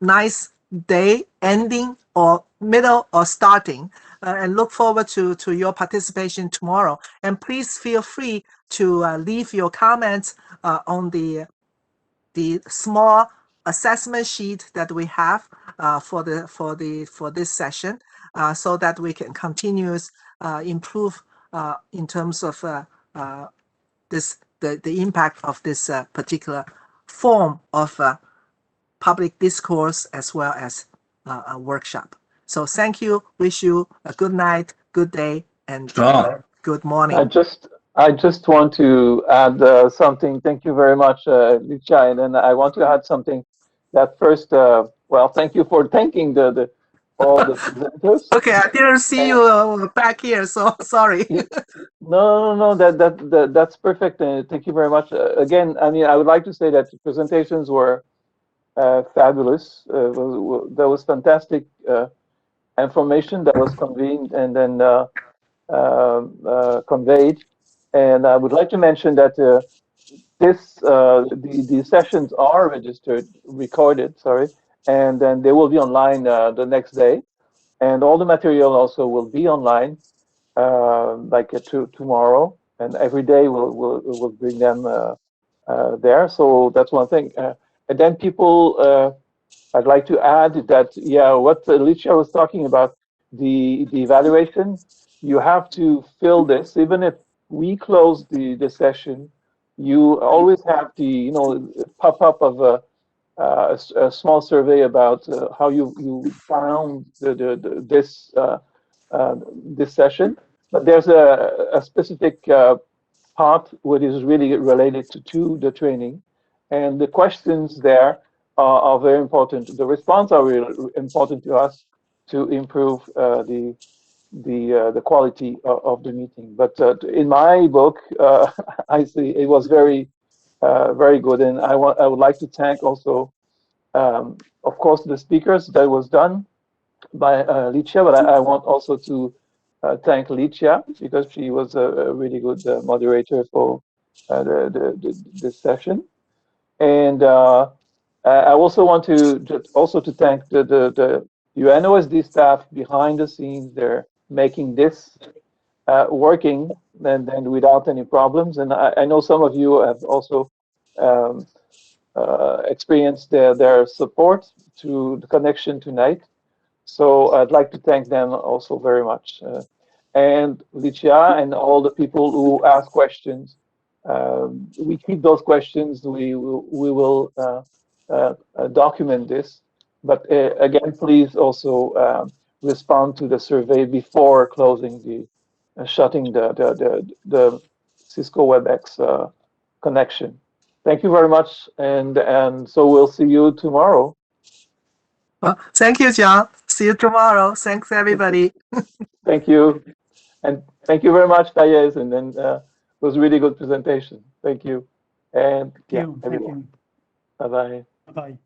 nice day, ending or middle or starting, and look forward to your participation tomorrow. And please feel free to leave your comments on the small assessment sheet that we have for this session, so that we can continuously improve in terms of the impact of this particular form of public discourse as well as a workshop. So thank you. Wish you a good night, good day, and good morning. I just want to add something. Thank you very much, Licha. And then I want to add something. That first well, thank you for thanking all the presenters. Okay, I didn't see you back here, so sorry. No, that's perfect. Thank you very much. Again, I mean, I would like to say that the presentations were fabulous. There was fantastic information that was convened and then conveyed. And I would like to mention that the sessions are recorded, sorry, and then they will be online the next day. And all the material also will be online, like tomorrow, and every day we'll bring them there. So that's one thing. And then people, I'd like to add that, yeah, what Alicia was talking about, the evaluation, you have to fill this, even if we close the session, you always have the pop-up of a small survey about how you found this this session. But there's a specific part which is really related to the training, and the questions there are very important. The response are really important to us to improve the quality of the meeting. But in my book, I see it was very good, and I would like to thank also, of course, the speakers. That was done by Licia, but I want also to thank Licia because she was a really good moderator for this session. And I also want to thank the UNOSD staff behind the scenes. They're making this working and without any problems. And I know some of you have also experienced their support to the connection tonight. So I'd like to thank them also very much. And Licia and all the people who ask questions. We keep those questions. We will document this. But again, please also respond to the survey before closing shutting the Cisco WebEx connection. Thank you very much, and so we'll see you tomorrow. Well, thank you, John. See you tomorrow. Thanks, everybody. Thank you. And thank you very much, Thayez. And then it was a really good presentation. Thank you. And Thank you. Bye-bye. Bye-bye.